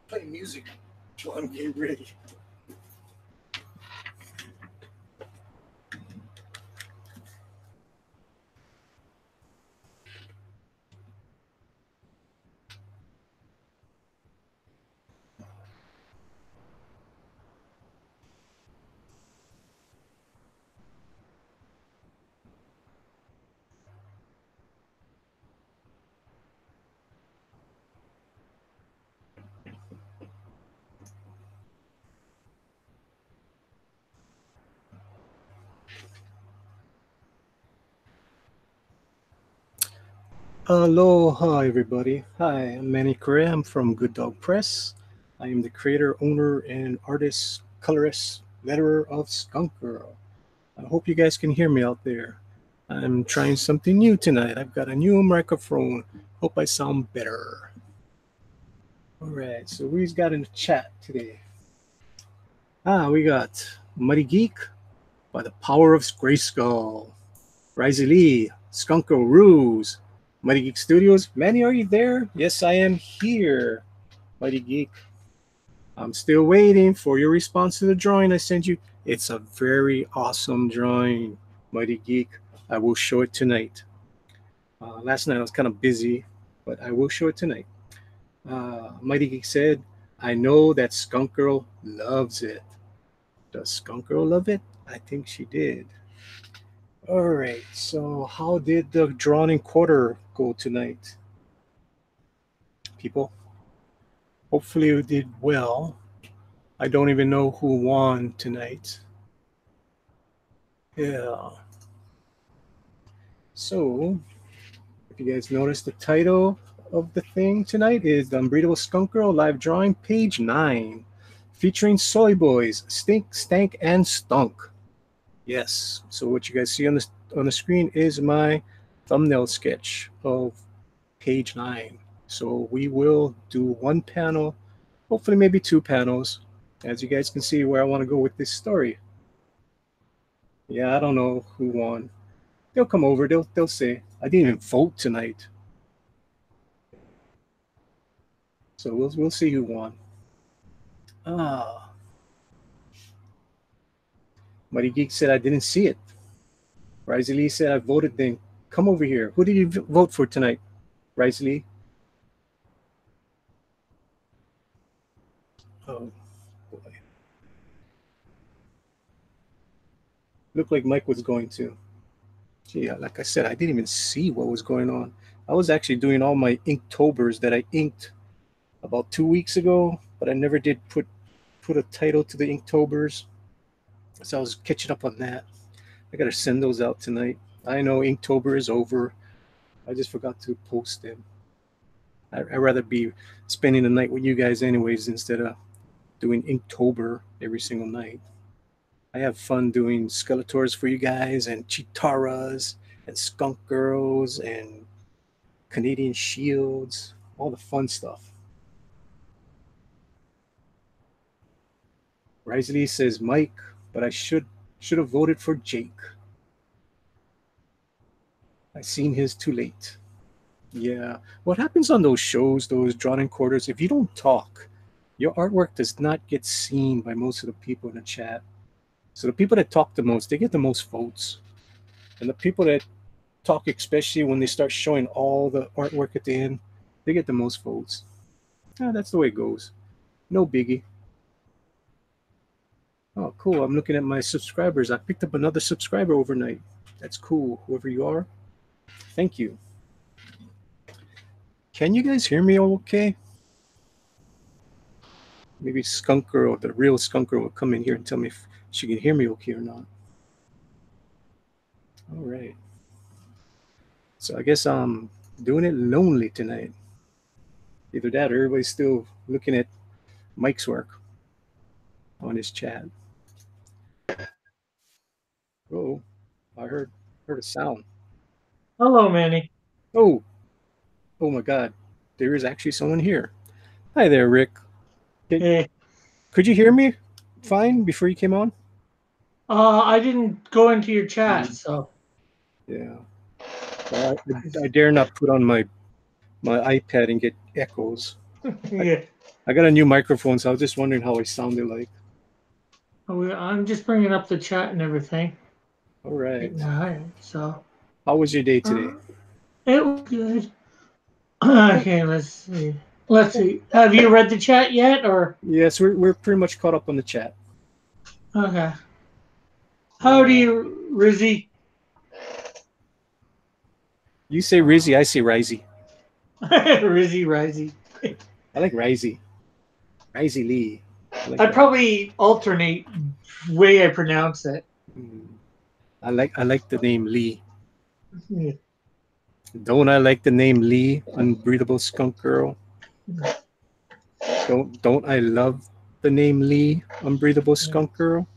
Play music while I'm getting ready. Aloha, everybody. Hi, I'm Manny Correa. I'm from Good Dog Press. I am the creator, owner, and artist, colorist, letterer of Skunk Girl. I hope you guys can hear me out there. I'm trying something new tonight. I've got a new microphone. Hope I sound better. All right, so we've got in the chat today. We got Muddy Geek by the Power of Grayskull. Risey Lee, Skunko Ruse, Mighty Geek Studios. Manny, are you there? Yes, I am here. Mighty Geek. I'm still waiting for your response to the drawing I sent you. It's a very awesome drawing, Mighty Geek. I will show it tonight. Last night I was kind of busy, but I will show it tonight. Mighty Geek said, I know that Skunk Girl loves it. Does Skunk Girl love it? I think she did. All right, so how did the drawn in quarter go tonight, people? Hopefully you did well. I don't even know who won tonight. Yeah. So, if you guys noticed, the title of the thing tonight is The Unbreathable Skunk Girl Live Drawing, page 9, featuring Soy Boys, Stink, Stank, and Stunk. Yes. So what you guys see on the screen is my thumbnail sketch of page 9. So we will do one panel, hopefully maybe two panels, as you guys can see where I want to go with this story. Yeah, I don't know who won. They'll come over. They'll say I didn't even vote tonight. So we'll see who won. Ah, Mighty Geek said I didn't see it. Risey Lee said I voted. Then come over here. Who did you vote for tonight, Risey Lee? Oh boy, looked like Mike was going to. Gee, like I said, I didn't even see what was going on. I was actually doing all my Inktobers that I inked about 2 weeks ago, but I never did put a title to the Inktobers. So I was catching up on that. I gotta send those out tonight. I know Inktober is over. I just forgot to post them. I'd rather be spending the night with you guys anyways instead of doing Inktober every single night. I have fun doing Skeletors for you guys and Chitaras and Skunk Girls and Canadian Shields, all the fun stuff. Risley says Mike, but I should have voted for Jake. I seen his too late. Yeah. What happens on those shows, those drawn in quarters, if you don't talk, your artwork does not get seen by most of the people in the chat. So the people that talk the most, they get the most votes. And the people that talk, especially when they start showing all the artwork at the end, they get the most votes. Yeah, that's the way it goes. No biggie. Oh, cool. I'm looking at my subscribers. I picked up another subscriber overnight. That's cool. Whoever you are, thank you. Can you guys hear me okay? Maybe Skunk Girl, the real Skunk Girl, will come in here and tell me if she can hear me okay or not. All right. So I guess I'm doing it lonely tonight. Either that or everybody's still looking at Mike's work on his chat. Oh, I heard a sound. Hello, Manny. Oh, oh my God. There is actually someone here. Hi there, Rick. Hey, Could you hear me fine before you came on? I didn't go into your chat, Mm, so yeah. Well, I dare not put on my iPad and get echoes. I, yeah, I got a new microphone, so I was just wondering how I sounded like. I'm just bringing up the chat and everything All right. right now. So How was your day uh, today? it was good. Oh, cool. Okay, let's see. Let's Cool. see. Have you read the chat yet, or Yes, we're pretty much caught up on the chat. okay? How do Uh, you, Rizzy? you say Rizzy, I say Rizzy. Rizzy, Rizzy. I like Rizzy. Rizzy Lee. I like I'd that. probably alternate way I pronounce it. Mm. I like the name Lee. Yeah. Don't I like the name Lee? Unbreathable Skunk Girl. Don't I love the name Lee? Unbreathable Skunk Girl.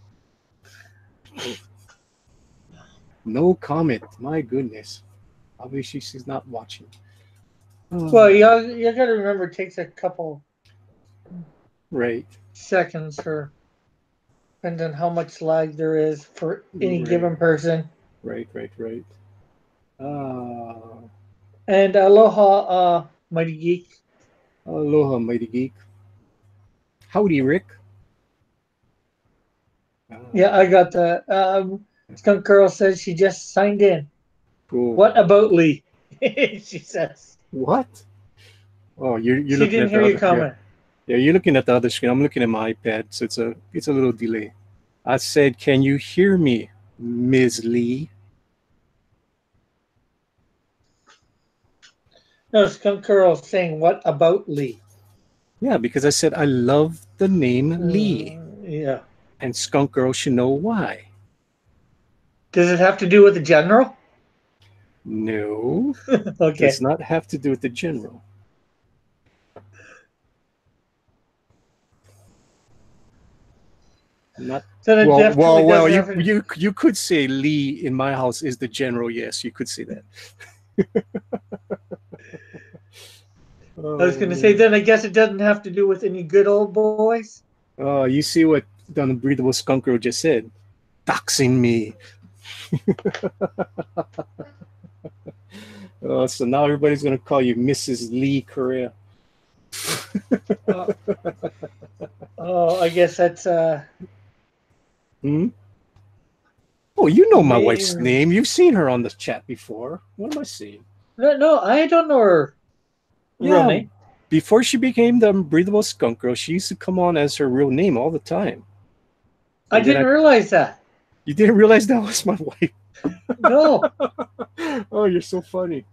No comment. My goodness. Obviously she's not watching. Well, Oh, you got to remember, it takes a couple right, seconds for depends on how much lag there is for any right, given person. right. Uh, And aloha, mighty geek. aloha, mighty geek. Howdy, Rick. Yeah, I got the skunk girl says she just signed in. Cool. What about Lee? She says What? Oh, you're she looking didn't at hear the you other. Yeah, comment. yeah. You're looking at the other screen. I'm looking at my iPad, so it's a little delay. I said, "Can you hear me, Ms. Lee?" No, skunk girl saying what about Lee? Yeah, because I said I love the name Lee, Yeah. and Skunk Girl should know why. Does it have to do with the general? No, does Okay. not have to do with the general. Not Then it well, definitely well, well. doesn't You have to. you you could say Lee in my house is the general. Yes, you could say that. I was Oh going to say, man. then I guess it doesn't have to do with any good old boys. Oh, you see what the unbreathable skunk girl just said? Doxing me. So now everybody's gonna call you Mrs. Lee Correa. Uh, oh, I guess that's Hmm? Oh, you know my wife's main. name. You've seen her on the chat before. What am I saying? No, no, I don't know her real Yeah, name. before she became the unbreathable skunk girl, she used to come on as her real name all the time. I And then didn't realize that. you didn't realize that was my wife. No. Oh, you're so funny.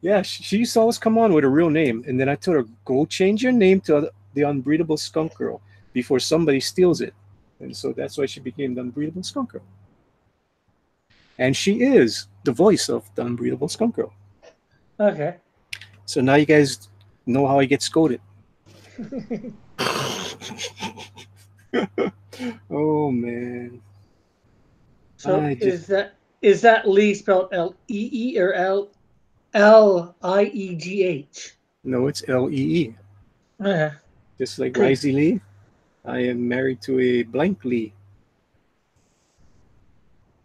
Yeah, she used to always come on with a real name, and then I told her, go change your name to the Unbreathable Skunk Girl before somebody steals it. And so that's why she became the Unbreathable Skunk Girl. And she is the voice of the Unbreathable Skunk Girl. Okay. So now you guys know how I get scolded. Oh man, So I just is that Lee spelled Lee or Liegh? no, it's Lee. Uh-huh. Just like Good. Risey Lee, I am married to a blank Lee.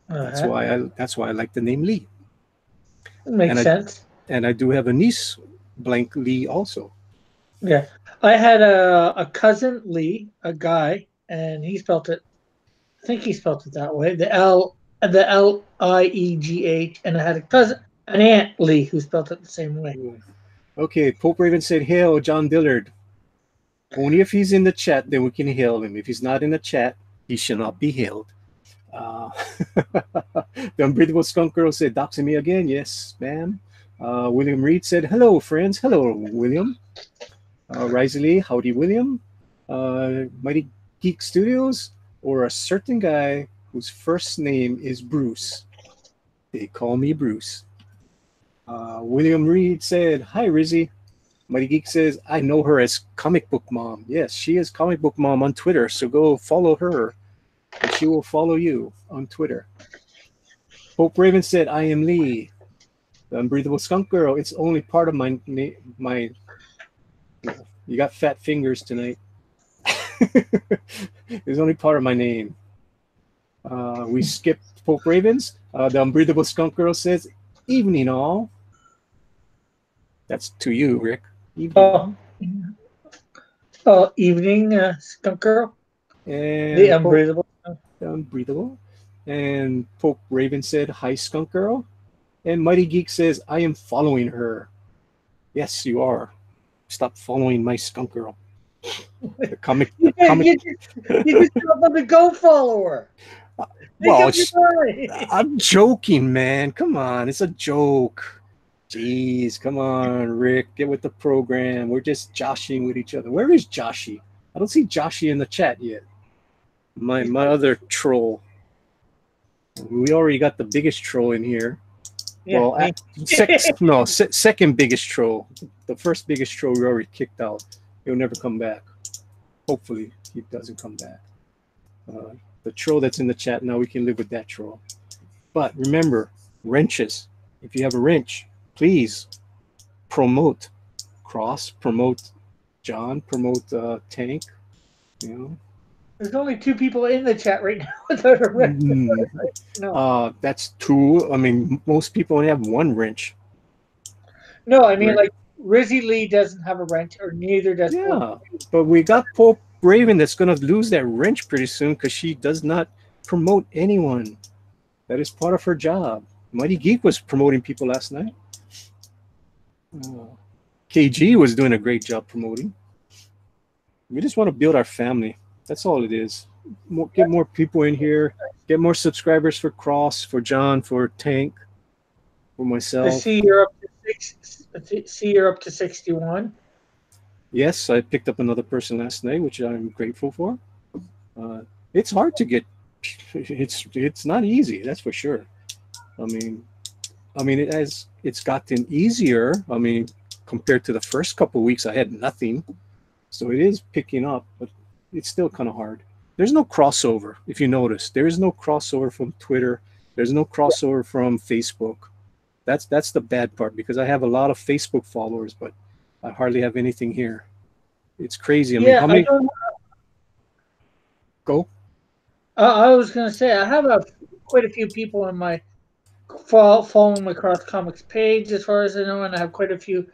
Uh-huh. That's why I like the name Lee. And Makes I sense. and I do have a niece, blank Lee also. Yeah. I had a cousin Lee, a guy, and he spelled it. I think he spelled it that way. The Liegh, and I had a cousin, an aunt Lee, who spelled it the same way. Okay, Pope Raven said, "Hail, John Dillard. Only if he's in the chat, then we can hail him. If he's not in the chat, he shall not be hailed." Uh, the Unbreathable Skunk Girl said, "Doxing me again?" Yes, ma'am. William Reed said, "Hello, friends. Hello, William." Risley, howdy, William. Mighty Geek Studios, or a certain guy whose first name is Bruce. They call me Bruce. William Reed said, "Hi, Rizzy." Mighty Geek says, "I know her as Comic Book Mom." Yes, she is Comic Book Mom on Twitter, so go follow her, and she will follow you on Twitter. Hope Raven said, "I am Lee, the Unbreathable Skunk Girl. It's only part of my. Well, you got fat fingers tonight. It's only part of my name." We skipped Pope Ravens. The Unbreathable Skunk Girl says, "Evening all." That's to you, Rick. Evening Oh, all. oh, evening, skunk girl, the And Pope unbreathable. Unbreathable. And Pope Raven said, "Hi, Skunk Girl." And Mighty Geek says, "I am following her." Yes, you are. Stop following my Skunk Girl. The comic, You, the comic. you just tell them to go follow her. Make Well, up your mind. I'm joking, man. Come on, it's a joke. Jeez, come on, Rick. Get with the program. We're just joshing with each other. Where is Joshi? I don't see Joshi in the chat yet. My other troll. We already got the biggest troll in here. Yeah, Well, me. no, second biggest troll. The first biggest troll we already kicked out. He'll never come back. Hopefully, he doesn't come back. Uh, the troll that's in the chat now, we can live with that troll. But remember, wrenches. If you have a wrench, please promote Cross, promote John, promote Tank. You know, There's only two people in the chat right now without a wrench. mm, No, that's two. I mean, most people only have one wrench. no, I mean Rick. like Rizzy Lee doesn't have a wrench, or neither does Pope. Yeah, but we got Pope Raven that's gonna lose that wrench pretty soon because she does not promote anyone. That is part of her job. Mighty Geek was promoting people last night. Uh, KG was doing a great job promoting. We just want to build our family. That's all it is. Get more people in here. Get more subscribers for Cross, for John, for Tank, for I myself. see you're up to 61. Yes, I picked up another person last night, which I'm grateful for. Uh, it's hard to get. It's not easy, that's for sure. I mean, it's gotten easier. I mean, compared to the first couple of weeks, I had nothing, so it is picking up, but it's still kind of hard. There's no crossover, if you notice. There is no crossover from Twitter. There's no crossover from Facebook. That's the bad part because I have a lot of Facebook followers, but I hardly have anything here. It's crazy. I mean, Yeah, how I many don't. go? I was gonna say I have quite a few people in my following my cross comics page, as far as I know, and I have quite a few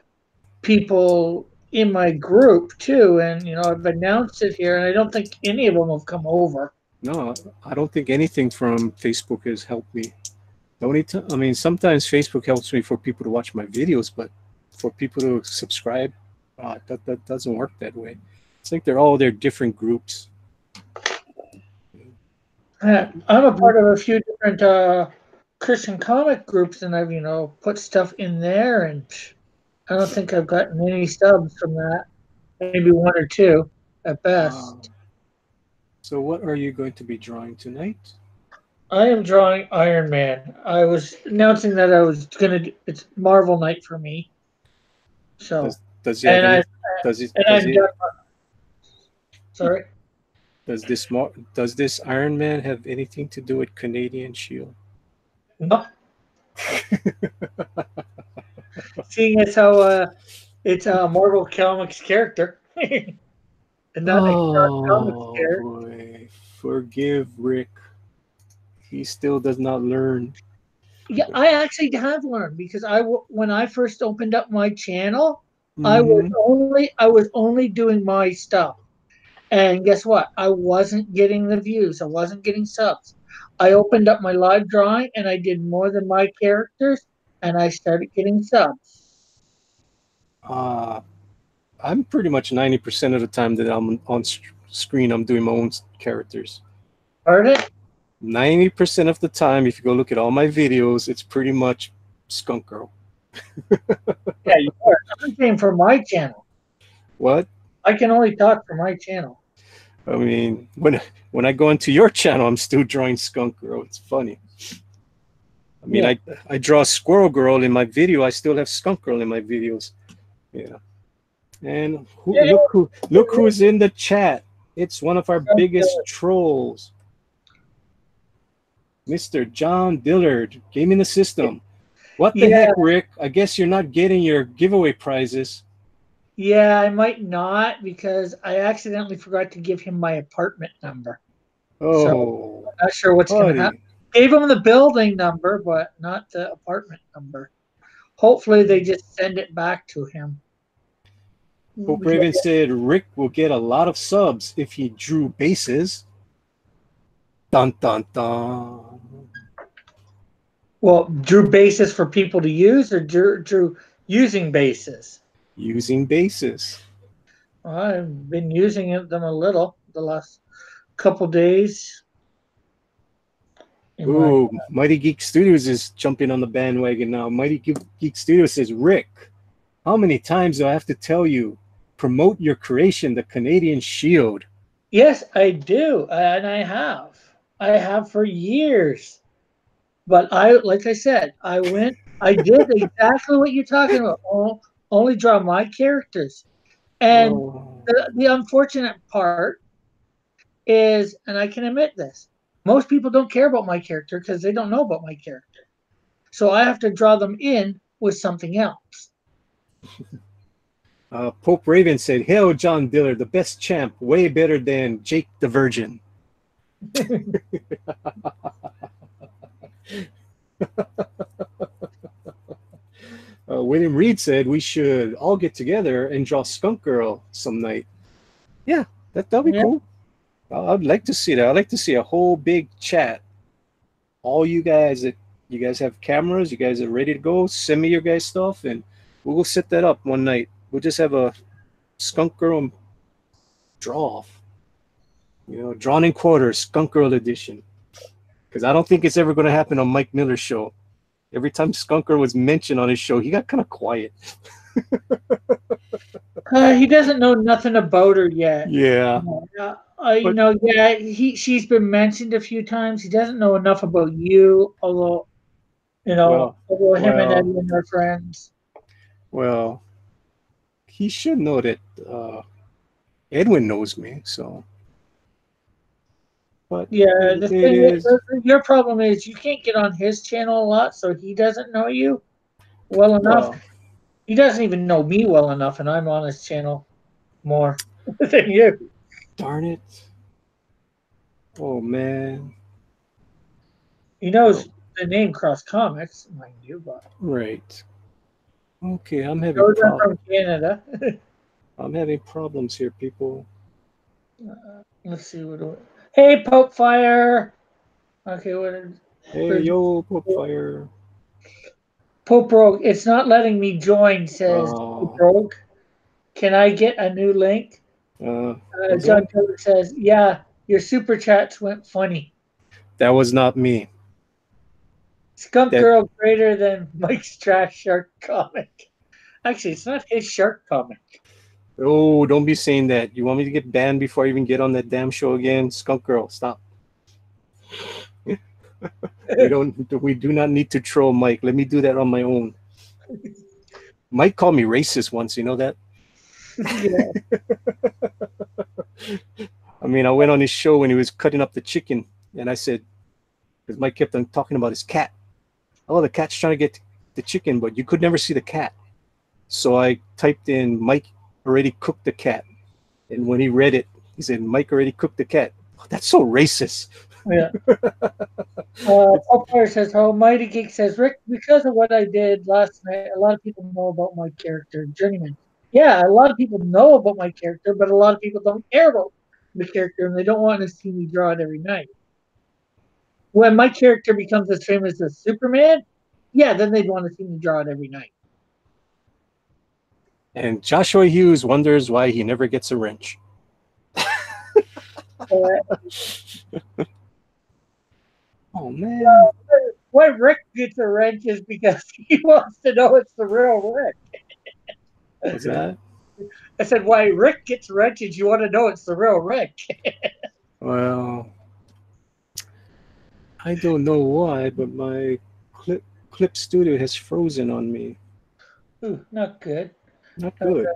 people in my group too. And I've announced it here, and I don't think any of them have come over. No, I don't think anything from Facebook has helped me. The only time, I mean, sometimes Facebook helps me for people to watch my videos, but for people to subscribe, that doesn't work that way. It's like they're all their different groups. I'm a part of a few different Christian comic groups, and I've put stuff in there, and I don't think I've gotten any subs from that. Maybe one or two at Uh, best. so, what are you going to be drawing tonight? I am drawing Iron Man. I was announcing that I was gonna. It's Marvel night for me. So, Does he have and I any? Does it? and Does I've it? done. Sorry. Does this Iron Man have anything to do with Canadian Shield? No, seeing as how it's a Marvel Comics character and not a comics Oh character. boy, forgive Rick. He still does not learn. Yeah, I actually have learned because when I first opened up my channel, Mm-hmm. I was only doing my stuff. And guess what? I wasn't getting the views. I wasn't getting subs. I opened up my live drawing and I did more than my characters and I started getting subs. Uh, I'm pretty much 90% of the time that I'm on screen, I'm doing my own characters. Heard it? 90% of the time, if you go look at all my videos, it's pretty much Skunk Girl. Yeah, you are. I'm saying for my channel. What? I can only talk for my channel. I mean, when I go into your channel, I'm still drawing Skunk Girl. It's funny. I mean, Yeah. I draw Squirrel Girl in my video. I still have Skunk Girl in my videos. Yeah. And Yeah, look who's in the chat. It's one of our biggest trolls, Mr. John Dillard, gaming the system. What the yeah, heck, Rick? I guess you're not getting your giveaway prizes. yeah, I might not because I accidentally forgot to give him my apartment number. So Oh, I'm not sure what's going to happen. buddy. Gave him the building number, but not the apartment number. Hopefully, they just send it back to him. Hope Raven said Rick will get a lot of subs if he drew bases. Dun dun dun. Well, drew bases for people to use, or drew using bases. Using bases. Well, I've been using them a little the last couple days. In my Ooh, Mighty Geek Studios is jumping on the bandwagon now. Mighty Geek Studios says, Rick, how many times do I have to tell you? Promote your creation, the Canadian Shield. yes, I do, and I have for years. But like I said, I did exactly what you're talking about. Only draw my characters. And Oh, the unfortunate part is, and I can admit this, most people don't care about my character because they don't know about my character. So I have to draw them in with something else. Pope Raven said, Hail John Dillard, the best champ, way better than Jake the Virgin. William Reed said, we should all get together and draw Skunk Girl some night. Yeah, that'll be Yeah. cool. I'd like to see that. I'd like to see a whole big chat. All you guys have cameras, you guys are ready to go, send me your guys' stuff, and we'll set that up one night. We'll just have a Skunk Girl draw off. Drawn in quarters, Skunk Girl edition. Because I don't think it's ever going to happen on Mike Miller's show. Every time Skunk Girl was mentioned on his show, he got kind of quiet. He doesn't know nothing about her yet. Yeah, but Yeah, she's been mentioned a few times. He doesn't know enough about you, well, although him and well, Edwin are friends. well, he should know that uh, Edwin knows me. So, but Yeah, the it thing is your problem is you can't get on his channel a lot, so he doesn't know you well enough. well, He doesn't even know me well enough, and I'm on his channel more than you. darn it. Oh man. He Oh, knows the name Cross Comics, mind you, but right. Okay, knows I'm from Canada. I'm having problems here, people. Let's see what. Hey, Pope Fire. Okay, Hey, where's yo, Pope Fire. Pope Rogue? It's not letting me join. Says Pope Uh, Rogue. Can I get a new link? what's John that? Taylor says, "Yeah, your super chats went funny. That was not me. Skunk That Girl greater than Mike's trash shark comic. Actually, it's not his shark comic. Oh, don't be saying that. You want me to get banned before I even get on that damn show again? Skunk Girl, stop. We do not need to troll Mike. Let me do that on my own. Mike called me racist once, you know that? Yeah, I mean, I went on his show when he was cutting up the chicken, and I said, because Mike kept on talking about his cat. Oh, the cat's trying to get the chicken, but you could never see the cat. So I typed in Mike already cooked the cat. And when he read it, he said, Mike already cooked the cat. Oh, that's so racist. yeah. Popeye says, "Oh, Mighty Geek says, Rick, because of what I did last night, a lot of people know about my character, Journeyman. Yeah, a lot of people know about my character, but a lot of people don't care about the character, and they don't want to see me draw it every night. When my character becomes as famous as Superman, yeah, then they'd want to see me draw it every night. And Joshua Hughes wonders why he never gets a wrench. Uh, Oh, man. why Rick gets a wrench is because he wants to know it's the real Rick. What's that? I said, why Rick gets wrenches, you want to know it's the real Rick. Well, I don't know why, but my Clip Studio has frozen on me. Ooh, not good. Not Uh, good.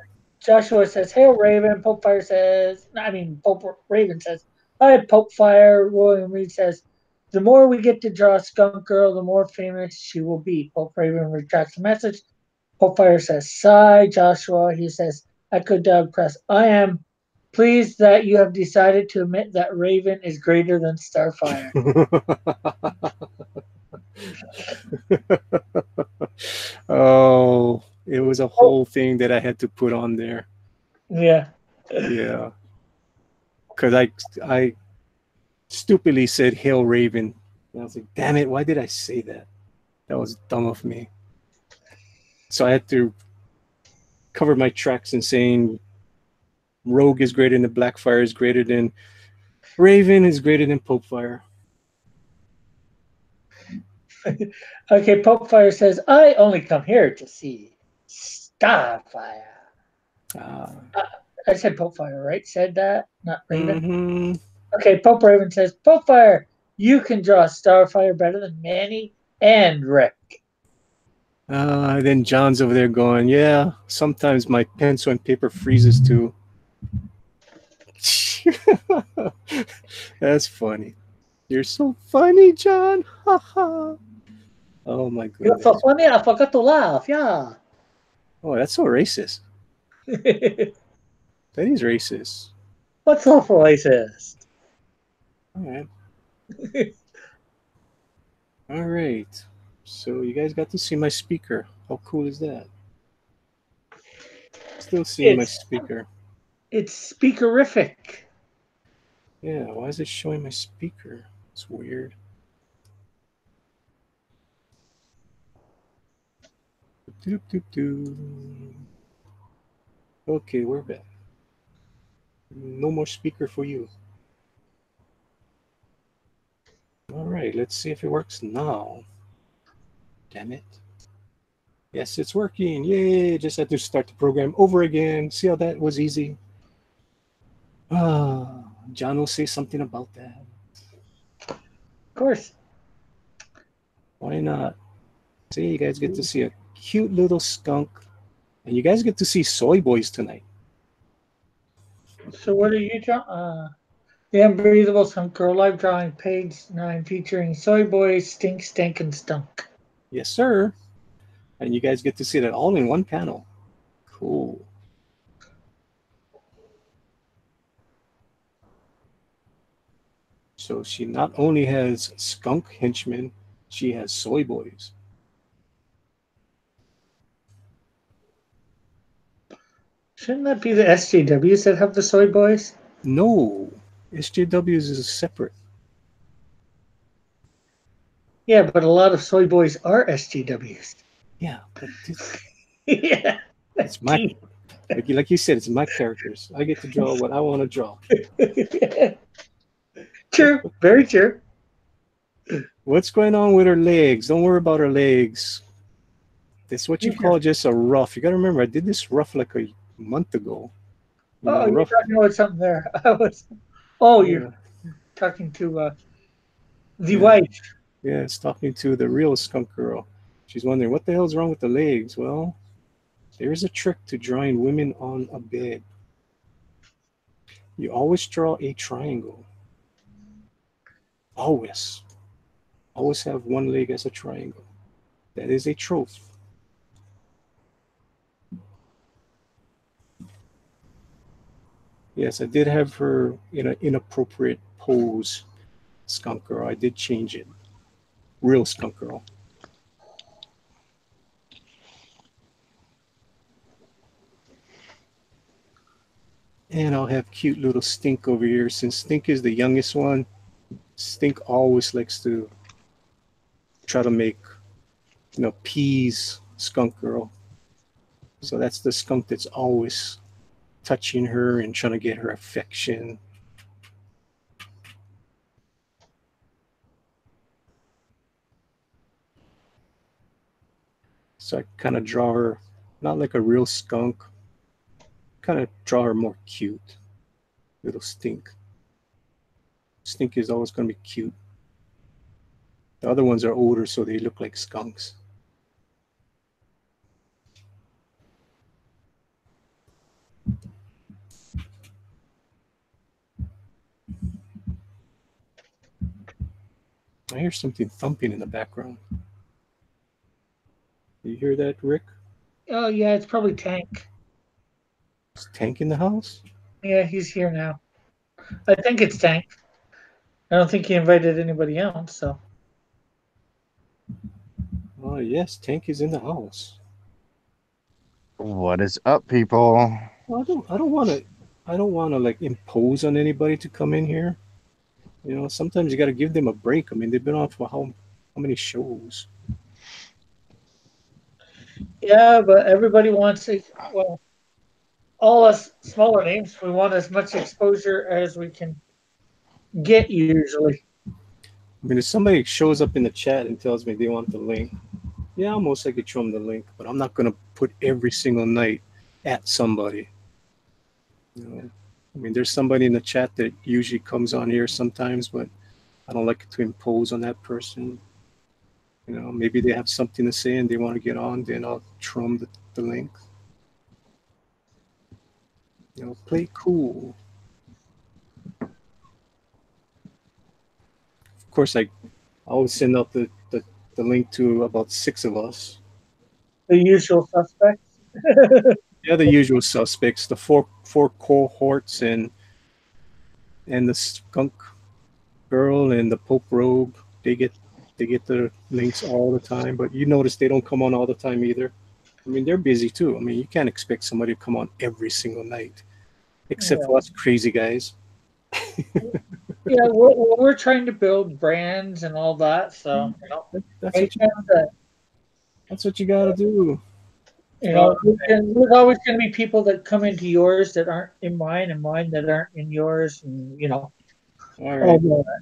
Joshua says, "Hail Raven." Pope Fire says, I mean, Pope Raven says, "Hi, Pope Fire." William Reed says, "The more we get to draw Skunk Girl, the more famous she will be." Pope Raven retracts the message. Pope Fire says, "Sigh." Joshua, he says, "Echo Dog Press. I am pleased that you have decided to admit that Raven is greater than Starfire." Oh, it was a Oh, whole thing that I had to put on there. yeah. Yeah, because I stupidly said "Hail Raven." And I was like, "Damn it! Why did I say that? That was dumb of me." So I had to cover my tracks in saying Rogue is greater than Blackfire is greater than Raven is greater than Popefire. Okay, Pope Fire says, "I only come here to see Starfire." Ah, Uh, I said Pope Fire, right? Said that, not Raven. mm-hmm. Okay, Pope Raven says, "Pope Fire, you can draw Starfire better than Manny and Rick." Then John's over there going, "Yeah, sometimes my pencil and paper freezes too." That's funny. You're so funny, John. Ha ha. Oh my You're so goodness. funny, I forgot to laugh. Yeah. Oh, that's so racist. That is racist. What's up, racist? All right. All right. So you guys got to see my speaker. How cool is that? Still seeing my It's speaker. it's speakerific. Yeah, why is it showing my speaker? It's weird. Doop, doop, doop. Okay, we're back. No more speaker for you. All right, let's see if it works now. Damn it. Yes, it's working. Yay! Just had to start the program over again. See how that was easy? Ah, John will say something about that. Of course. Why not? See, you guys get to see a cute little skunk, and you guys get to see soy boys tonight. So what are you drawing? The Unbreathable Skunk Girl live drawing page 9 featuring Soy Boy, Stink Stank and Stunk. Yes, sir. And you guys get to see that all in one panel. Cool. So she not only has skunk henchmen, she has soy boys. Shouldn't that be the SJWs that have the Soy Boys? No, SJWs is separate. Yeah, but a lot of Soy Boys are SJWs. Yeah, but Yeah. it's my like you said, it's my characters. I get to draw what I want to draw. True. Very true. What's going on with her legs? Don't worry about her legs. This is what you Yeah. call just a rough. You got to remember, I did this rough like a month ago. You Oh, know, you're rough. talking about something there. I was. Oh, you're Yeah, talking to the yeah, wife. yeah. It's talking to the real skunk girl. She's wondering what the hell's wrong with the legs. Well, there's a trick to drawing women on a bed. You always draw a triangle. Always. Always have one leg as a triangle. That is a trope. Yes, I did have her in an inappropriate pose, skunk girl. I did change it. Real skunk girl. And I'll have cute little Stink over here. Since Stink is the youngest one, Stink always likes to try to make, pease skunk girl. So that's the skunk that's always touching her and trying to get her affection. So I kind of draw her not like a real skunk, kind of draw her more cute. Little Stink. Stink is always going to be cute. The other ones are older, so they look like skunks. I hear something thumping in the background. You hear that, Rick? Oh, yeah, it's probably Tank. Is Tank in the house? Yeah, he's here now. I think it's Tank. I don't think he invited anybody else, so. Oh yes, Tank is in the house. What is up, people? Well, I don't want to. I don't want to like impose on anybody to come in here. Sometimes you got to give them a break. I mean, they've been on for how many shows? Yeah, but everybody wants to, well, all us smaller names, we want as much exposure as we can get usually. I mean, if somebody shows up in the chat and tells me they want the link, yeah, I'll most likely show them the link. But I'm not gonna put every single night at somebody. I mean, there's somebody in the chat that usually comes on here sometimes, but I don't like to impose on that person. Maybe they have something to say and they want to get on, then I'll throw them the link. Play cool. Of course, I always send out the link to about six of us. The usual suspects. Yeah, the usual suspects, the four cohorts, and the skunk girl and the Pope Rogue. They get the links all the time, but you notice they don't come on all the time either. I mean, they're busy too. I mean, you can't expect somebody to come on every single night, except Yeah, for us crazy guys. yeah, we're trying to build brands and all that, so That's make what you sense that that's what you got to do. there's always going to be people that come into yours that aren't in mine, and mine that aren't in yours, and All all right. that.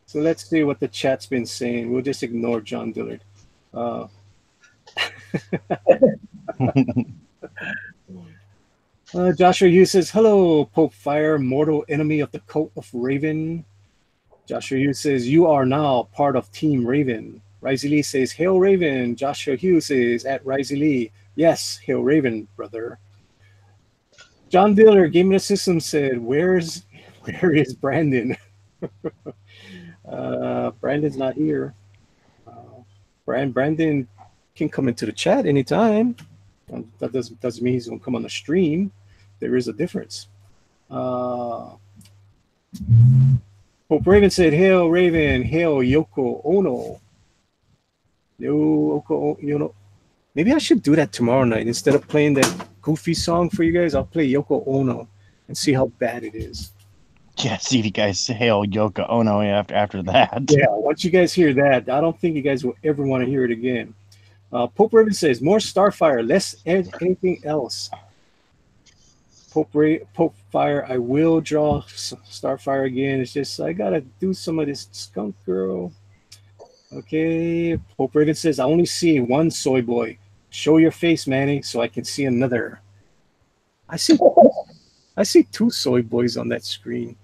So let's see what the chat's been saying. We'll just ignore John Dillard. Uh, Joshua Hughes says, "Hello, Pope Fire, mortal enemy of the cult of Raven." Joshua Hughes says, "You are now part of Team Raven." Risey Lee says, "Hail Raven." Joshua Hughes says, "At Risey Lee, yes, hail Raven, brother." John Diller, Gaming the System said, where is Brandon?" Brandon's not here. Brandon can come into the chat anytime. That doesn't mean he's gonna come on the stream. There is a difference. Hope Raven said, "Hail Raven, hail Yoko Ono." Yoko, you know, maybe I should do that tomorrow night instead of playing that goofy song for you guys. I'll play Yoko Ono and see how bad it is. Yeah, see you guys hail Yoko Ono after that. Yeah, once you guys hear that, I don't think you guys will ever want to hear it again. Pope Raven says, "More Starfire, less anything else." Pope Fire, I will draw Starfire again. It's just I gotta do some of this Skunk Girl. Okay, Pope Raven says, "I only see one soy boy. Show your face, Manny, so I can see another." I see, I see two soy boys on that screen.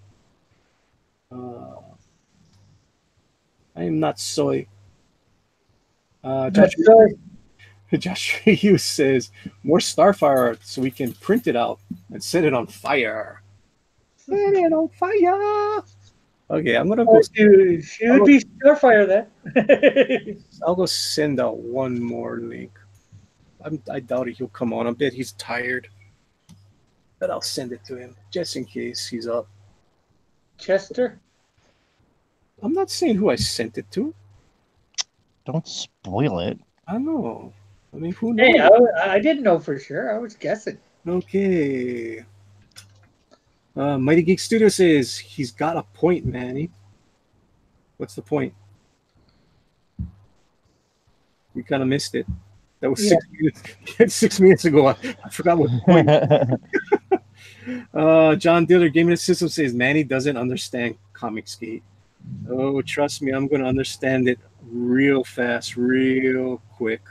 I am not soy. Joshua Hughes says, "More Starfire art so we can print it out and set it on fire." Set it on fire. Okay, I'm gonna go. She would be Starfire then. I'll go send out one more link. I doubt he'll come on. I bet he's tired, but I'll send it to him just in case he's up. Chester? I'm not saying who I sent it to. Don't spoil it. I know. I mean, who knows? Hey, I didn't know for sure. I was guessing. Okay. Mighty Geek Studio says he's got a point, Manny. What's the point? We kind of missed it. That was 6 minutes. 6 minutes ago. I forgot what the point. John Diller, Gaming the System says Manny doesn't understand Comic Skate. Oh, trust me, I'm going to understand it real fast, real quick.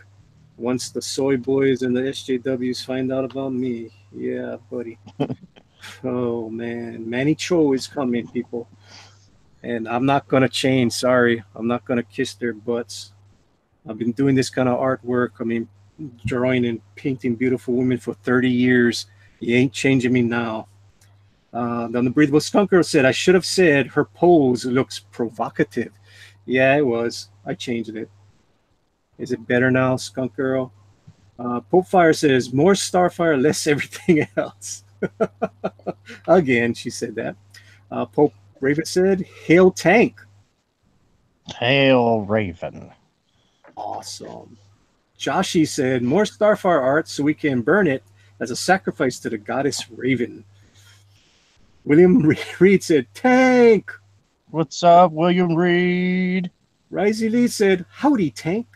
Once the soy boys and the SJWs find out about me. Yeah, buddy. Oh, man. Manny Cho is coming, people. And I'm not going to change. Sorry. I'm not going to kiss their butts. I've been doing this kind of artwork. I mean, drawing and painting beautiful women for 30 years. You ain't changing me now. The unbreathable Skunk Girl said, "I should have said her pose looks provocative." Yeah, it was. I changed it. Is it better now, Skunk Girl? Pope Fire says, "More Starfire, less everything else." Again, she said that. Pope Raven said, "Hail Tank." Hail Raven. Awesome. Joshi said, "More Starfire art so we can burn it as a sacrifice to the goddess Raven." William Reed said, "Tank." What's up, William Reed? Risey Lee said, "Howdy, Tank."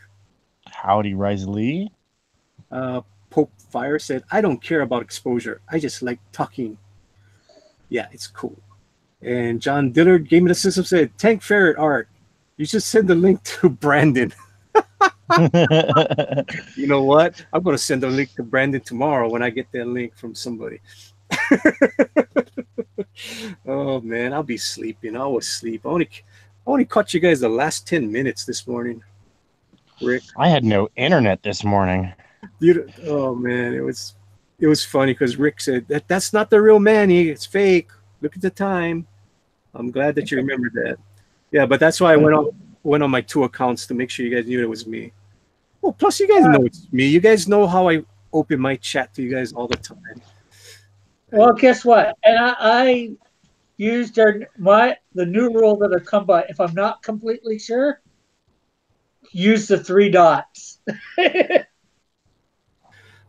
Howdy, Rise Lee. Pope Fire said, "I don't care about exposure. I just like talking." Yeah, it's cool. And John Dillard, Game of the System, said, "Tank Ferret art. You should send the link to Brandon." You know what? I'm going to send a link to Brandon tomorrow when I get that link from somebody. Oh, man, I'll be sleeping. I was asleep. I only caught you guys the last 10 minutes this morning, Rick. I had no internet this morning. Oh, man, it was funny because Rick said, that's not the real Manny. It's fake. Look at the time. I'm glad that you remembered that. Yeah, but that's why I went on my two accounts to make sure you guys knew it was me. Well, plus you guys know it's me. You guys know how I open my chat to you guys all the time. Well, guess what? And I used the new rule that I've come by. If I'm not completely sure, use the 3 dots.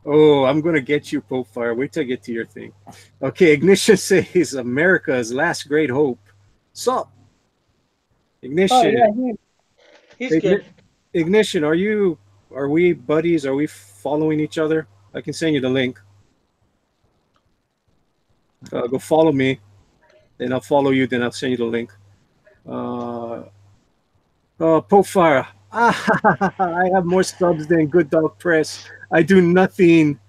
Oh, I'm going to get you, Pope Fire. Wait till I get to your thing. Okay, Ignition says America's last great hope. Sup? Ignition. Oh, yeah, he's good. Ignition, are we buddies? Are we following each other? I can send you the link. Go follow me. Then I'll follow you. Then I'll send you the link. Pope Fire, I have more subs than Good Dog Press. I do nothing.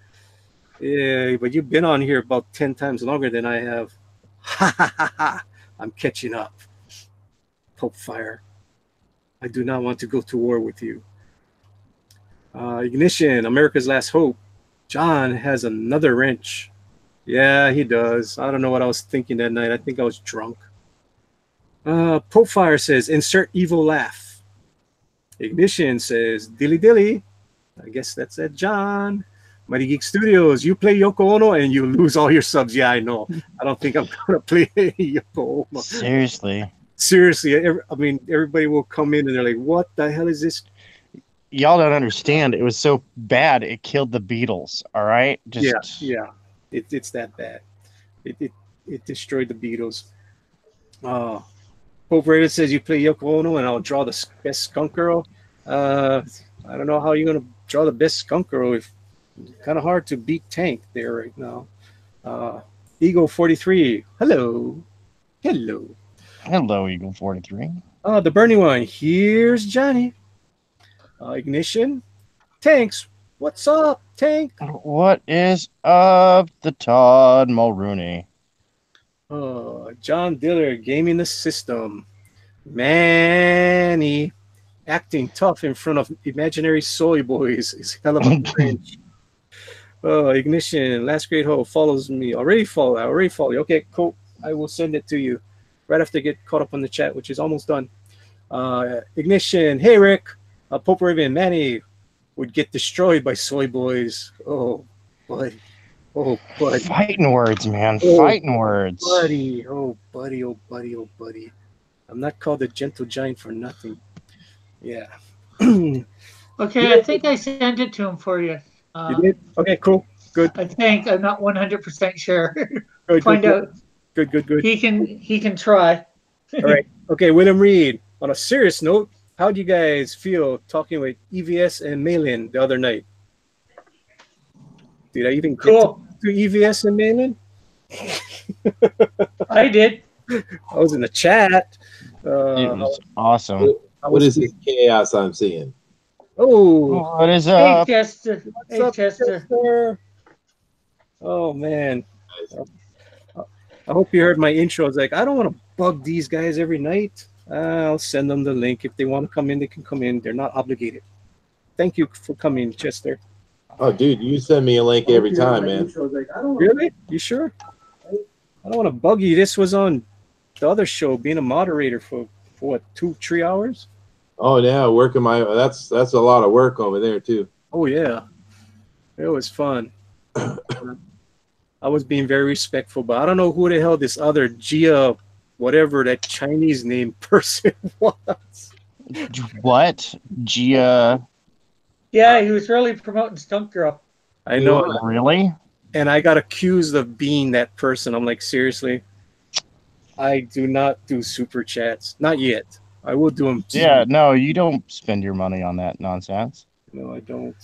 Yeah, but you've been on here about 10 times longer than I have. Ha ha ha ha. I'm catching up. Pope Fire. I do not want to go to war with you. Ignition, America's Last Hope. John has another wrench. Yeah, he does. I don't know what I was thinking that night. I think I was drunk. Pope Fire says, insert evil laugh. Ignition says, dilly dilly. I guess that's it, John. Mighty Geek Studios, you play Yoko Ono and you lose all your subs. Yeah, I know. I don't think I'm going to play Yoko Ono. Seriously. Seriously, I mean, everybody will come in and they're like, what the hell is this? Y'all don't understand. It was so bad it killed the Beatles. All right, Yeah. It's that bad. It destroyed the Beatles. Pope Raven says you play Yoko Ono and I'll draw the best Skunk Girl. I don't know how you're gonna draw the best Skunk Girl. If kind of hard to beat Tank there right now. Eagle 43. Hello. Hello, Eagle 43. The burning one. Here's Johnny. Ignition. Tanks. What's up, Tank? What is up, the Todd Mulrooney? John Diller gaming the system. Manny acting tough in front of imaginary soy boys is hell of a cringe. Ignition, last great hope follows me. I already follow you. Okay, cool. I will send it to you right after I get caught up on the chat, which is almost done. Ignition, hey Rick. Pope Raven, Manny would get destroyed by soy boys. Oh, buddy. Oh, buddy. Fighting words, man. Oh, Fighting words. Buddy. Oh, buddy. I'm not called a gentle giant for nothing. Yeah. Okay, I think I sent it to him for you. You did? Okay, cool. Good. I think I'm not 100% sure. Good, Find out. Good. He can try. All right. Okay, William Reed. On a serious note, how do you guys feel talking with EVS and Malin the other night? Did I even get to EVS and Malin? I did. I was in the chat. It was awesome. What is this chaos I'm seeing? Oh, what is up? Hey, Chester. Hey, Chester. Oh, man. I hope you heard my intro. I was like, I don't want to bug these guys every night. I'll send them the link. If they want to come in, they can come in. They're not obligated. Thank you for coming, Chester. Oh, dude, you send me a link every time, man. Really? You sure? I don't want to bug you. This was on the other show, being a moderator for what, 2-3 hours? Oh, yeah, working that's a lot of work over there too. Oh yeah, it was fun. I was being very respectful, but I don't know who the hell this other Gia, whatever that Chinese name person was. What? Gia? Yeah, he was really promoting Skunk Girl. I know. Really? And I got accused of being that person. I'm like, seriously? I do not do super chats. Not yet. I will do them. Yeah, no, you don't spend your money on that nonsense. No, I don't.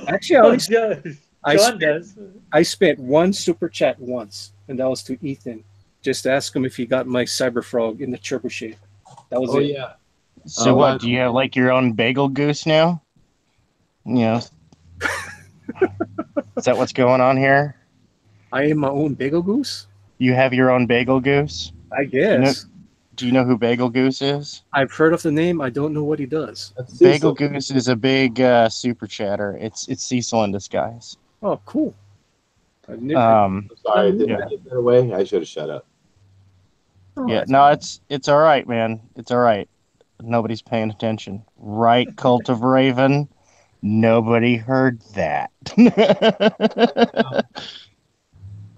Actually, John does. I spent one super chat once, and that was to Ethan. Just to ask him if he got my cyber frog in the trebuchet. That was it. Yeah. So what? Do you have like your own bagel goose now? You know, is that what's going on here? I am my own bagel goose. You have your own bagel goose? I guess. Do you know who Bagel Goose is? I've heard of the name. I don't know what he does. Bagel Goose is a big super chatter. It's Cecil in disguise. Oh, cool. Sorry, I didn't get that away. I should have shut up. Yeah, no, it's all right, man. It's all right. Nobody's paying attention. Right, Cult of Raven? Nobody heard that.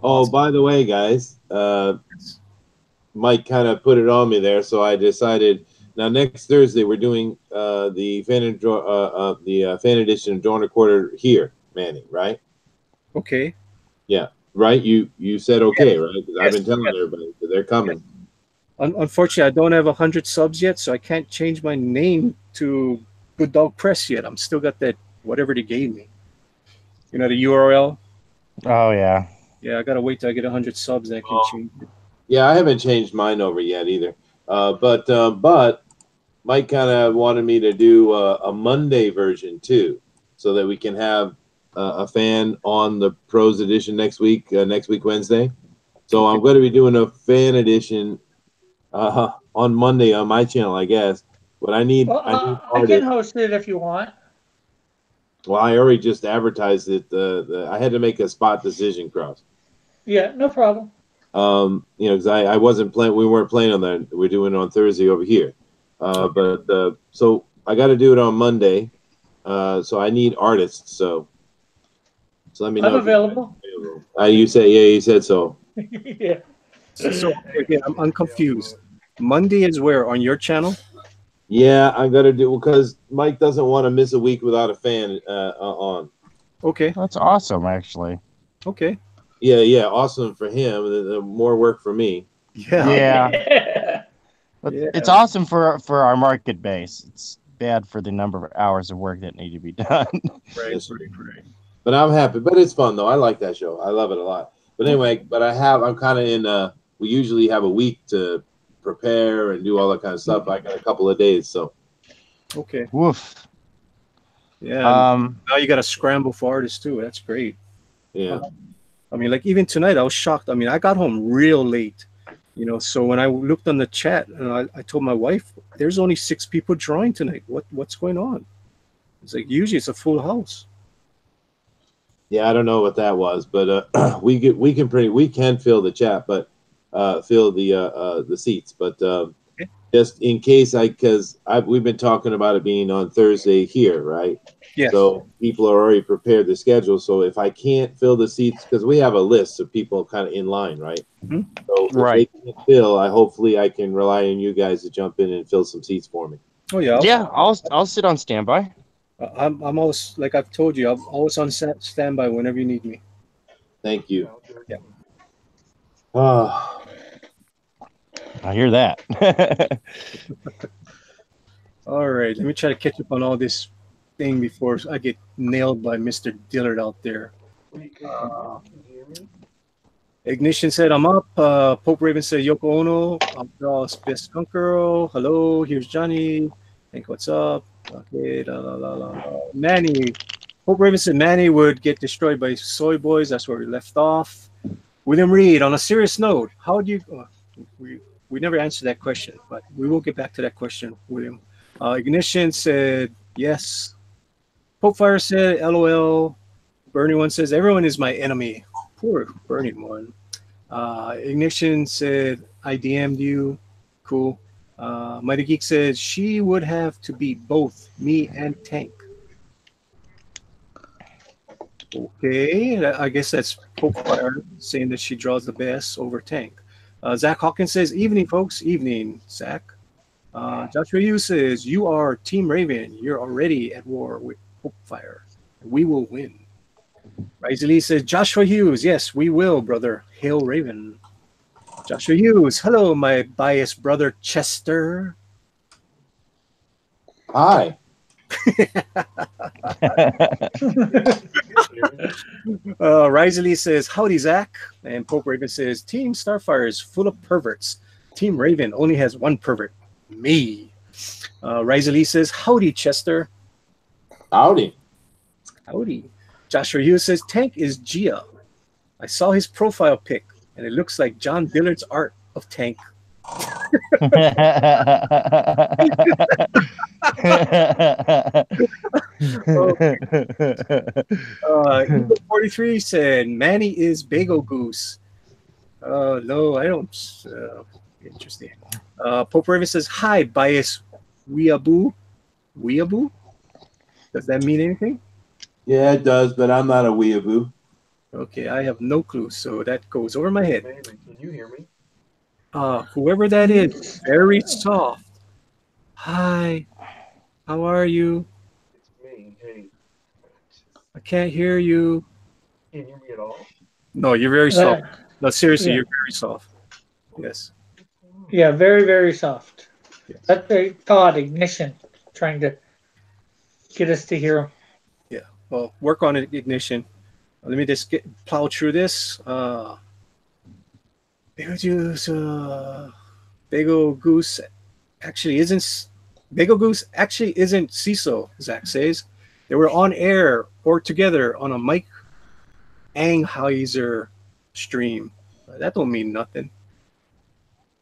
Oh, by the way, guys, Mike kind of put it on me there, so I decided now next Thursday we're doing the fan edition of Draw and Recorder here, Manny, right? Okay. Yeah, right. You said okay, right? Because I've been telling everybody that they're coming. Unfortunately, I don't have 100 subs yet, so I can't change my name to Good Dog Press yet. I'm still got that whatever they gave me. You know, the URL. Oh yeah. Yeah, I gotta wait till I get 100 subs, and I can change it. Yeah, I haven't changed mine over yet either. But Mike kind of wanted me to do a Monday version too, so that we can have a fan on the pros edition next week Wednesday. So I'm going to be doing a fan edition on Monday on my channel, I guess. But I need Well, I need I can artists. host it if you want. Well, I already just advertised it. I had to make a spot decision, Cross. Yeah, no problem. Because I wasn't playing. We weren't playing on that. We're doing it on Thursday over here. But so I got to do it on Monday. So I need artists. So let me know. I'm available. You said so. Yeah. So again, I'm confused. Monday is where on your channel? Yeah, I got to do because Mike doesn't want to miss a week without a fan on. Okay. That's awesome, actually. Okay. Yeah, awesome for him. The more work for me. Yeah. But Yeah. it's awesome for our market base. It's bad for the number of hours of work that need to be done. Right. But I'm happy. But it's fun though. I like that show. I love it a lot. But anyway, I'm kind of in. We usually have a week to prepare and do all that kind of stuff. I got a couple of days, so. Okay. Woof. Yeah. Now you got to scramble for artists too. That's great. Yeah. I mean, like even tonight, I was shocked. I mean, I got home real late, So when I looked on the chat, I told my wife, "There's only 6 people drawing tonight. What's going on?" It's like usually it's a full house. Yeah, I don't know what that was, but we can fill the chat, but fill the seats, but Okay. just in case we've been talking about it being on Thursday here, right? Yes. So people are already prepared the schedule. So if I can't fill the seats, because we have a list of people kind of in line, right? Mhm. So if Right. they can't fill, hopefully I can rely on you guys to jump in and fill some seats for me. Oh yeah. Yeah, I'll sit on standby. I'm always, like I've told you, I'm always on standby whenever you need me. Thank you. Yeah. Ah. I hear that. All right, let me try to catch up on all this thing before I get nailed by Mr. Dillard out there. Ignition said, "I'm up." Pope Raven said, "Yoko Ono, I'm best Skunk Girl. Hello, here's Johnny. Think what's up? Okay, la la la la. Manny. Pope Raven said Manny would get destroyed by soy boys. That's where we left off. William Reed, on a serious note, how do you? We never answered that question, but we will get back to that question, William. Ignition said yes. Pope Fire said LOL. Bernie One says everyone is my enemy. Poor Bernie One. Ignition said I DM'd you. Cool. Mighty Geek said she would have to beat both me and Tank. Okay, I guess that's Pope Fire saying that she draws the best over Tank. Zach Hawkins says evening, folks. Evening, Zach. Joshua Hughes says you are Team Raven. You're already at war with Pope Fire. We will win. Rise Lee says Joshua Hughes. Yes, we will, brother. Hail Raven. Joshua Hughes. Hello, my biased brother Chester. Hi. Lee says howdy, Zach. And Pope Raven says Team Starfire is full of perverts. Team Raven only has one pervert. Me. Lee says howdy, Chester. Howdy. Howdy. Joshua Hughes says Tank is Gia. I saw his profile pic, and it looks like John Dillard's art of Tank. 43 said Manny is Bagel Goose. No, I don't. Interesting. Pope Raven says hi, bias weeaboo. Weeaboo? Does that mean anything? Yeah, it does, but I'm not a weeaboo. Okay, I have no clue, so that goes over my head. Can you hear me? Whoever that is, very soft. Hi, how are you? It's me. Hey. I can't hear you. Can you hear me at all? No, you're very soft. No, seriously, Yeah. you're very soft. Yes. Yeah, very, very soft. Yes. That's the thought ignition, trying to get us to hear him. Yeah. Well, work on it, Ignition. Let me just plow through this. Bagel Goose actually isn't Bagel Goose actually isn't CISO, Zach says. They were on air or together on a Mike Angheuser stream. That don't mean nothing.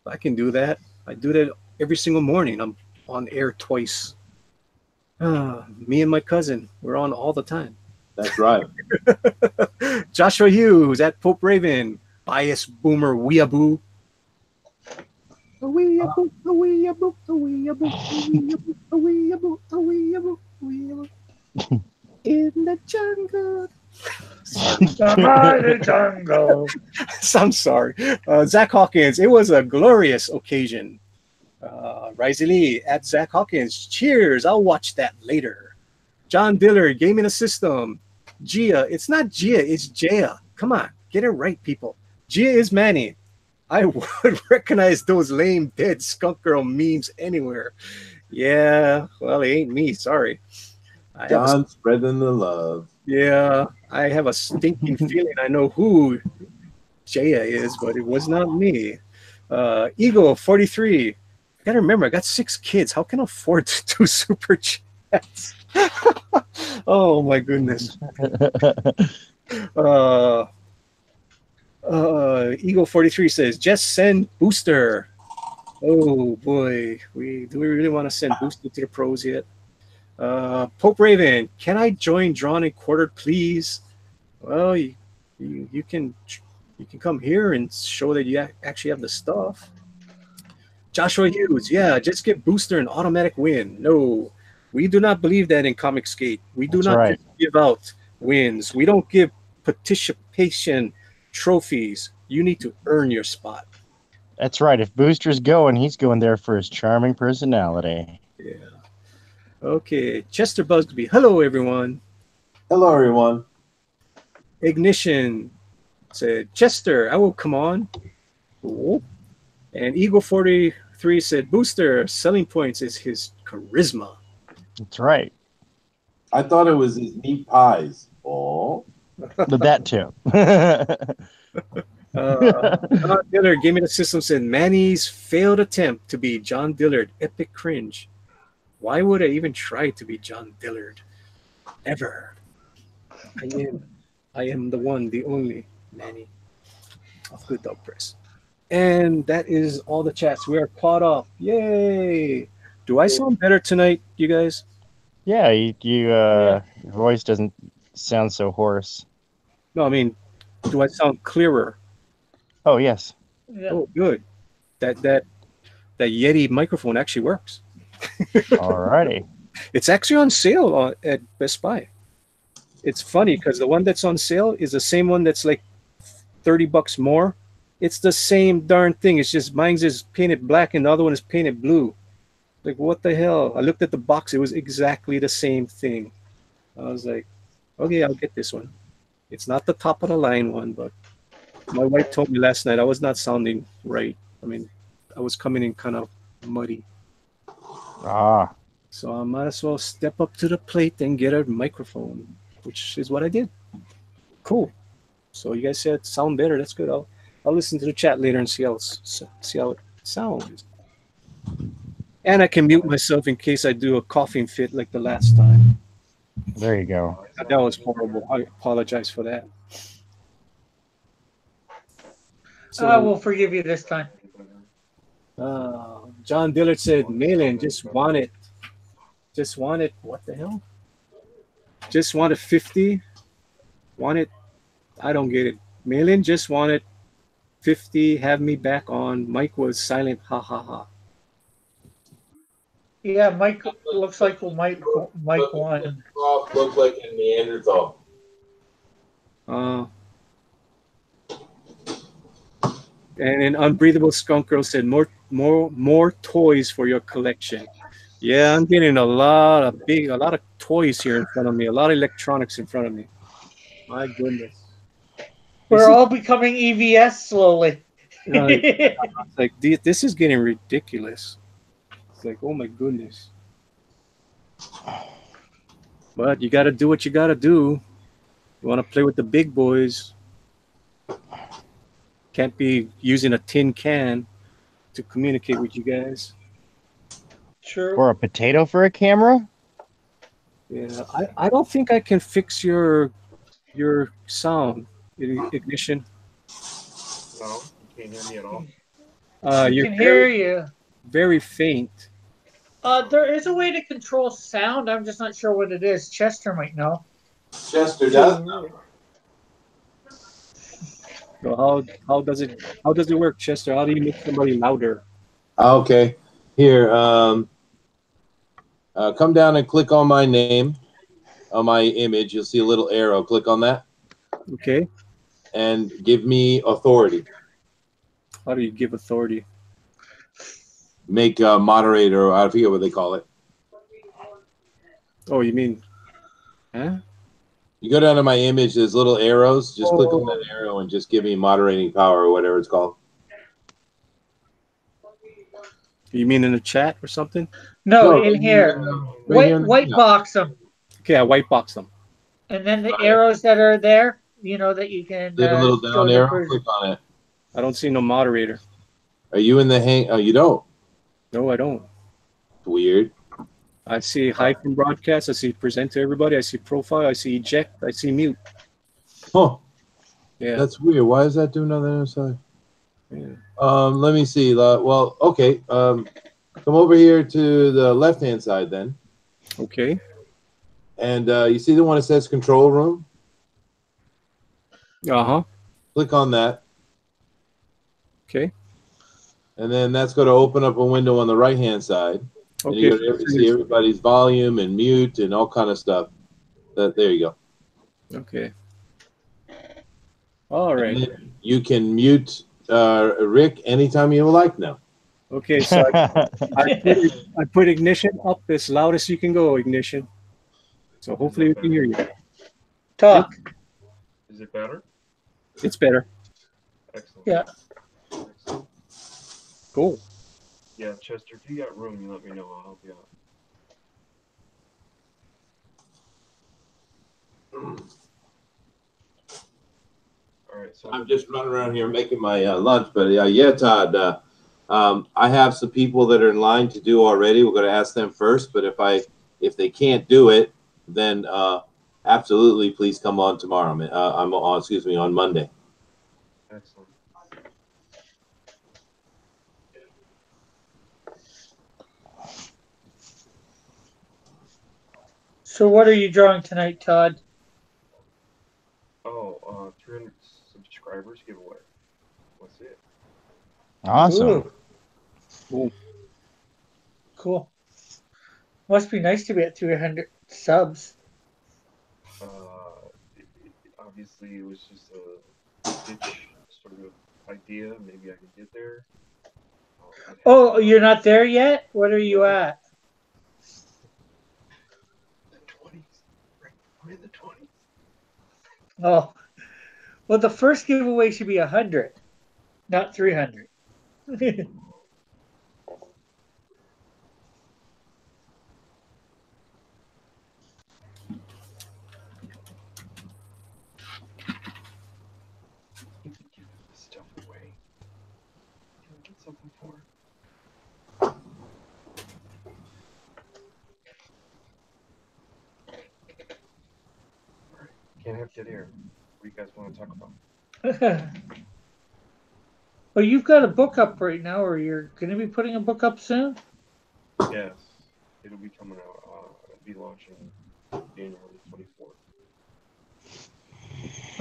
I can do that. I do that every single morning. I'm on air twice. Me and my cousin, we're on all the time. That's right. Joshua Hughes at Pope Raven. Bias Boomer Weeaboo. Weeaboo, weeaboo, weeaboo, weeaboo, weeaboo, weeaboo, weeaboo. In the jungle. The mighty jungle. I'm sorry. Zach Hawkins, it was a glorious occasion. Risey Lee at Zach Hawkins. Cheers. I'll watch that later. John Dillard, Gaming a System. Gia. It's not Gia, it's Jaya. Come on, get it right, people. Gia is Manny. I would recognize those lame dead Skunk Girl memes anywhere. Yeah, well, it ain't me. Sorry. John spreading the love. Yeah, I have a stinking feeling I know who Jaya is, but it was not me. Eagle 43. I gotta remember, I got 6 kids. How can I afford to do super chats? Oh my goodness. Eagle 43 says, just send booster. Oh boy, do we really want to send booster to the pros yet? Pope Raven, can I join Drawn and Quartered, please? Well, you can come here and show that you actually have the stuff. Joshua Hughes, yeah, just get booster and automatic win. No, we do not believe that in Comic Skate. We do not just give out wins. We don't give participation trophies. You need to earn your spot. That's right. If Booster's going, he's going there for his charming personality. Yeah. Okay, Chester Busby. Hello, everyone. Hello, everyone. Ignition said, Chester, I will come on. Cool. And Eagle 43 said, Booster, selling points is his charisma. That's right. I thought it was his meat pies. Oh. But that too. John Dillard, Give Me the System said, Manny's failed attempt to be John Dillard. Epic cringe. Why would I even try to be John Dillard? Ever. I am the one, the only Manny of Good Dog Press. And that is all the chats. We are caught up. Yay! Do I sound better tonight, you guys? Yeah, your voice doesn't sound so hoarse. No, I mean, do I sound clearer? Oh, yes. Yeah. Oh, good. That Yeti microphone actually works. Alrighty. It's actually on sale at Best Buy. It's funny because the one that's on sale is the same one that's like $30 more. It's the same darn thing. It's just mine's is painted black and the other one is painted blue. Like, what the hell? I looked at the box. It was exactly the same thing. I was like, okay, I'll get this one. It's not the top of the line one, but my wife told me last night I was not sounding right. I mean, I was coming in kind of muddy. Ah. So I might as well step up to the plate and get a microphone, which is what I did. Cool. So you guys said sound better. That's good. I'll listen to the chat later and see how it sounds. And I can mute myself in case I do a coughing fit like the last time. There you go. That was horrible. I apologize for that. So, we'll forgive you this time. John Dillard said, Malin, just want it. Just want it. What the hell? Just want it 50. Want it. I don't get it. Malin just wanted 50. Have me back on. Mike was silent. Ha ha ha. Yeah, Mike looks like Mike won. Look like a Neanderthal. And an unbreathable Skunk Girl said, more toys for your collection. Yeah, I'm getting a lot of toys here in front of me, a lot of electronics in front of me. My goodness. We're all becoming EVS slowly. It's like this is getting ridiculous. It's like, oh my goodness. But you got to do what you got to do. You want to play with the big boys. Can't be using a tin can to communicate with you guys. True. Or a potato for a camera? Yeah, I don't think I can fix your sound ignition. No, you can't hear me at all. We You're can very hear you. very faint. There is a way to control sound. I'm just not sure what it is. Chester might know. Chester does. So how does it work, Chester? How do you make somebody louder? Okay. Here, come down and click on my name, on my image. You'll see a little arrow. Click on that Okay. and give me authority. How do you give authority? Make a moderator. I forget what they call it. Oh, you mean, huh? You go down to my image. There's little arrows. Just click on Oh, that arrow and just give me moderating power or whatever it's called. you mean in the chat or something? No, No, in here. right here in the White box them. Okay, I white box them. And then the arrows that are there, that you can See the little show down the arrow. person. Click on it. I don't see no moderator. Are you in the hang? Oh, you don't. No, I don't. Weird. I see hide from broadcast. I see present to everybody. I see profile. I see eject. I see mute. Huh. Yeah. That's weird. Why is that doing on the other side? Yeah. Let me see. Well, okay. Come over here to the left-hand side then. Okay. And you see the one that says control room? Uh-huh. Click on that. Okay. And then that's going to open up a window on the right-hand side. And Okay. you're going to see everybody's volume and mute and all kind of stuff. There you go. Okay. All right. And then you can mute Rick anytime you like now. Okay, so I put ignition up as loud as you can go, ignition. So hopefully we can hear you. Talk. Is it better? It's better. Excellent. Yeah. Excellent. Cool. Yeah, Chester, if you got room, you let me know. I'll help you out. All right. So I'm just running around here making my lunch, but yeah, Todd. I have some people that are in line to do already. We're going to ask them first, but if they can't do it, then absolutely please come on tomorrow. I'm on, excuse me, on Monday. Excellent. So what are you drawing tonight, Todd? Oh, 300 subscribers giveaway. What's it? Awesome. Ooh. Cool. Cool. Must be nice to be at 300 subs. Obviously, it was just a pitch sort of idea. Maybe I could get there. Oh, you're not there yet? What are you at? The 20s. Right. I'm in the 20s. Oh. Well, the first giveaway should be 100, not 300. You could give this stuff away. Can I get something for it? All right. Can't have dead air. What do you guys want to talk about? Well, you've got a book up right now, or you're going to be putting a book up soon? Yes. It'll be coming out. It'll be launching January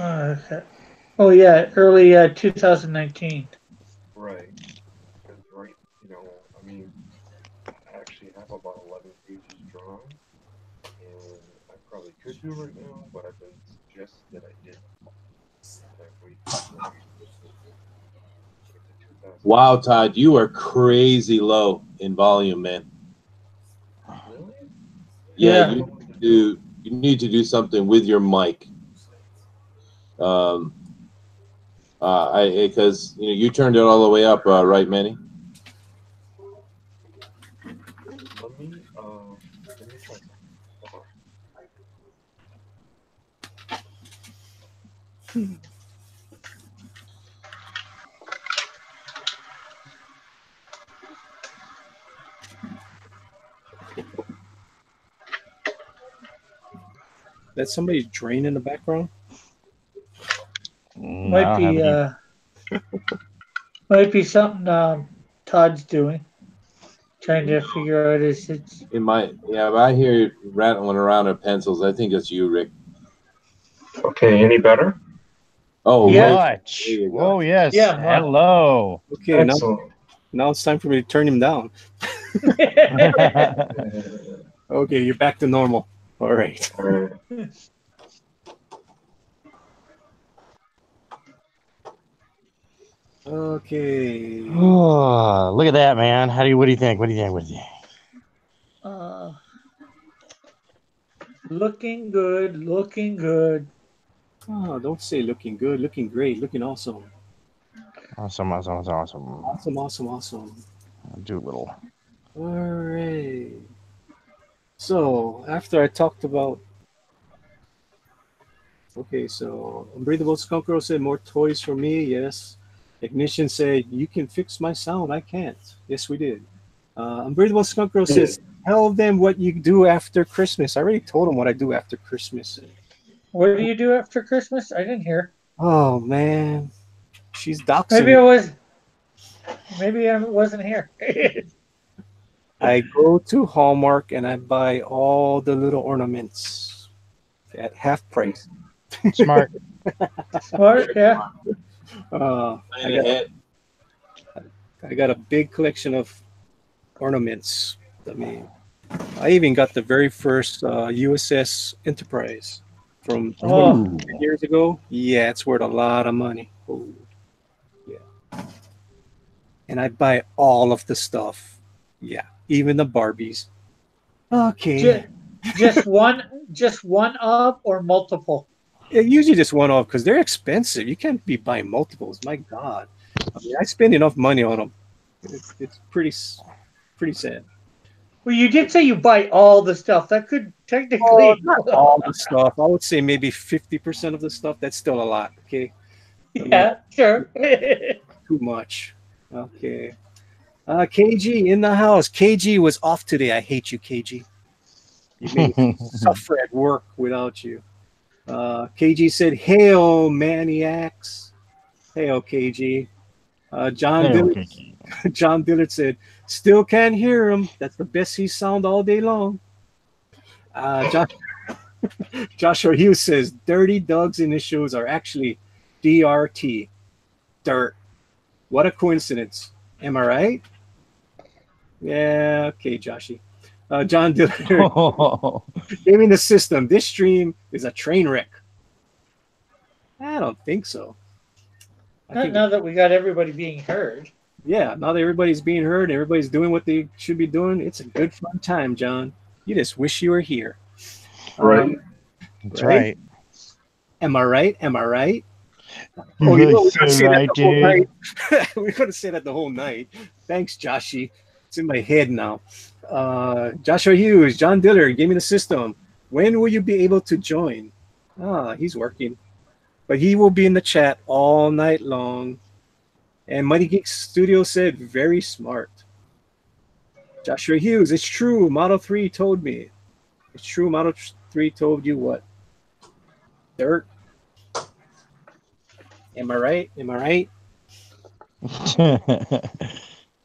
24th. Okay. Oh, yeah, early 2019. Right. Because right, I mean, I actually have about 11 pages drawn, and I probably could do it right now, but I've been suggested that I didn't. That I wait until get to 2000. Wow, Todd, you are crazy low in volume, man. Really? Yeah, Yeah. you need to do something with your mic. Because you turned it all the way up, right, Manny? Let me try something. Hold on. That somebody drain in the background? No, I don't have any. Might be something Todd's doing, trying to figure out his. It might. Yeah, but I hear you rattling around her pencils. I think it's you, Rick. Okay, any better? Oh, Yeah. Much. There you go. Oh, yes. Yeah, much. Hello. Okay, Excellent. now it's time for me to turn him down. Okay, you're back to normal. All right. All right. Okay. Oh, look at that, man. What do you think? What do you think? What do you think? Looking good, looking good. Oh, don't say looking good, looking great, looking awesome. Awesome. Awesome. I'll do a little. All right. So after I talked about, okay, so Unbreathable Skunk Girl said more toys for me. Yes. Ignition said you can fix my sound. I can't. Yes, we did. Unbreathable Skunk Girl says tell them what you do after Christmas. I already told them what I do after Christmas. What do you do after Christmas? I didn't hear. Oh man, she's doxing. Maybe I wasn't here. I go to Hallmark and I buy all the little ornaments at half price. Smart. Smart, yeah. I got a big collection of ornaments. I mean, I even got the very first USS Enterprise from 20 years ago. Yeah, it's worth a lot of money. Oh, yeah. And I buy all of the stuff. Yeah, even the Barbies. Okay. Just one of or multiple? Usually just one off because they're expensive. You can't be buying multiples. My God. I mean, I spend enough money on them. It's pretty sad. Well, you did say you buy all the stuff. That could technically not all the stuff. I would say maybe 50% of the stuff. That's still a lot. Okay. Yeah, sure. Too much. Okay. KG in the house. KG was off today. I hate you, KG. You made me suffer at work without you. KG said, "Hail, maniacs!" Hail, KG. John Dillard said, "Still can't hear him. That's the best he sound all day long." Joshua Hughes says, "Dirty Doug's initials are actually DRT, dirt. What a coincidence. Am I right?" Yeah, okay, Joshy. John Dillard, gaming the system. This stream is a train wreck. I don't think so. Now that we got everybody being heard. Yeah, now that everybody's being heard, everybody's doing what they should be doing. It's a good fun time, John. You just wish you were here. Right. That's right. Am I right? Am I right? Oh, you know, we're going to say that the whole night. We're going to say that the whole night. Thanks, Joshy. It's in my head now. Joshua Hughes, John Diller, gave me the system. When will you be able to join? He's working. But he will be in the chat all night long. And Mighty Geek Studio said, very smart. Joshua Hughes, it's true. Model 3 told me. It's true. Model 3 told you what? Dirt. Am I right? Am I right?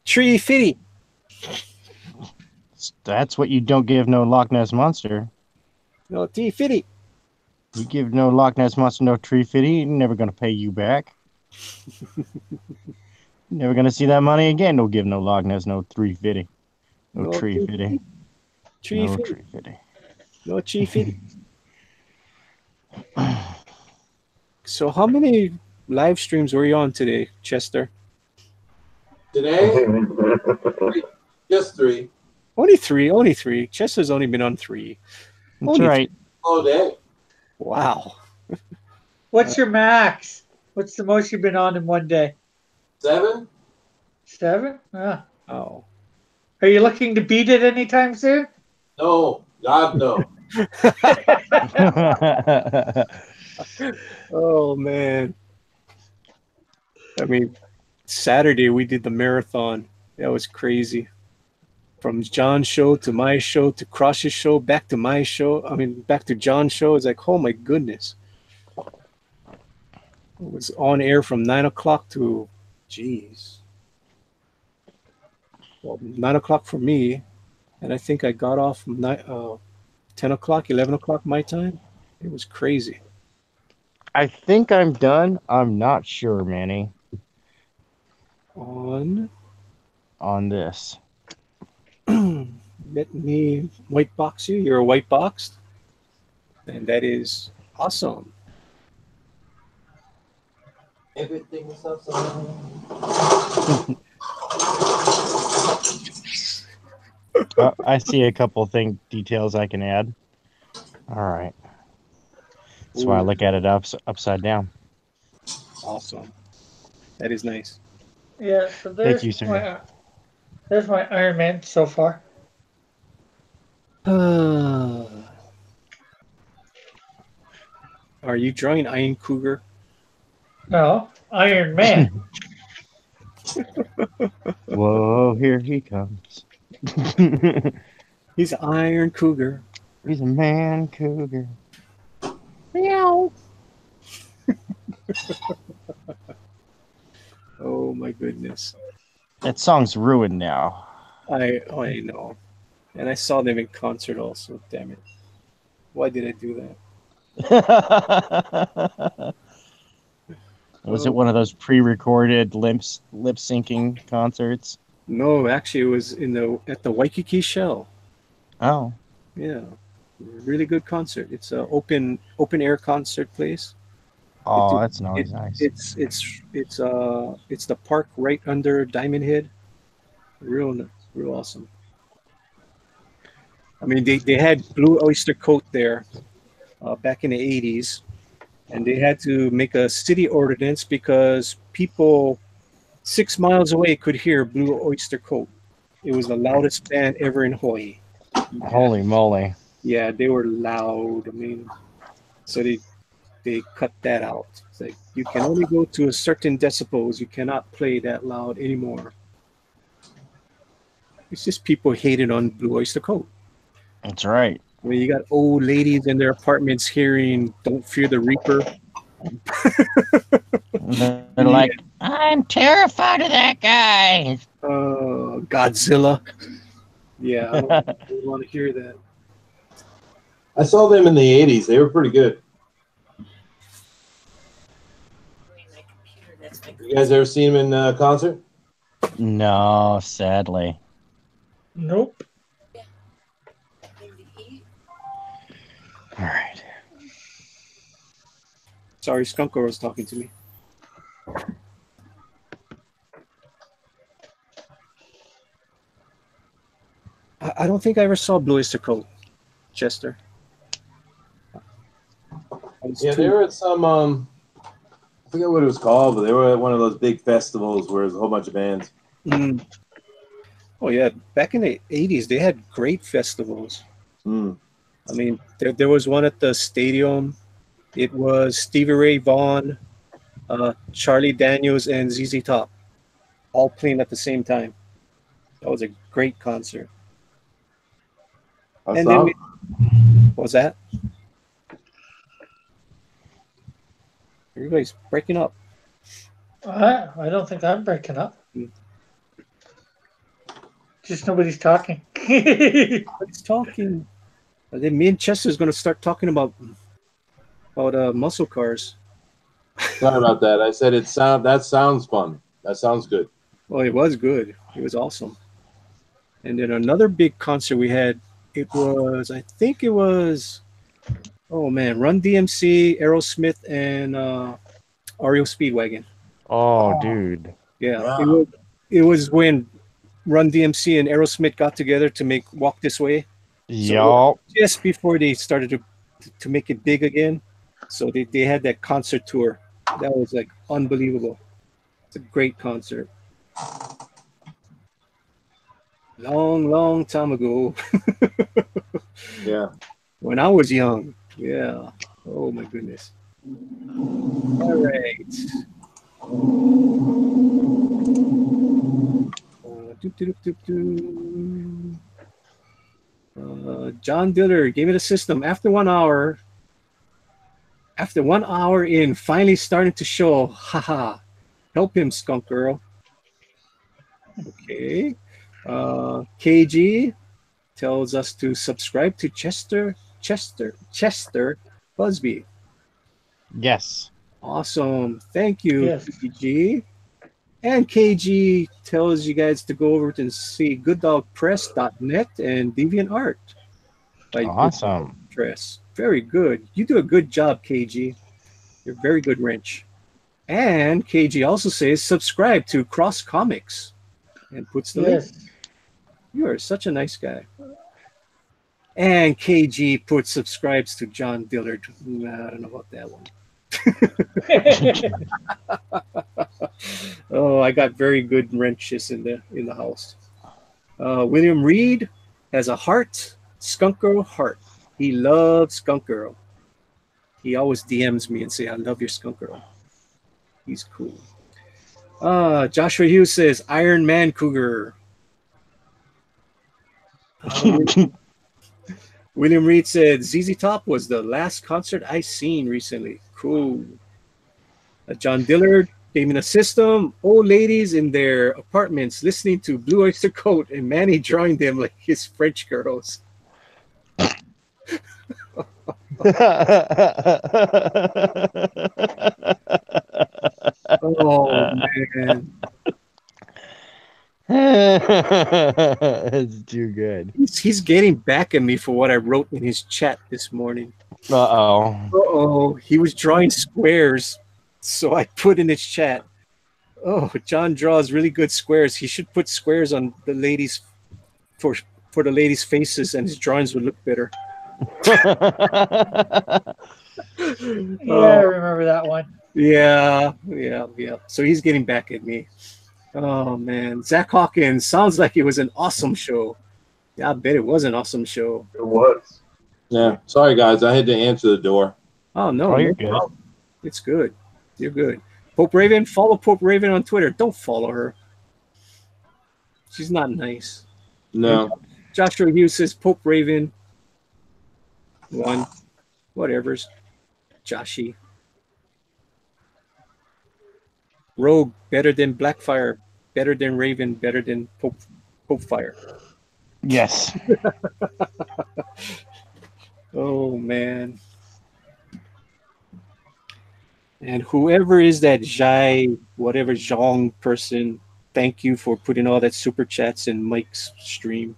Tree Fitty. That's what you don't give no Loch Ness Monster. No, Tree Fitty. You give no Loch Ness Monster no Tree Fitty, he's never going to pay you back. Never going to see that money again. Don't give no Loch Ness no 350. No Tree Fitty. Tree no Fitty. Tree Fitty. No Tree Fitty. So how many live streams were you on today, Chester? Today? Just 3. Only 3. Only 3. Chester's only been on 3. That's only right. 3. All day. Wow. What's your max? What's the most you've been on in one day? 7? 7? Oh. Are you looking to beat it anytime soon? No. God, no. Oh, man. I mean, Saturday we did the marathon. That was crazy. From John's show to my show to Cross's show, back to my show. I mean, back to John's show. It's like, oh my goodness. It was on air from 9 o'clock to, geez, well, 9 o'clock for me, and I think I got off 10 o'clock, 11 o'clock my time. It was crazy. I think I'm done. I'm not sure, Manny, On this. let me white box you. You're white boxed, and that is awesome. Everything is awesome. I see a couple details I can add. All right. That's why I look at it upside down. Awesome. That is nice. Yeah, so Thank you, sir. There's my Iron Man so far. Are you drawing Iron Cougar? No, Iron Man. Whoa, here he comes. He's Iron Cougar. He's a man cougar. Meow. Oh my goodness. That song's ruined now. I know. And I saw them in concert also. Damn it. Why did I do that? Was it one of those pre-recorded lip syncing concerts? No, actually it was at the Waikiki Shell. Oh. Yeah. Really good concert. It's a open air concert place. Oh, that's always nice. It's the park right under Diamond Head. Real awesome. I mean, they had Blue Oyster Cult there back in the 80s, and they had to make a city ordinance because people 6 miles away could hear Blue Oyster Cult. It was the loudest band ever in Hawaii. Holy moly. Yeah, they were loud. I mean, so they cut that out. It's like you can only go to a certain decibels. You cannot play that loud anymore. It's just people hated on Blue Oyster Cult. That's right. I mean, you got old ladies in their apartments hearing "Don't Fear the Reaper." They're like, I'm terrified of that guy. Godzilla. Yeah, I don't want to hear that. I saw them in the 80s. They were pretty good. You guys ever seen them in concert? No, sadly. Nope. All right. Sorry, Skunk Girl was talking to me. I don't think I ever saw Blue Oyster Cult, Chester. Yeah, they were at some I forget what it was called, but they were at one of those big festivals where there's a whole bunch of bands. Mm. Oh yeah, back in the 80s, they had great festivals. Mm. I mean, there was one at the stadium. It was Stevie Ray Vaughan, Charlie Daniels, and ZZ Top, all playing at the same time. That was a great concert. What And song? then what was that? Everybody's breaking up. I don't think I'm breaking up. Just nobody's talking. Nobody's talking. Then me and Chester's going to start talking about muscle cars. Sorry about that. I said that sounds fun. That sounds good. Well, it was good. It was awesome. And then another big concert we had, I think it was, oh man, Run DMC, Aerosmith, and REO Speedwagon. Oh, dude. Yeah. Wow. It was when Run DMC and Aerosmith got together to make Walk This Way. Yup. Just before they started to make it big again. So they had that concert tour. That was like unbelievable. It's a great concert. Long time ago. Yeah. When I was young. Yeah. Oh my goodness. All right. John Diller gave it a system. After 1 hour in, finally starting to show. Haha. Help him, Skunk Girl. Okay. KG tells us to subscribe to Chester Busby. Yes. Awesome. Thank you, Yes. KG. And KG tells you guys to go over to see gooddogpress.net and DeviantArt by Good Dog Awesome. Press. Very good. You do a good job, KG. You're a very good wrench. And KG also says subscribe to Cross Comics and puts the link. Yes. You are such a nice guy. And KG puts subscribes to John Dillard. I don't know about that one. Oh, I got very good wrenches in the house. William Reed has a heart, Skunk Girl heart. He loves Skunk Girl. He always DMs me and say, "I love your Skunk Girl." He's cool. Joshua Hughes says, "Iron Man Cougar." William Reed said, "ZZ Top was the last concert I seen recently." Cool. John Dillard gave me a system. Old ladies in their apartments listening to Blue Oyster Cult and Manny drawing them like his French girls. Oh, man. It's too good. He's getting back at me for what I wrote in his chat this morning. Uh-oh. Uh-oh. He was drawing squares, so I put in his chat, "Oh, John draws really good squares. He should put squares on the ladies for the ladies' faces, and his drawings would look better." Yeah, I remember that one. Yeah. So he's getting back at me. Oh man, Zach Hawkins, sounds like it was an awesome show. Yeah, I bet it was an awesome show. It was. Yeah. Sorry, guys. I had to answer the door. Oh no, Oh, you're no good. problem. It's good. You're good. Pope Raven, follow Pope Raven on Twitter. Don't follow her. She's not nice. No. Joshua Hughes says Pope Raven. One. Whatever's. Joshy. Rogue, better than Blackfire. Better than Raven. Better than Pope Fire. Yes. Oh man. And whoever is that Jai, whatever Zhong person, thank you for putting all that super chats in Mike's stream.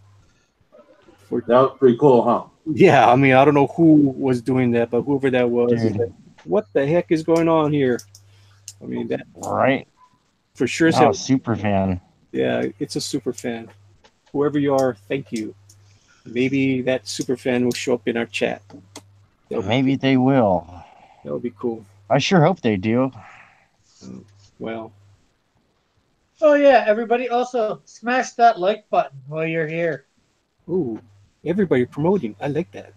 That was pretty cool, huh? Yeah, I mean, I don't know who was doing that, but whoever that was, Dude. what the heck is going on here? I mean, that Right. for sure. Oh, super fan. Yeah, it's a super fan. Whoever you are, thank you. Maybe that super fan will show up in our chat. Maybe they will. That would be cool. I sure hope they do. Well, Oh yeah, everybody also smash that like button while you're here. ooh, everybody promoting. I like that.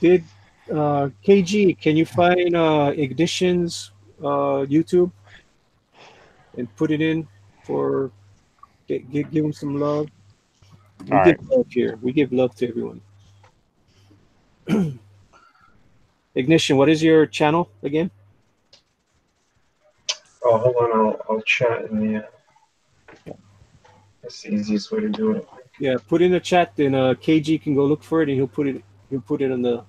Did KG? Can you find Ignition's YouTube and put it in for give him some love? We All give right. love here. We give love to everyone. Ignition, what is your channel again? Oh, hold on. I'll chat in the. That's the easiest way to do it. Yeah, put in the chat, then KG can go look for it, and he'll put it on the.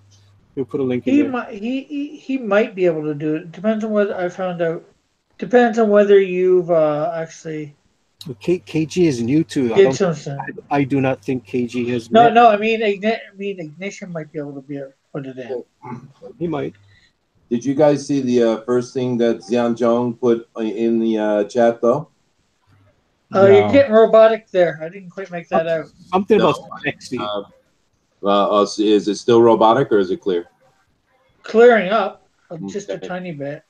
He'll put a link in there. He might be able to do it. Depends on what I found out. Depends on whether you've actually KG is new too. did something. I do not think KG has. No. I mean, Ignition might be able to put it in. He might. Did you guys see the first thing that Xian Zhong put in the chat, though? You're getting robotic there. I didn't quite make that out. Something No. about sexy. Is it still robotic or is it clear? Clearing up just a tiny bit.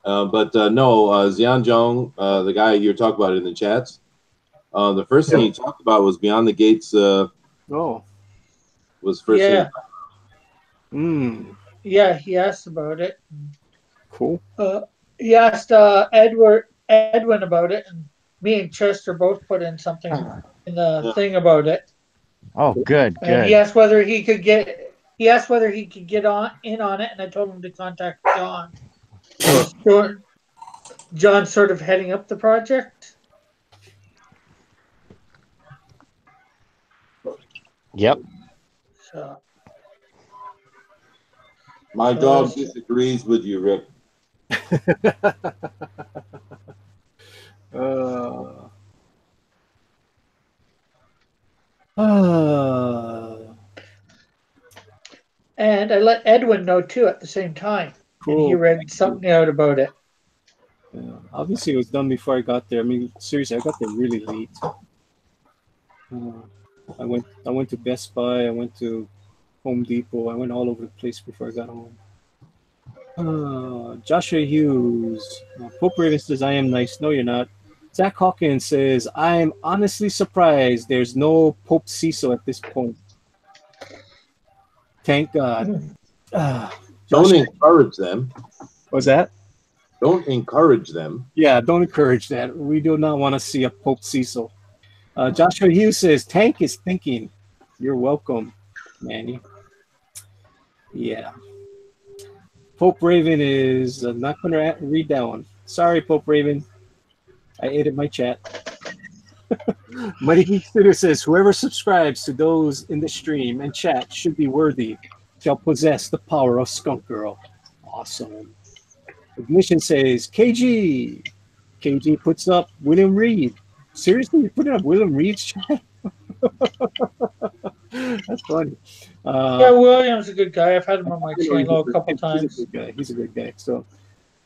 No, Xian Zhong, the guy you're talking about in the chats, the first thing he talked about was Beyond the Gates. Was first thing. Yeah, he asked about it. Cool. He asked Edwin about it, and me and Chester both put in something in the thing about it. Oh, good, And good. he asked whether he could get on in on it, and I told him to contact John. John's sort of heading up the project. Yep. So, My dog disagrees with you, Rick. and I let Edwin know too at the same time, and he Cool. read something out about it. Yeah. Obviously, it was done before I got there. I mean, seriously, I got there really late. I went to Best Buy. I went to Home Depot. I went all over the place before I got home. Joshua Hughes. Pope Raven says, I am nice. No, you're not. Zach Hawkins says, I'm honestly surprised there's no Pope Cecil at this point. Thank God. Don't encourage them. What's that? Don't encourage them. Yeah, don't encourage that. We do not want to see a Pope Cecil. Joshua Hughes says, Tank is thinking. You're welcome, Manny. Yeah. Pope Raven is not going to read that one. Sorry, Pope Raven. I ate my chat. Mighty Geek Studio says, whoever subscribes to those in the stream and chat should be worthy, shall possess the power of Skunk Girl. Awesome. Ignition says, KG. KG puts up William Reed. Seriously, you putting up William Reed's chat? That's funny. Yeah, William's a good guy. I've had him on my channel a couple times. He's a good guy. He's a good guy. So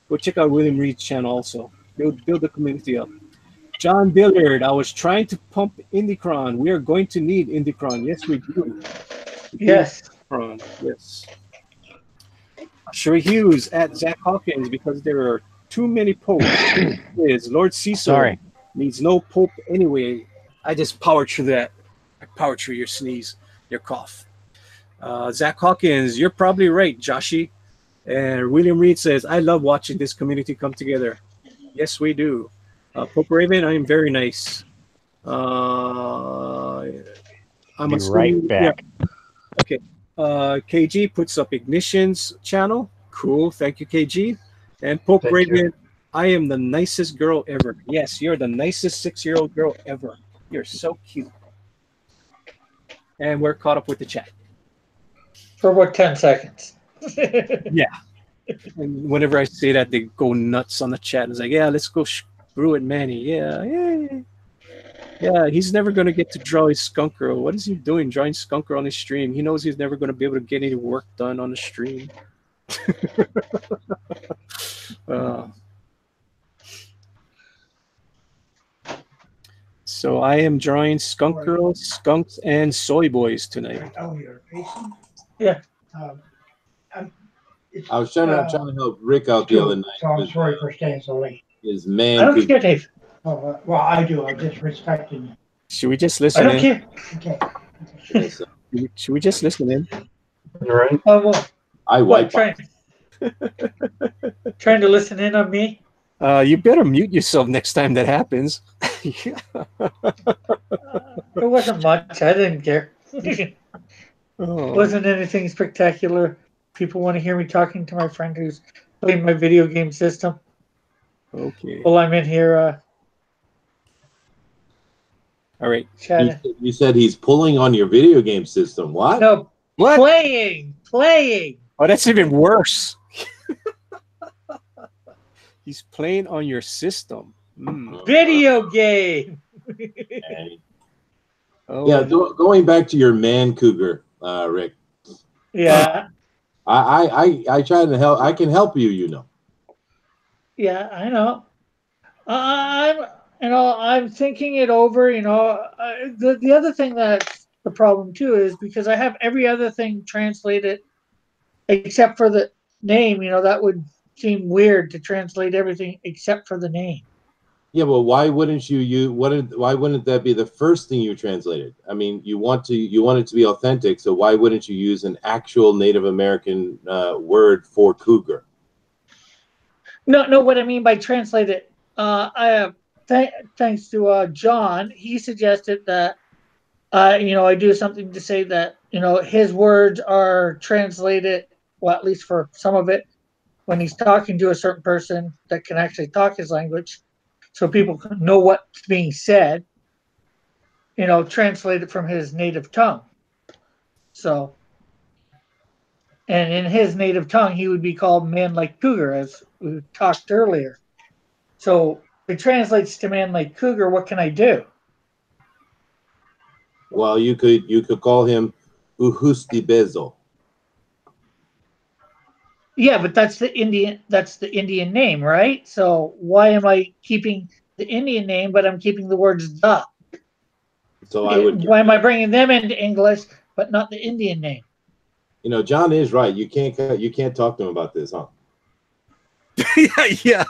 go check out William Reed's channel also. Build the community up. John Dillard, I was trying to pump Indicron. We are going to need Indicron. Yes, we do. Yes. Indicron. Yes. Sherry Hughes at Zach Hawkins because there are too many popes. Is Lord Cecil needs no pope anyway. I just powered through that. I powered through your sneeze, your cough. Zach Hawkins, you're probably right, Joshy. And William Reed says, I love watching this community come together. Yes, we do. Pope Raven, I am very nice. I'm Be assuming, right back. Yeah. Okay. KG puts up Ignition's channel. Cool. Thank you, KG. And Pope Raven, I am the nicest girl ever. Yes, you're the nicest 6-year-old girl ever. You're so cute. And we're caught up with the chat. For what, 10 seconds? Yeah. And whenever I say that, they go nuts on the chat. It's like, yeah, let's go screw it, Manny. Yeah, he's never going to get to draw his Skunk Girl. What is he doing drawing Skunk Girl on his stream? He knows he's never going to be able to get any work done on the stream. So I am drawing Skunk Girls, Skunks, and Soy Boys tonight. Oh, you're patient? Yeah. I was trying to help Rick out the other night. So I'm sorry for staying so late. His man. I don't care, Dave. Oh, well, I do. I'm just respecting you. Should we just listen I don't care. Okay. Should we just listen in? Right. Oh, well. I What, wipe. trying to listen in on me? You better mute yourself next time that happens. It wasn't much. I didn't care. Oh. Wasn't anything spectacular. People want to hear me talking to my friend who's playing my video game system. Okay. Well, I'm in here All right. chatting. You said he's pulling on your video game system. What? No, What? Playing. Oh, that's even worse. He's playing on your system. Video game. Oh. Yeah, going back to your man cougar, Rick. Yeah. I try to help. I can help you, you know. Yeah, I know. I'm thinking it over. The other thing that's the problem too is because I have every other thing translated except for the name. That would seem weird to translate everything except for the name. Yeah, but why wouldn't why wouldn't that be the first thing you translated? I mean, you want it to be authentic, so why wouldn't you use an actual Native American word for cougar? No. What I mean by translated, I have thanks to John. He suggested that I do something to say that, his words are translated, well, at least for some of it, when he's talking to a certain person that can actually talk his language, so people can know what's being said, translated from his native tongue. So, and in his native tongue, he would be called Man Like Cougar, as we talked earlier. So it translates to Man Like Cougar. What can I do? Well, you could call him Uhusti Bezo. Yeah, but that's the Indian name, right? So why am I keeping the Indian name, but I'm keeping the words the? So I would. Why am I bringing them into English, but not the Indian name? John is right. You can't talk to him about this, huh? Yeah.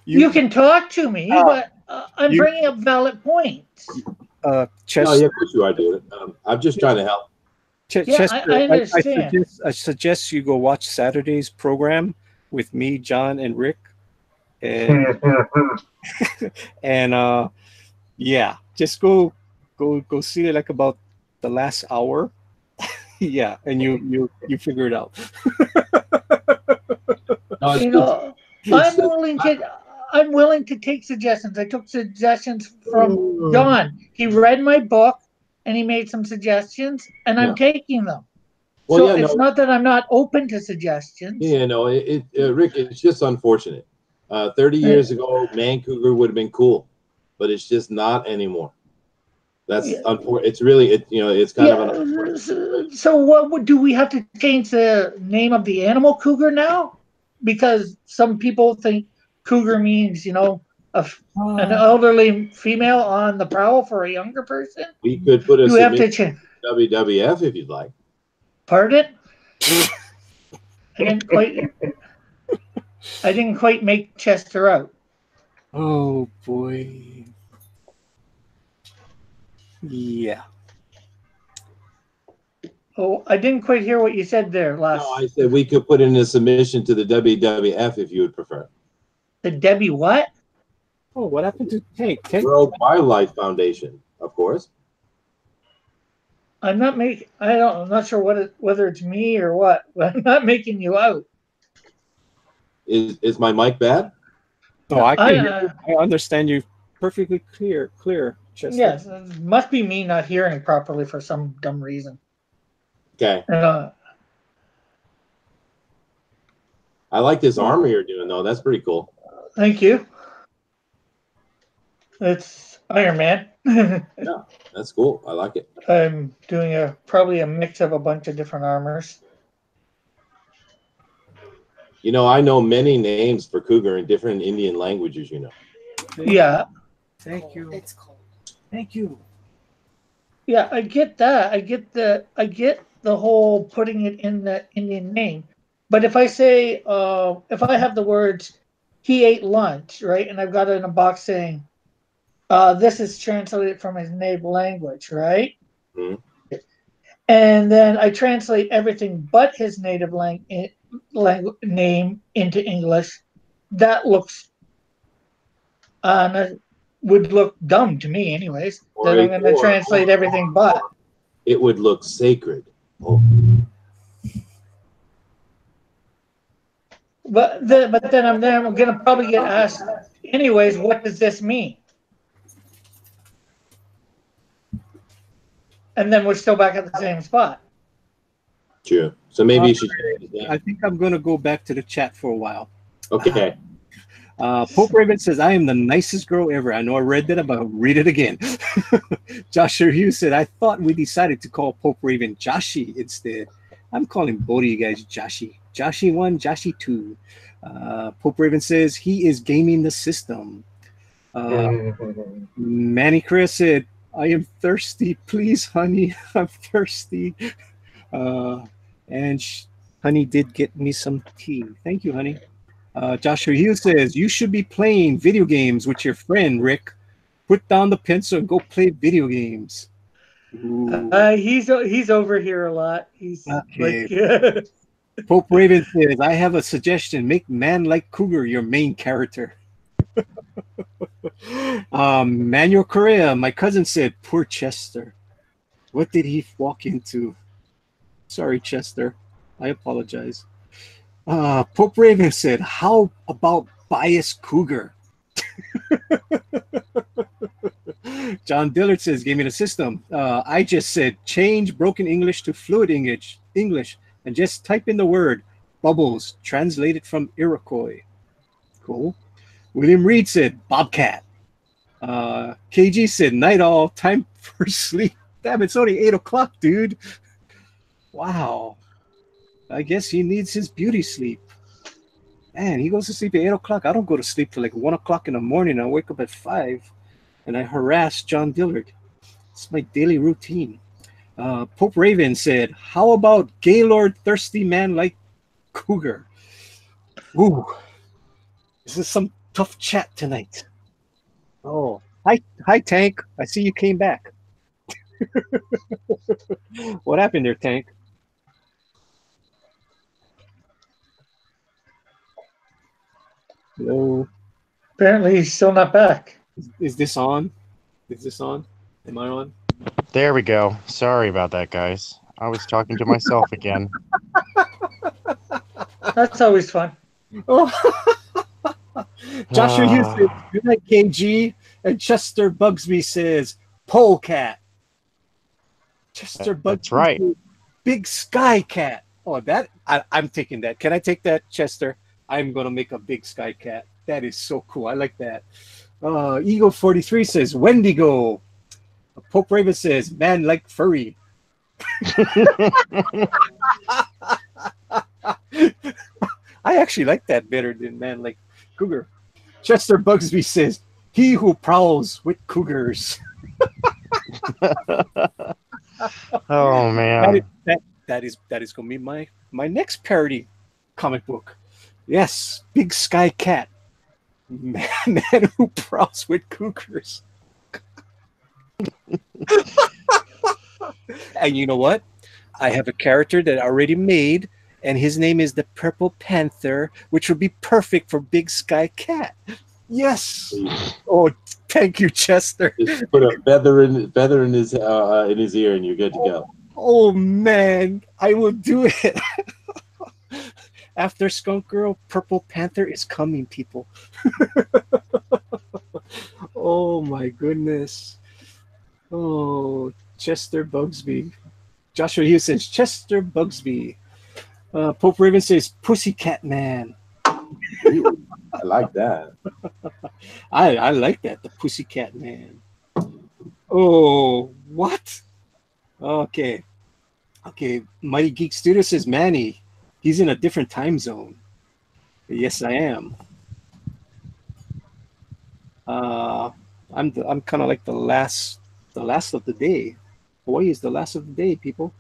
You can talk to me, but I'm bringing up valid points. Chester, No, yeah, of course you are, dude. I'm just trying to help. Chester, I understand. I suggest you go watch Saturday's program with me, John, and Rick, and and yeah, just go see it like about the last hour. Yeah, and you figure it out. No, I'm willing to take suggestions. I took suggestions from John. He read my book and he made some suggestions, and I'm taking them. Well, so it's not that I'm not open to suggestions. Yeah, no, Rick, it's just unfortunate. 30 years ago, Man Cougar would have been cool, but it's just not anymore. That's unfortunate. It's really, it's kind of an. So what do we have to change the name of the animal cougar now? Because some people think cougar means, an elderly female on the prowl for a younger person. We could put a you have to change WWF if you'd like. Pardon? I didn't quite make Chester out. Oh boy. Yeah. Oh, I didn't quite hear what you said there last. No, I said we could put in a submission to the WWF if you would prefer. The Debbie what? Oh, what happened to Tank? World Wildlife Foundation, of course. I'm not sure whether it's me or what, but I'm not making you out. Is my mic bad? No, I understand you perfectly clear, Chester. Yes, it must be me not hearing properly for some dumb reason. Okay. I like this armor you're doing, though. That's pretty cool. Thank you. It's Iron Man. Yeah, that's cool. I like it. I'm doing probably a mix of a bunch of different armors. I know many names for cougar in different Indian languages, Yeah. Thank you. It's cold. Thank you. Yeah, I get that. I get the whole putting it in the Indian name. But if I say, if I have the words, he ate lunch, right? And I've got it in a box saying, this is translated from his native language, right? Mm-hmm. And then I translate everything but his native name into English. That would look dumb to me, anyways. That I'm going to translate everything but. It would look sacred. Oh. But then I'm going to probably get asked, anyways, what does this mean? And then we're still back at the same spot. True. So maybe you should. I think I'm going to go back to the chat for a while. Okay. Pope Raven says, I am the nicest girl ever. I know I read that, but I'll read it again. Joshua Hughes said, I thought we decided to call Pope Raven Joshi instead. I'm calling both of you guys Joshi. Joshi 1, Joshi 2. Pope Raven says, he is gaming the system. Manny Chris said, I am thirsty. Please, honey, I'm thirsty. And honey did get me some tea. Thank you, honey. Joshua Hughes says, you should be playing video games with your friend, Rick. Put down the pencil and go play video games. He's over here a lot. He's okay. Like, Pope Raven says, I have a suggestion. Make Man Like Cougar your main character. Manuel Correa, my cousin said, poor Chester. What did he walk into? Sorry, Chester. I apologize. Pope Raven said, how about bias cougar? John Dillard says, gave me the system. I just said, change broken English to fluid English and just type in the word bubbles, translated from Iroquois. Cool. William Reed said, bobcat. KG said, night all, time for sleep. Damn, it's only 8 o'clock, dude. Wow. I guess he needs his beauty sleep. Man, he goes to sleep at 8 o'clock. I don't go to sleep till like 1 o'clock in the morning. I wake up at 5 and I harass John Dillard. It's my daily routine. Pope Raven said, how about Gaylord thirsty man like cougar? Ooh, this is some tough chat tonight. Oh, hi, Tank. I see you came back. What happened there, Tank? Hello. Apparently, he's still not back. Is this on? Is this on? Am I on? There we go. Sorry about that, guys. I was talking to myself again. That's always fun. Oh. Joshua Hughes says, good night, KG. And Chester Bugsby says, polecat. Chester Bugsby. That's right. Says, big sky cat. Oh, I'm taking that. Can I take that, Chester? I'm going to make a big sky cat. That is so cool. I like that. Eagle 43 says, Wendigo. Pope Raven says, man like furry. I actually like that better than man like cougar. Chester Bugsby says, he who prowls with cougars. Oh man. That is going to be my next parody comic book. Yes, big sky cat. Man who prowls with cougars. And you know what? I have a character that I already made, and his name is the Purple Panther, which would be perfect for Big Sky Cat. Yes. Oh, thank you, Chester. Just put a feather in his ear, and you're good to go. Oh man, I will do it. After Skunk Girl, Purple Panther is coming, people. Oh my goodness. Oh, Chester Bugsby. Joshua Hughes says, Chester Bugsby. Pope Raven says, Pussycat Man. I like that. I like that, the Pussycat Man. Oh, what? Okay. Mighty Geek Studio says, Manny, he's in a different time zone. Yes, I am. I'm kind of like the last of the day. Hawaii is the last of the day, people.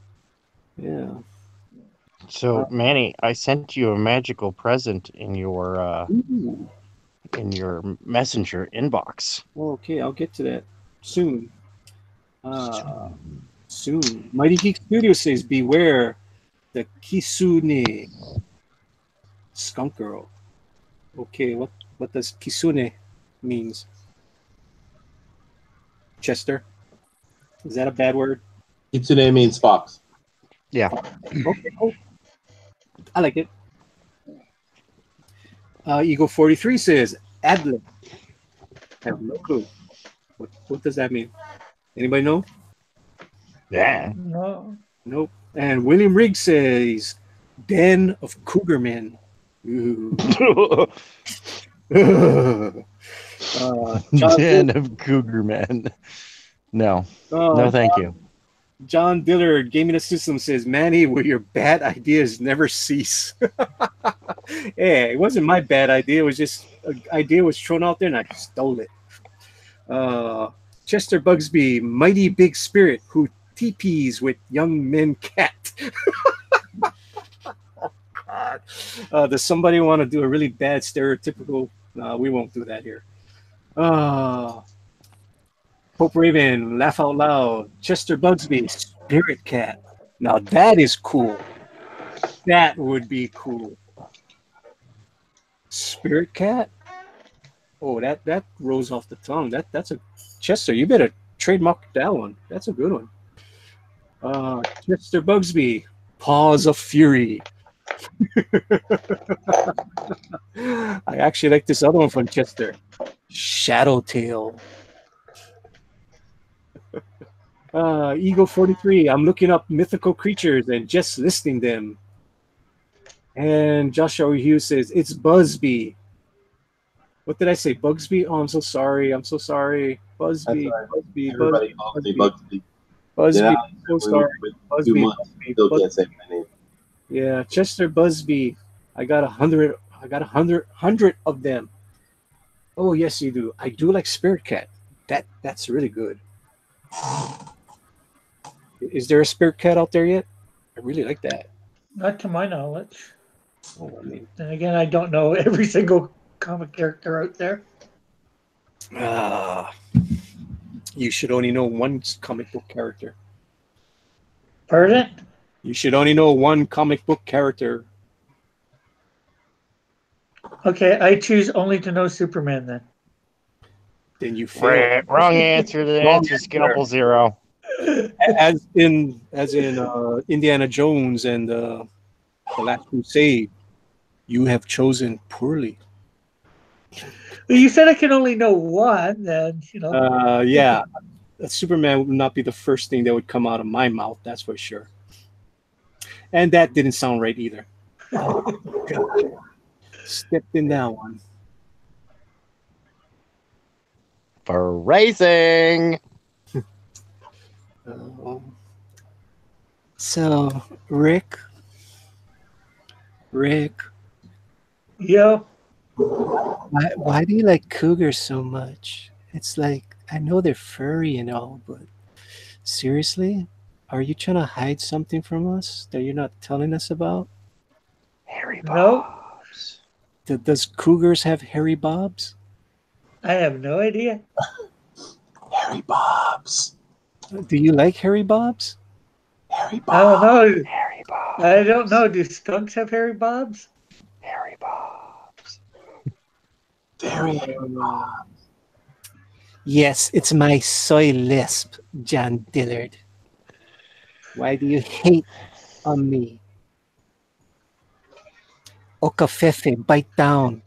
Yeah. So, Manny, I sent you a magical present in your messenger inbox. Okay, I'll get to that soon. Soon. Mighty Geek Studio says, beware the Kisune Skunk Girl. Okay, what does Kisune means? Chester? Is that a bad word? Kitsune means fox. Yeah. Okay, cool. I like it. Eagle 43 says, Adlib. I have no clue. What does that mean? Anybody know? Yeah. No. Nope. And William Riggs says, Den of Cougarmen. Ooh. Den of Cougar Men. No. No, thank you. John Dillard, Gaming the System, says, Manny, will your bad ideas never cease? Yeah, it wasn't my bad idea. It was just an idea was thrown out there and I stole it. Chester Bugsby, mighty big spirit who teepees with young men cat. Oh, God. Does somebody want to do a really bad stereotypical? No, we won't do that here. Pope Raven, laugh out loud. Chester Bugsby, spirit cat. Now that is cool. That would be cool. Spirit cat? Oh, that rolls off the tongue. That's a Chester. You better trademark that one. That's a good one. Chester Bugsby, Paws of Fury. I actually like this other one from Chester, Shadowtail. Eagle 43. I'm looking up mythical creatures and just listing them. And Joshua Hughes says it's Busby. What did I say? Bugsby? Oh, I'm so sorry. I'm so sorry. Busby. That's right. Busby. Everybody Busby. calls me Busby. Bugsy. Busby. Then I'm so with sorry. 2 Busby. months, Busby. still Busby. can't say my name. Yeah, Chester Busby. I got 100. I got 100 of them. Oh yes, you do. I do like Spirit Cat. That's really good. Is there a Spirit Cat out there yet? I really like that. Not to my knowledge. Oh, I mean, And again, I don't know every single comic character out there. ah, you should only know one comic book character. Pardon? You should only know one comic book character. Okay, I choose only to know Superman then. Then you fail. Wrong answer. The Wrong answer is Scalpel Zero. As in Indiana Jones and the Last Crusade, you have chosen poorly. Well, you said I can only know one, then Yeah, Superman would not be the first thing that would come out of my mouth. That's for sure. And that didn't sound right either. Oh, God. Stepped in that one. Phrasing. So, Rick, Yeah. why do you like cougars so much? It's like, I know they're furry and all, but seriously? Are you trying to hide something from us that you're not telling us about? Harry No, Bobs. Does cougars have hairy bobs? I have no idea. Harry Bobs. Do you like hairy bobs? Harry I don't Bobs. know. Harry Bobs. I don't know. Do skunks have hairy bobs? Harry Bobs. Very Harry Bobs. Yes, it's my soy lisp, John Dillard. Why do you hate on me? Okafefe, bite down.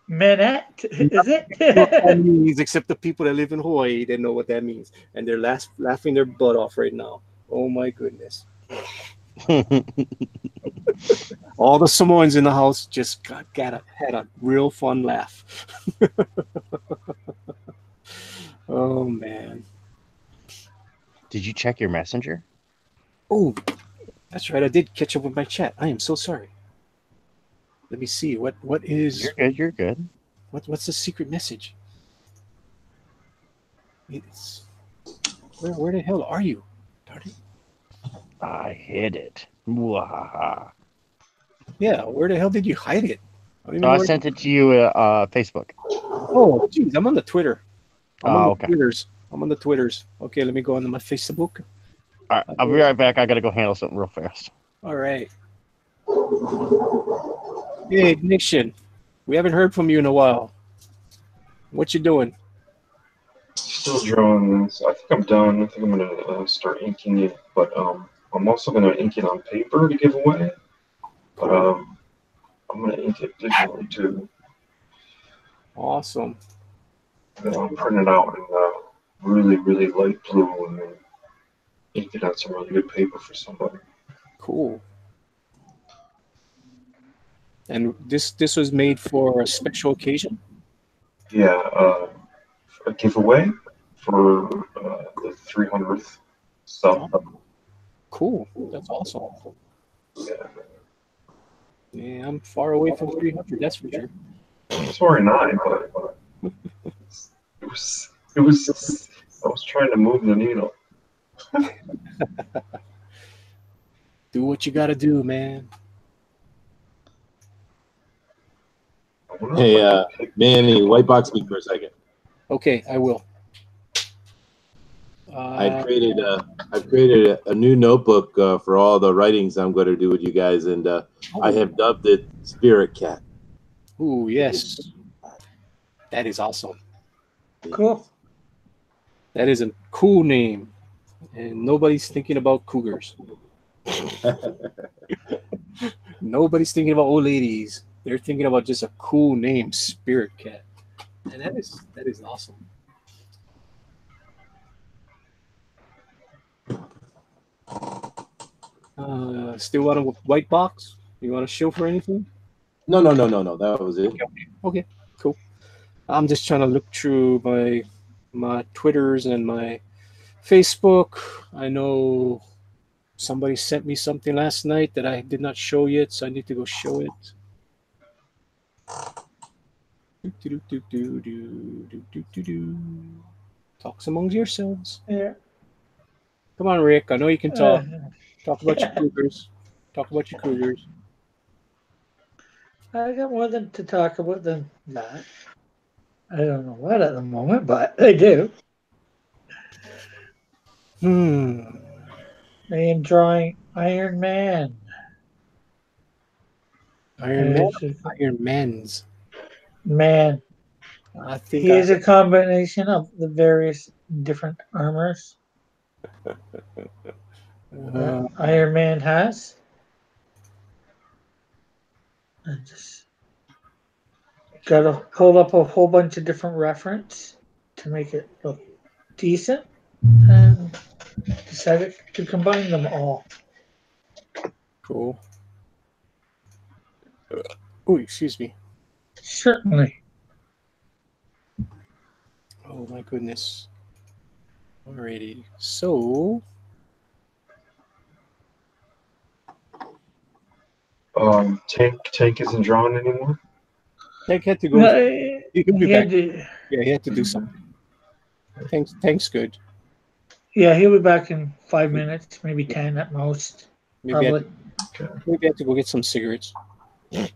Manette, is it? What that means, except the people that live in Hawaii, they know what that means. And they're laughing their butt off right now. Oh my goodness. All the Samoans in the house just had a real fun laugh. Oh man. Did you check your messenger? Oh, that's right. I did catch up with my chat. I am so sorry. Let me see. What is You're good. You're good. what's the secret message? It's where the hell are you? Darn it. I hid it. Mwahaha. Yeah, where the hell did you hide it? I don't even Oh, I know sent it to you. Facebook. Oh, geez, I'm on the Twitter. I'm on the okay. Twitters. I'm on the Twitters. Okay, let me go onto my Facebook. All right, I'll be right back. I gotta go handle something real fast. All right. Hey, Ignition. We haven't heard from you in a while. What you doing? Still drawing this. I think I'm done. I think I'm gonna start inking it, but I'm also gonna ink it on paper to give away. But I'm gonna ink it digitally too. Awesome. And then I'll print it out in really, really light blue and then ink it on some really good paper for somebody. Cool. And this was made for a special occasion? Yeah, a giveaway for the 300th sub. Cool. That's awesome. Yeah. Yeah, I'm far away from 300, that's for sure. Sorry, 9, but it was. I was trying to move the needle. Do what you gotta do, man. Hey, Manny, white box me for a second. Okay, I will. I've created a new notebook for all the writings I'm going to do with you guys, and I have dubbed it Spirit Cat. Ooh, yes. That is awesome. Cool. That is a cool name. And nobody's thinking about cougars. Nobody's thinking about old ladies. They're thinking about just a cool name, Spirit Cat. And that is awesome. Still want a white box? You want to show for anything? No, no, no, no, no. That was it. Okay, cool. I'm just trying to look through my Twitters and my Facebook. I know somebody sent me something last night that I did not show yet, so I need to go show it. Talks amongst yourselves. Yeah. Come on, Rick. I know you can talk. Talk about your yeah. cougars. Talk about your cougars. I got more than to talk about than that. I don't know what at the moment, but I do. Hmm. I am drawing Iron Man. Iron Man. As Iron Man's. Man. I think He is a combination of the various different armors that Iron Man has. I just got to pull up a whole bunch of different reference to make it look decent and decided to combine them all. cool. Oh, excuse me. Certainly. Oh my goodness. Alrighty. So Tank isn't drawn anymore. Tank had to go. He'll be back. Yeah, he had to do something. Tank's good. Yeah, he'll be back in 5 minutes, maybe 10 at most. Maybe Probably. maybe I have to go get some cigarettes. I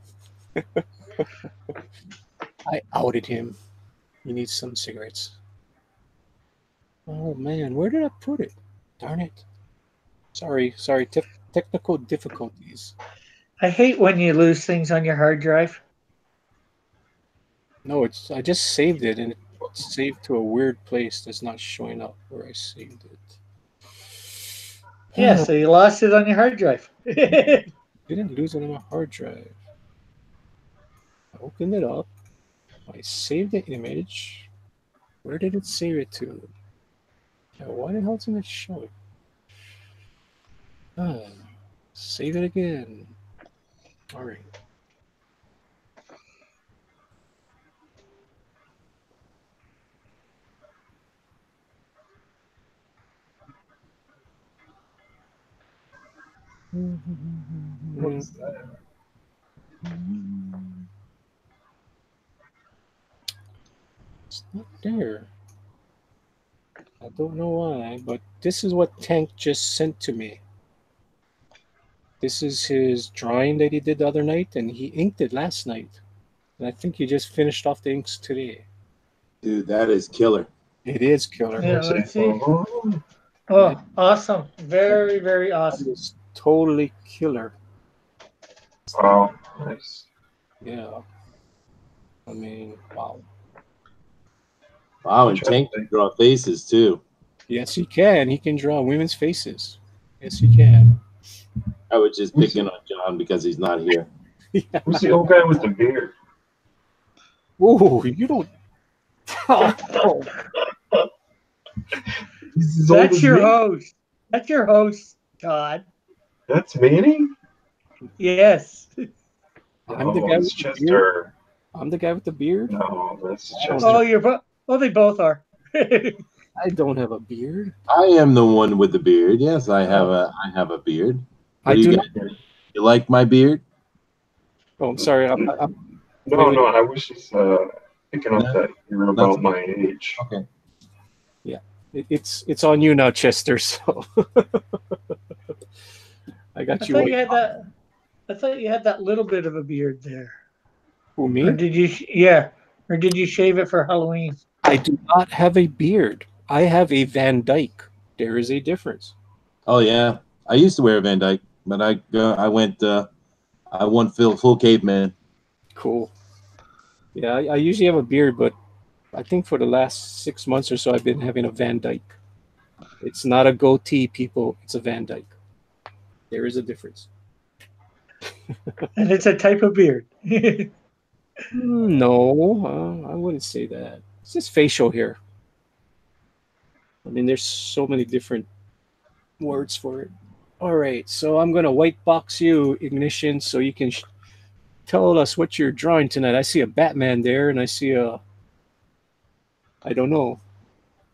outed him. He needs some cigarettes. Oh man, where did I put it? Darn it. Sorry. Technical difficulties. I hate when you lose things on your hard drive. No, I just saved it and it's saved to a weird place that's not showing up where I saved it. Yeah, so you lost it on your hard drive. Didn't lose it on my hard drive. I opened it up. I saved the image. Where did it save it to? Now, why the hell isn't it showing? Save it again. All right. What's that? It's not there. I don't know why, but this is what Tank just sent to me. This is his drawing that he did the other night, and he inked it last night. And I think he just finished off the inks today. Dude, that is killer. It is killer. Yeah, let's see. Oh, awesome. Very, very awesome. That is totally killer. Wow, nice. Yeah. I mean, wow. Wow, and Tank can draw faces too. Yes, he can. He can draw women's faces. Yes, he can. I was just picking on John because he's not here. Who's the old guy with the beard? Oh, you don't. Oh. That's your host. That's your host, Todd. That's Manny? Yes. I'm the guy with the beard. I'm the guy with the beard. No, that's Chester. Oh, they both are. I don't have a beard. I am the one with the beard. Yes, I have a beard. What do you guys do? You like my beard? Oh, I'm sorry. No, I was just picking up that you're about my age. Okay. Yeah, it's on you now, Chester. So I got you. I thought you had that little bit of a beard there. Who, me? Or did you? Yeah. Or did you shave it for Halloween? I do not have a beard. I have a Van Dyke. There is a difference. Oh yeah, I used to wear a Van Dyke, but I went full caveman. Cool. Yeah, I usually have a beard, but I think for the last 6 months or so, I've been having a Van Dyke. It's not a goatee, people. It's a Van Dyke. There is a difference. And it's a type of beard. No, I wouldn't say that. It's just facial hair. I mean, there's so many different words for it. All right, so I'm gonna white box you, Ignition, so you can tell us what you're drawing tonight. I see a Batman there, and I see a, I don't know,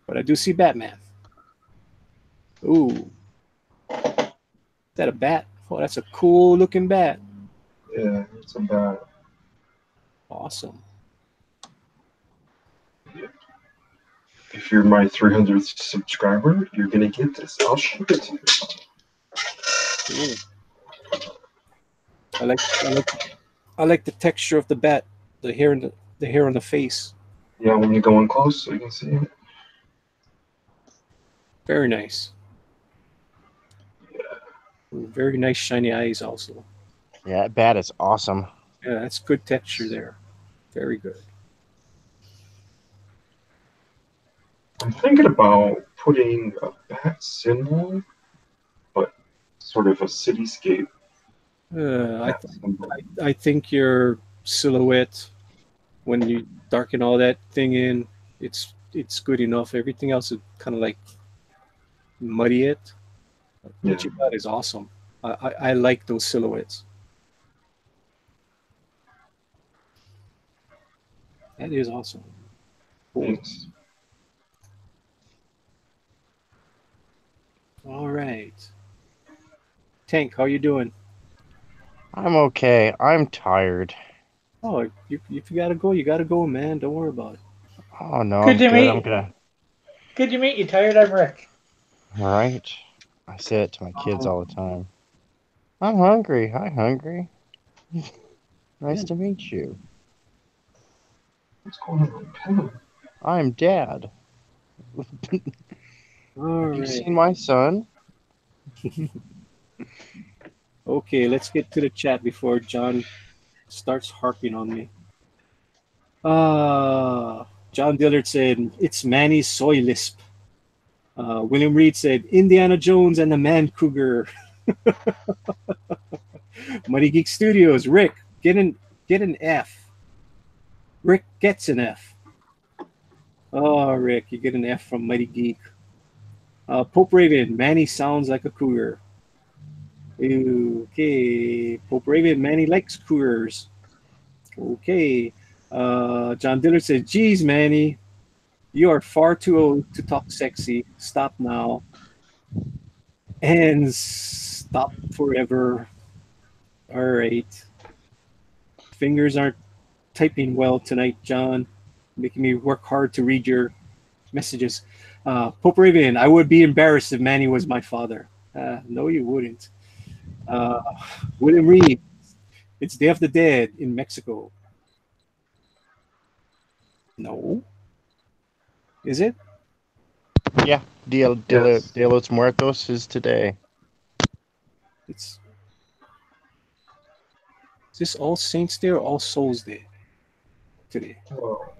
but I do see Batman. Ooh, is that a bat? Oh, that's a cool looking bat. Yeah, it's about. Awesome. If you're my 300th subscriber, you're gonna get this. I'll ship it to you. Cool. I like, I like, I like the texture of the bat, the hair and the hair on the face. Yeah, when you go in close, so you can see it. Very nice. Ooh, very nice shiny eyes also. Yeah, that bat is awesome. Yeah, that's good texture there. Very good. I'm thinking about putting a bat symbol, but sort of a cityscape bat symbol. I think your silhouette, when you darken all that thing in, it's good enough. Everything else is kind of like muddy it. Yeah. What you got is awesome. I like those silhouettes. That is awesome. Cool. Thanks. All right. Tank, how you doing? I'm okay. I'm tired. Oh, if you gotta go, you gotta go, man. Don't worry about it. Oh no, Good I'm to good. meet I'm you. gonna. Good to meet you. Tired? I'm Rick. All right. I say it to my kids all the time. I'm hungry. Hi, hungry. Nice Yeah. to meet you. What's going on with my pen? I'm Dad. All Have you right. seen my son? Okay, let's get to the chat before John starts harping on me. John Dillard said, it's Manny's soy lisp. William Reed said, Indiana Jones and the Man Cougar. Muddy Geek Studios, Rick, get an F. Rick gets an F. Oh, Rick, you get an F from Mighty Geek. Pope Raven, Manny sounds like a cougar. Okay, Pope Raven, Manny likes cougars. Okay. John Dillard says, geez, Manny, you are far too old to talk sexy. Stop now. And stop forever. All right. Fingers aren't typing well tonight, John. Making me work hard to read your messages. Pope Raven, I would be embarrassed if Manny was my father. No, you wouldn't. William Reed, it's Day of the Dead in Mexico. No. Is it? Yeah, Dia Yes. de los Muertos is today. It's. Is this All Saints Day or All Souls Day today? Well,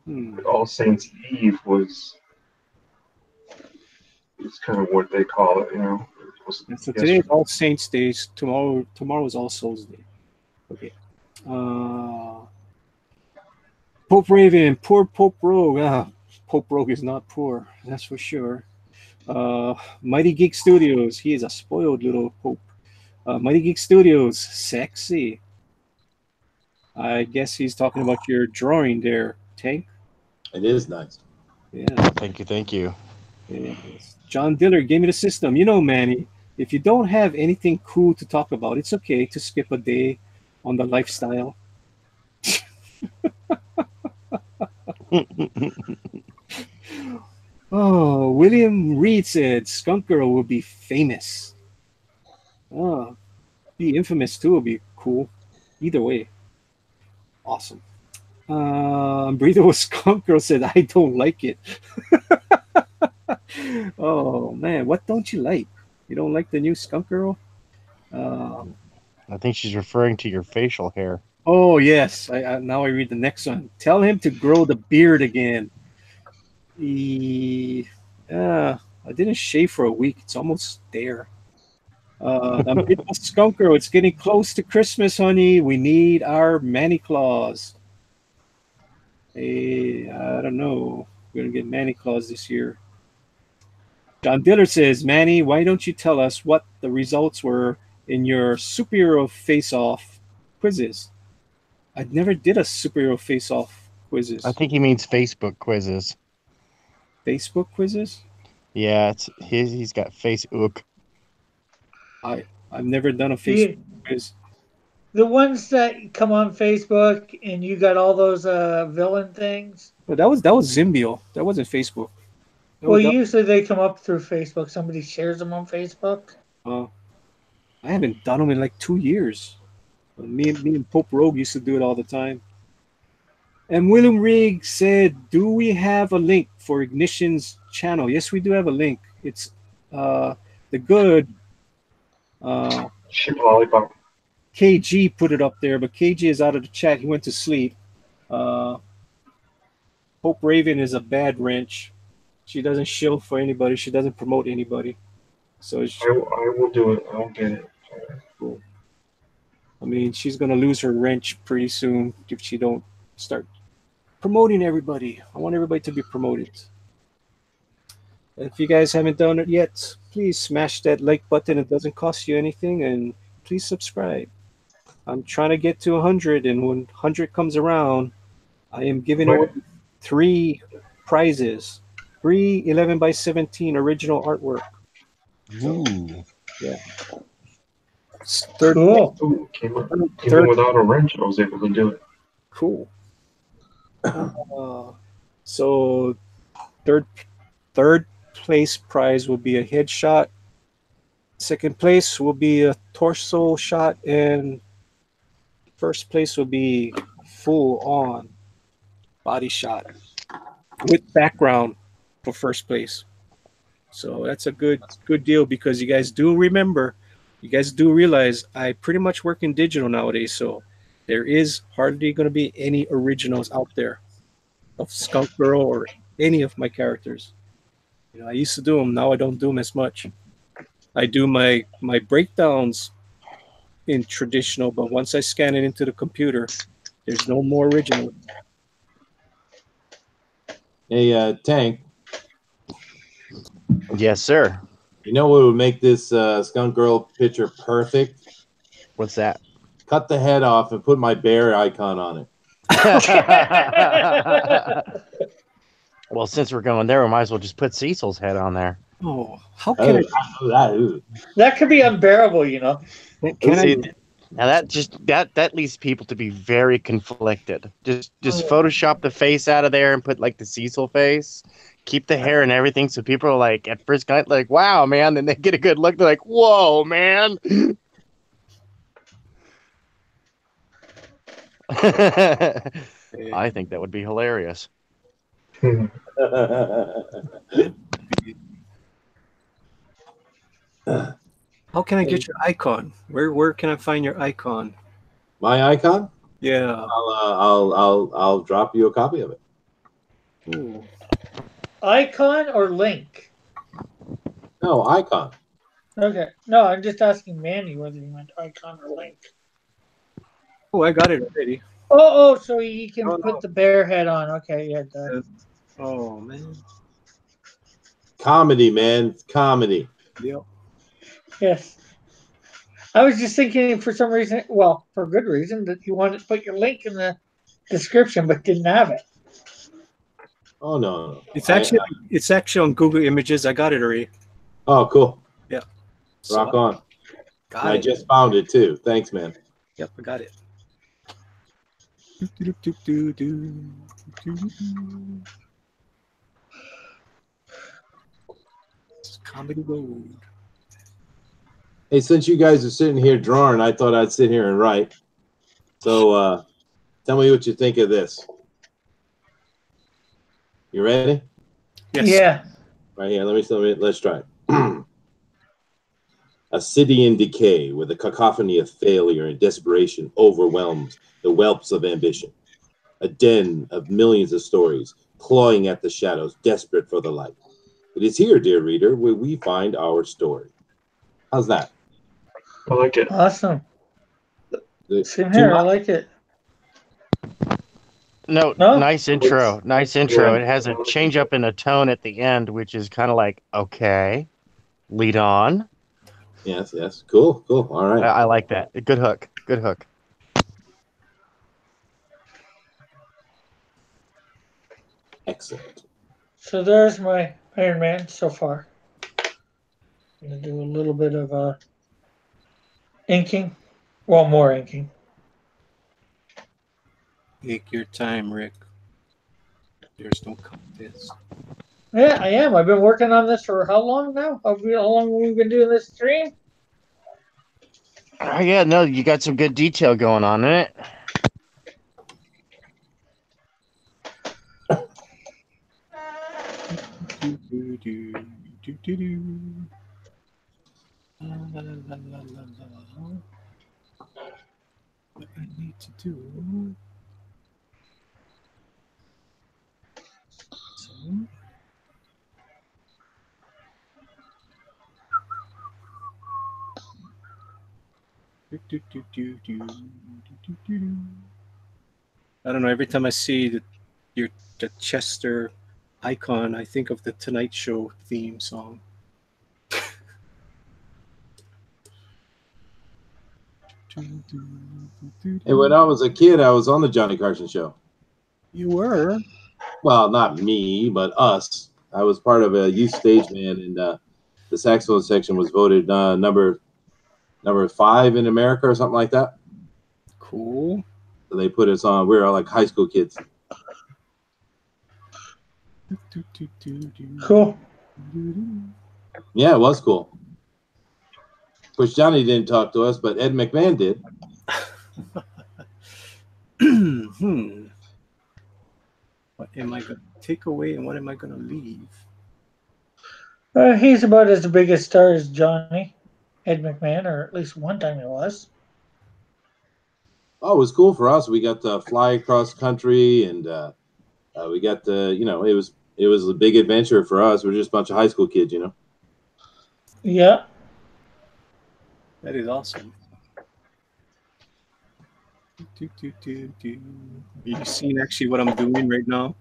Hmm. All Saints Eve was kind of what they call it, you know. It was So today is yesterday. All Saints Day. Tomorrow is All Souls Day. Okay. Pope Raven, poor Pope Rogue. Pope Rogue is not poor, that's for sure. Mighty Geek Studios, he is a spoiled little Pope. Mighty Geek Studios, sexy. I guess he's talking about your drawing there, Tank. It is nice. Yeah. Thank you, thank you. Yes. John Dillard gave me the system. You know, Manny, if you don't have anything cool to talk about, it's okay to skip a day on the lifestyle. Oh, William Reed said Skunk Girl will be famous. Oh, be infamous too will be cool. Either way, awesome. Unbreathable Skunk Girl said, I don't like it. Oh, man, what don't you like? You don't like the new Skunk Girl? I think she's referring to your facial hair. Oh yes, now I read the next one. Tell him to grow the beard again. He, I didn't shave for a week. It's almost there. Unbreathable Skunk Girl, it's getting close to Christmas, honey. We need our Manny Claus. Hey, I don't know. We're gonna get Manny Claus this year. John Diller says, Manny, why don't you tell us what the results were in your superhero face-off quizzes? I never did a superhero face-off quizzes. I think he means Facebook quizzes. Facebook quizzes? Yeah, he's got Facebook. I've never done a Facebook quiz. The ones that come on Facebook and you got all those villain things. But that was Zimbio. That wasn't Facebook. Well, usually they come up through Facebook. Somebody shares them on Facebook. I haven't done them in like 2 years. Me and Pope Rogue used to do it all the time. And William Rigg said, "Do we have a link for Ignition's channel?" Yes, we do have a link. It's the good Ship lollipop. KG put it up there, but KG is out of the chat. He went to sleep. Hope Raven is a bad wrench. She doesn't shield for anybody. She doesn't promote anybody. So I will do it. I'll get it. cool. I mean, she's gonna lose her wrench pretty soon if she don't start promoting everybody. I want everybody to be promoted. If you guys haven't done it yet, please smash that like button. It doesn't cost you anything, and please subscribe. I'm trying to get to 100, and when 100 comes around, I am giving away 3 prizes. 3 11x17 original artwork. Ooh. Yeah. Cool. Ooh, even without a wrench, I was able to do it. Cool. So third place prize will be a headshot. Second place will be a torso shot, and first place will be full on body shot with background for first place. So that's a good deal, because you guys do realize I pretty much work in digital nowadays, so there is hardly going to be any originals out there of Skunk Girl or any of my characters. I used to do them. Now I don't do them as much. I do my breakdowns in traditional, but once I scan it into the computer, there's no more original. Hey, Tank. Yes, sir. You know what would make this Skunk Girl picture perfect? What's that? Cut the head off and put my bear icon on it. Well, since we're going there, we might as well just put Cecil's head on there. Oh, how can I? That could be unbearable, Now that leads people to be very conflicted. Just Photoshop the face out of there and put like the Cecil face. Keep the hair and everything, so people are like at first kind of like, "Wow, man!" Then they get a good look. They're like, "Whoa, man!" I think that would be hilarious. How can I get your icon? Where can I find your icon? My icon? Yeah. I'll drop you a copy of it. Ooh. Icon or link? No, icon. Okay. No, I'm just asking Manny whether you meant icon or link. Oh, I got it already. Oh, so he can put the bear head on. Okay, yeah. Oh, man. Comedy, man. Comedy. Yep. Yes. I was just thinking for some reason, well, for good reason, that you wanted to put your link in the description but didn't have it. Oh, no. It's actually on Google Images. I got it already. Oh, cool. Yeah. Rock on. I just found it too. Thanks, man. Yep, I got it. Comedy Road. Hey, since you guys are sitting here drawing, I thought I'd sit here and write. So tell me what you think of this. You ready? Yes. Yeah. Right here. Let's try it. A city in decay where the cacophony of failure and desperation overwhelms the whelps of ambition. A den of millions of stories clawing at the shadows, desperate for the light. It is here, dear reader, where we find our story. How's that? I like it. Awesome. Too Same here. I much? like it. No, No? nice intro. Nice intro. Yeah. It has a change up in a tone at the end, which is kind of like, okay, lead on. Yes, yes. Cool, cool. All right. I like that. Good hook. Good hook. Excellent. So there's my Iron Man so far. I'm gonna do a little bit of inking. Well, more inking. Take your time, Rick. There's no contest. Yeah, I am. I've been working on this for how long now? How long have we been doing this stream? Oh, yeah, no, you got some good detail going on in it. La, la, la, la, la, la. What I need to do. So. I don't know. Every time I see the Chester icon, I think of the Tonight Show theme song. Hey, when I was a kid, I was on the Johnny Carson show. You were? Well, not me, but us. I was part of a youth stage band, and the saxophone section was voted number 5 in America or something like that. Cool. So they put us on. We were all like high school kids. Cool. Yeah, it was cool. Of course, Johnny didn't talk to us, but Ed McMahon did. What am I going to take away and what am I going to leave? He's about as big a star as Johnny, Ed McMahon, or at least one time he was. Oh, it was cool for us. We got to fly across country, and we got to, it was a big adventure for us. We're just a bunch of high school kids, Yeah. That is awesome. You seen actually what I'm doing right now?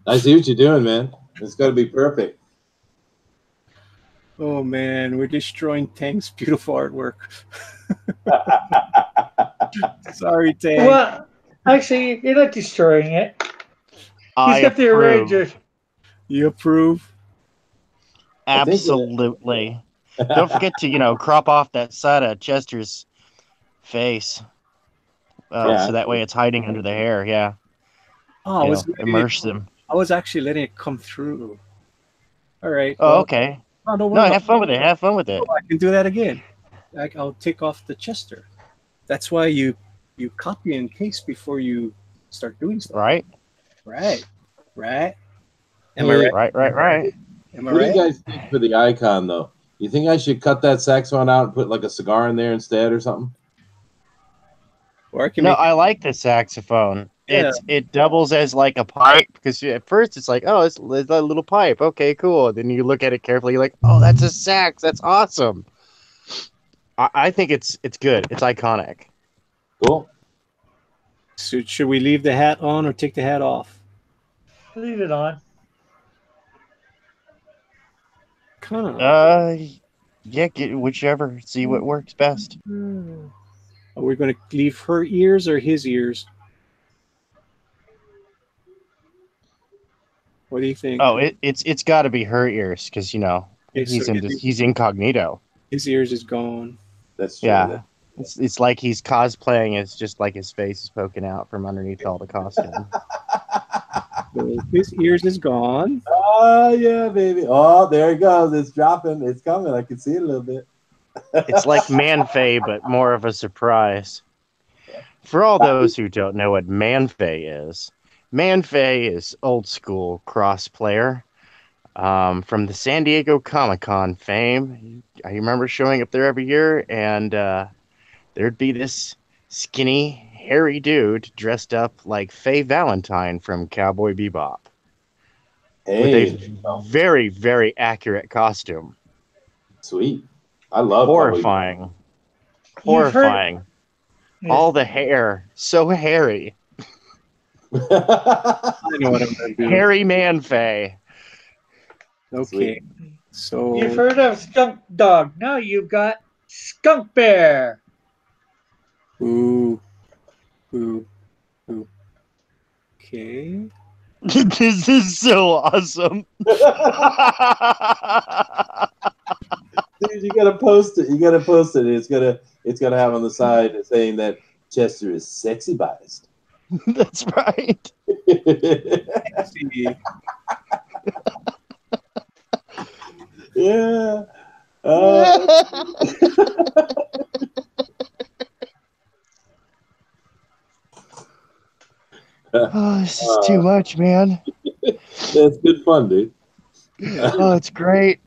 I see what you're doing, man. It's got to be perfect. Oh man, we're destroying Tank's beautiful artwork. Sorry, Tank. Well, actually, you're not destroying it. I He's got the approve. arranger. You approve? Absolutely. Don't forget to, crop off that side of Chester's face. So that way it's hiding under the hair. Yeah. Oh, Immerse them. I was actually letting it come through. All right. Oh, well, okay. don't No, worry have fun with it. Have fun with it. Oh, I can do that again. I'll take off the Chester. That's why you copy and paste before you start doing stuff. Right? Right. Am Hey, I right? Right. Am I What do right? you guys think for the icon, though? You think I should cut that saxophone out and put like a cigar in there instead or something? Or I can No, make I like the saxophone. Yeah. It doubles as like a pipe because at first it's like, oh, it's a little pipe. Okay, cool. Then you look at it carefully, you're like, oh, that's a sax. That's awesome. I think it's good. It's iconic. Cool. So should we leave the hat on or take the hat off? Leave it on. Kind of. Yeah, get whichever. See what works best. Are we going to leave her ears or his ears? What do you think? Oh, it's got to be her ears because Okay, so he's incognito. his ears is gone. That's true. Yeah, it's like he's cosplaying. It's just like his face is poking out from underneath all the costume. So his ears is gone. Oh, yeah, baby. Oh, there it goes. It's dropping. It's coming. I can see it a little bit. It's like Manfay, but more of a surprise. For all those who don't know what Manfay is old school cross player. from the San Diego Comic-Con fame. I remember showing up there every year, and there'd be this skinny, hairy dude dressed up like Faye Valentine from Cowboy Bebop with a Hey, very, very accurate costume. sweet. I love Horrifying. You've heard. Horrifying. Yeah. All the hair. So hairy. Cowboy. I know what I'm gonna do. Hairy man Faye. Okay, so You've heard of skunk dog. Now you've got skunk bear. ooh, ooh, ooh. Okay. This is so awesome. Dude, you gotta post it. You gotta post it. It's gonna have on the side saying that Chester is sexy biased. That's right. See, Yeah. Oh, this is too much, man. That's good fun, dude. Oh, it's great.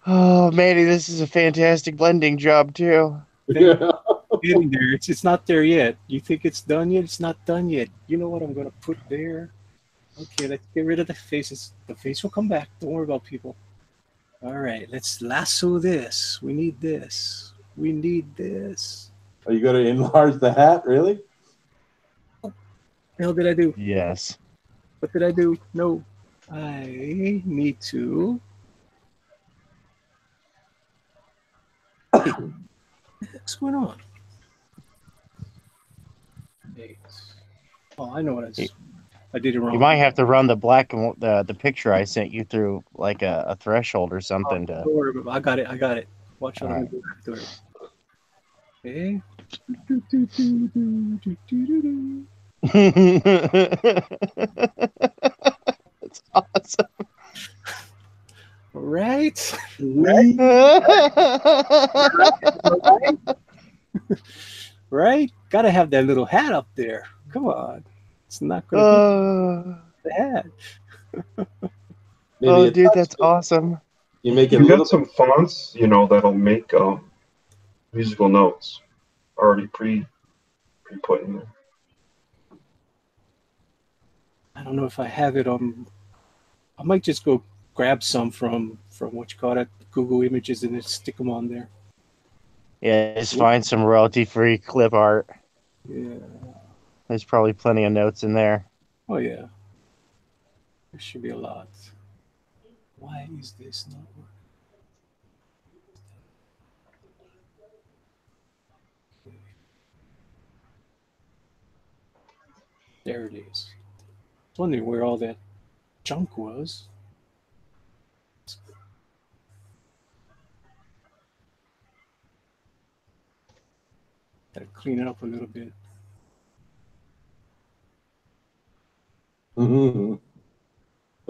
Oh, Manny, this is a fantastic blending job, too. getting there. It's not there yet. You think it's done yet? It's not done yet. You know what I'm gonna put there? Okay, let's get rid of the faces. The face will come back. Don't worry about people. All right, let's lasso this. We need this. We need this. Are you gonna enlarge the hat? Really? What the hell did I do? Yes. What did I do? No. I need to. What's going on? Eight. Oh, I know what I did it wrong. You might have to run the black and the picture I sent you through like a threshold or something. Don't worry about it. I got it. I got it. Watch what All I'm right. gonna do after it. Okay. That's awesome. Right? Right? Gotta have that little hat up there. Come on. It's not gonna be the hat. Maybe Oh, a dude, touch. that's awesome. You make it a You little got some fonts, that'll make musical notes already pre put in there. I don't know if I have it on. I might just go grab some from what you call it, Google Images, and then stick them on there. Yeah, just find some royalty-free clip art. Yeah. There's probably plenty of notes in there. Oh yeah. There should be a lot. Why is this not working? There it is. I was wondering where all that junk was. Gotta clean it up a little bit. But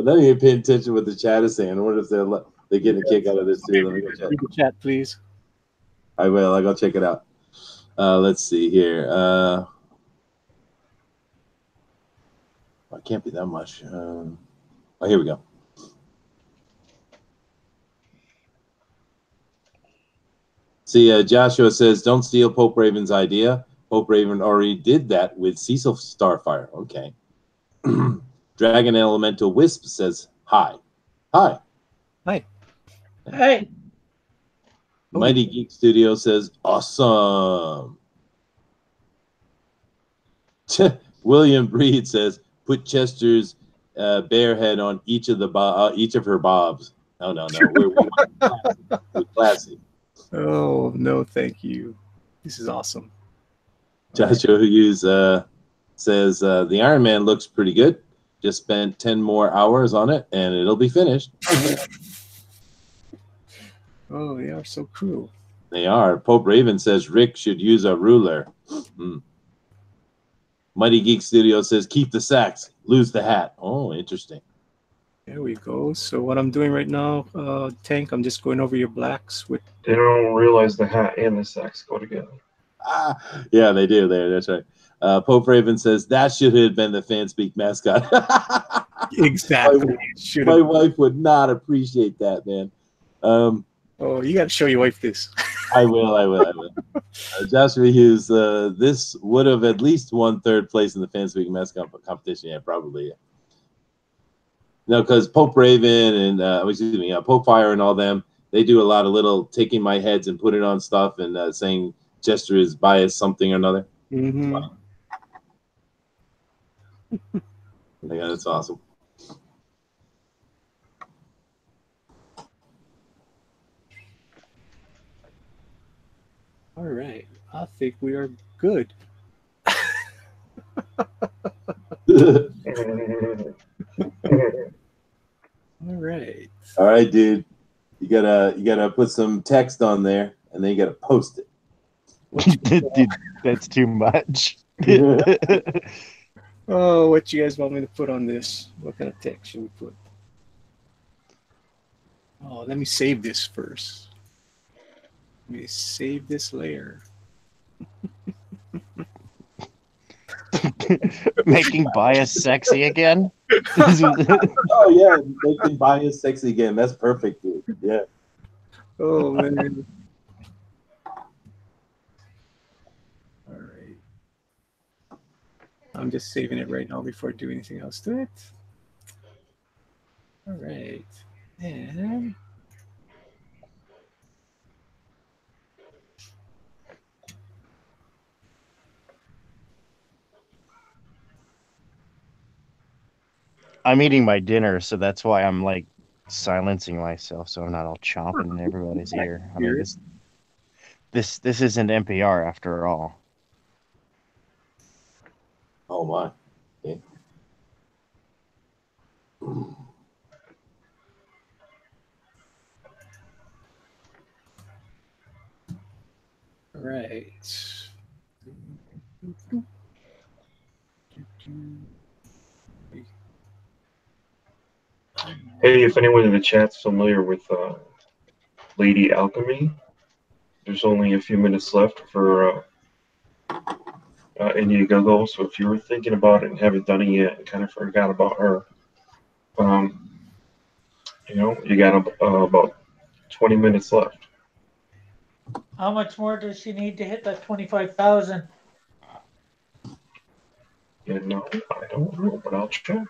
then you pay attention what the chat is saying. I wonder if they're getting a kick out of this too. Let me go check. Read the chat, please. I will. I'll go check it out. Let's see here. It can't be that much. Oh, here we go. See, Joshua says, don't steal Pope Raven's idea. Pope Raven already did that with Cecil Starfire. Okay. Dragon Elemental Wisp says, hi. Hi. Hi. Hey, Mighty Geek Studio says, awesome. William Breed says, put Chester's bear head on each of her bobs. No. We're classy. Oh no, thank you. This is awesome. Joshua Hughes says the Iron Man looks pretty good. Just spent 10 more hours on it, and it'll be finished. Oh, they are so cruel. They are. Pope Raven says Rick should use a ruler. Mighty Geek Studio says keep the sacks, lose the hat. Oh, interesting. There we go. So what I'm doing right now, Tank, I'm just going over your blacks with. They don't realize the hat and the sacks go together. Yeah, they do. That's right. Pope Raven says that should have been the fan speak mascot. Exactly. My wife would not appreciate that, man. Oh, you got to show your wife this. I will. Joshua Hughes, this would have at least won third place in the Fans Week Mess competition. Yeah, probably. Yeah. No, because Pope Raven and Pope Fire and all them, they do a lot of little taking my heads and putting on stuff and saying Jester is biased something or another. Mm-hmm. Yeah, that's awesome. All right. I think we are good. All right. All right, dude. You gotta put some text on there, and then you gotta post it. Dude, that's too much. Oh, what you guys want me to put on this? What kind of text should we put? Oh, let me save this first. Let me save this layer. Making bias sexy again? Oh yeah, making bias sexy again. That's perfect, dude. Yeah. Oh man. All right. I'm just saving it right now before I do anything else to it. All right. And I'm eating my dinner, so that's why I'm like silencing myself so I'm not all chomping in everybody's ear. I mean, this isn't NPR after all. Oh my. Okay. all right. Hey, if anyone in the chat's familiar with Lady Alchemy, there's only a few minutes left for Indiegogo. So if you were thinking about it and haven't done it yet and kind of forgot about her, you got about 20 minutes left. How much more does she need to hit that 25,000? Yeah, no, I don't know, but I'll check.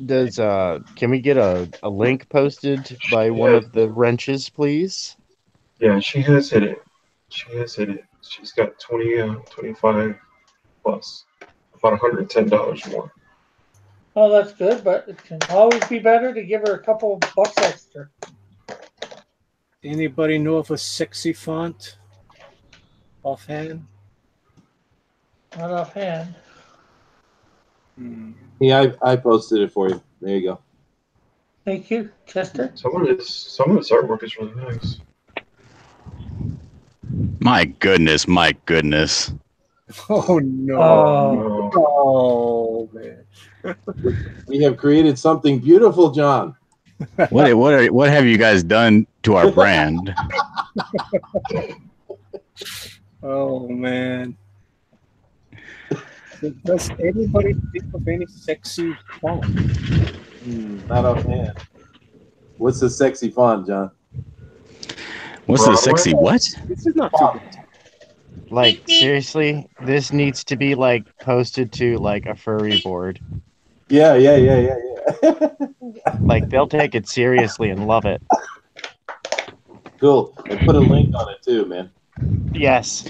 Does can we get a link posted by one of the wrenches, please? Yeah, she has hit it. She's got 25 plus, about $110 more. Oh, that's good, but it can always be better to give her a couple bucks extra. Anybody know of a sexy font offhand? Not offhand. Yeah, I posted it for you. There you go. Thank you, Chester. Some of this artwork is really nice. My goodness. Oh no! Oh. Oh man! We have created something beautiful, John. What have you guys done to our brand? Oh man! Does anybody think of any sexy font? Not offhand. What's the sexy font, John? What's the sexy what? This is not too good. Like seriously, this needs to be like posted to like a furry board. Yeah. Like they'll take it seriously and love it. Cool. And put a link on it too, man. Yes.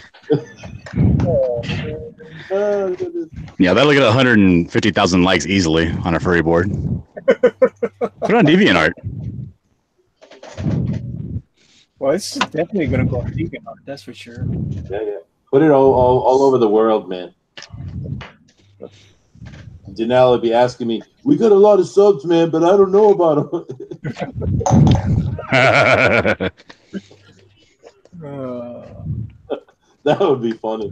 Yeah, that'll get 150,000 likes easily on a furry board. Put it on DeviantArt. Well, it's definitely gonna go on DeviantArt, that's for sure. Yeah. Put it all over the world, man. Janelle would be asking me, "We got a lot of subs, man, but I don't know about them." That would be funny.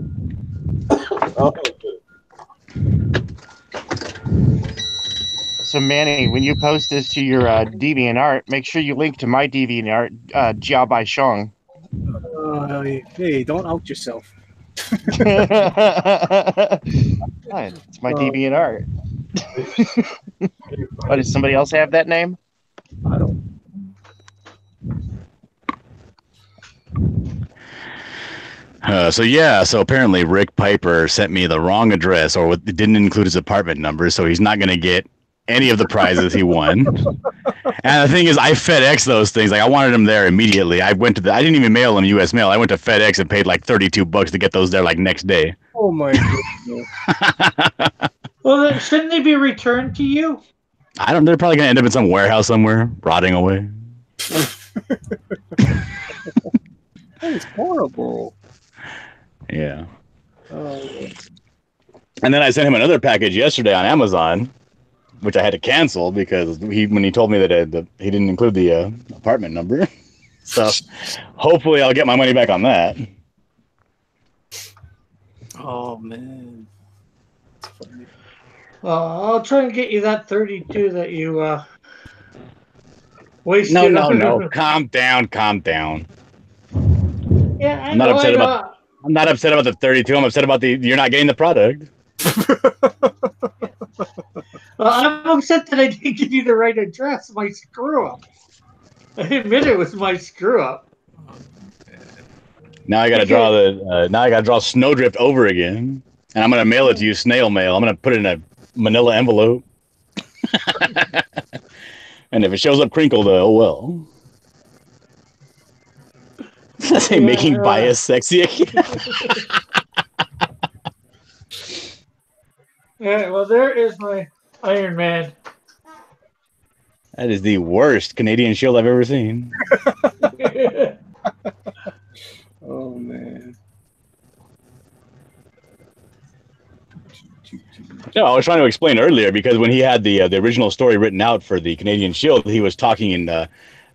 Oh, So Manny, when you post this to your DeviantArt, make sure you link to my DeviantArt, Jia Bai Shang. Hey, don't out yourself. It's my deviant art. Oh, does somebody else have that name? I don't. So apparently Rick Piper sent me the wrong address, or didn't include his apartment number, so he's not going to get any of the prizes he won. And the thing is, I FedEx those things. Like, I wanted them there immediately. I didn't even mail them U.S. mail. I went to FedEx and paid like $32 to get those there like next day. Oh my goodness. Well, then, shouldn't they be returned to you? I don't. They're probably going to end up in some warehouse somewhere, rotting away. That is horrible. Yeah. Oh. And then I sent him another package yesterday on Amazon, which I had to cancel because when he told me that he didn't include the apartment number. So hopefully I'll get my money back on that. Oh man. I'll try and get you that 32 that you wasted. No. Calm down. Yeah, I'm not upset about the 32. I'm upset about you're not getting the product. Well, I'm upset that I didn't give you the right address. My screw up. I admit it was my screw up. Now I got to draw Snowdrift over again, and I'm gonna mail it to you snail mail. I'm gonna put it in a Manila envelope, and if it shows up crinkled, oh well. Say making bias sexy again. Yeah, well, there is my Iron Man. That is the worst Canadian shield I've ever seen. Oh man. No, I was trying to explain earlier because when he had the original story written out for the Canadian Shield, he was talking in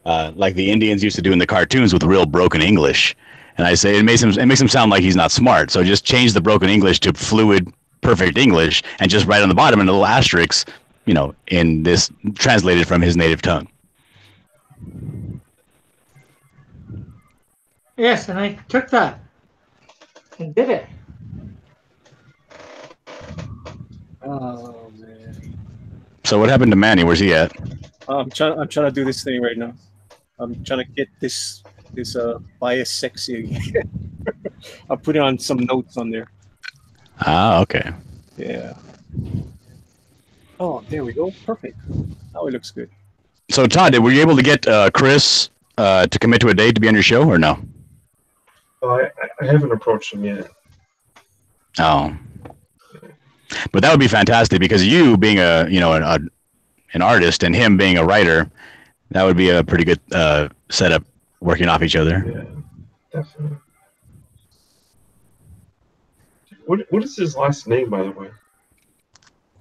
like the Indians used to do in the cartoons with real broken English. And I say it makes him sound like he's not smart. So just change the broken English to fluid, perfect English, and just write on the bottom in a little asterisk, in this translated from his native tongue. Yes, and I took that and did it. Oh man. So what happened to Manny? Where's he at? I'm trying to do this thing right now. I'm trying to get this bias sexy again. I'll put it on some notes on there. Ah, okay. Yeah. Oh, there we go. Perfect. Now it looks good. So Todd, were you able to get Chris to commit to a date to be on your show or no? I haven't approached him yet. Oh. But that would be fantastic because you being an artist and him being a writer, that would be a pretty good setup working off each other. Yeah, definitely. What is his last name, by the way?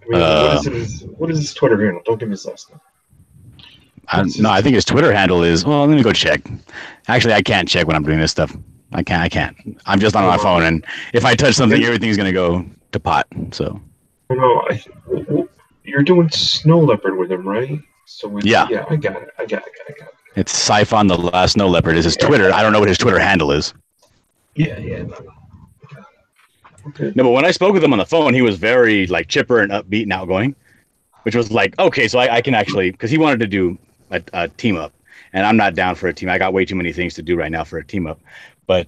I mean, what is his Twitter handle? Don't give me his last name. I think his Twitter handle is, well, let me go check. Actually, I can't check when I'm doing this stuff. I can't. I'm just on my phone, and if I touch something, everything's going to go to pot, so. No, you're doing Snow Leopard with him, right? So yeah, I got it. It's Siphon the Last Snow Leopard is his Twitter. I don't know what his Twitter handle is. Yeah. Okay. No, but when I spoke with him on the phone, he was very like chipper and upbeat and outgoing, which was like, okay, so I can actually, because he wanted to do a team up, and I'm not down for a team. I got way too many things to do right now for a team up. But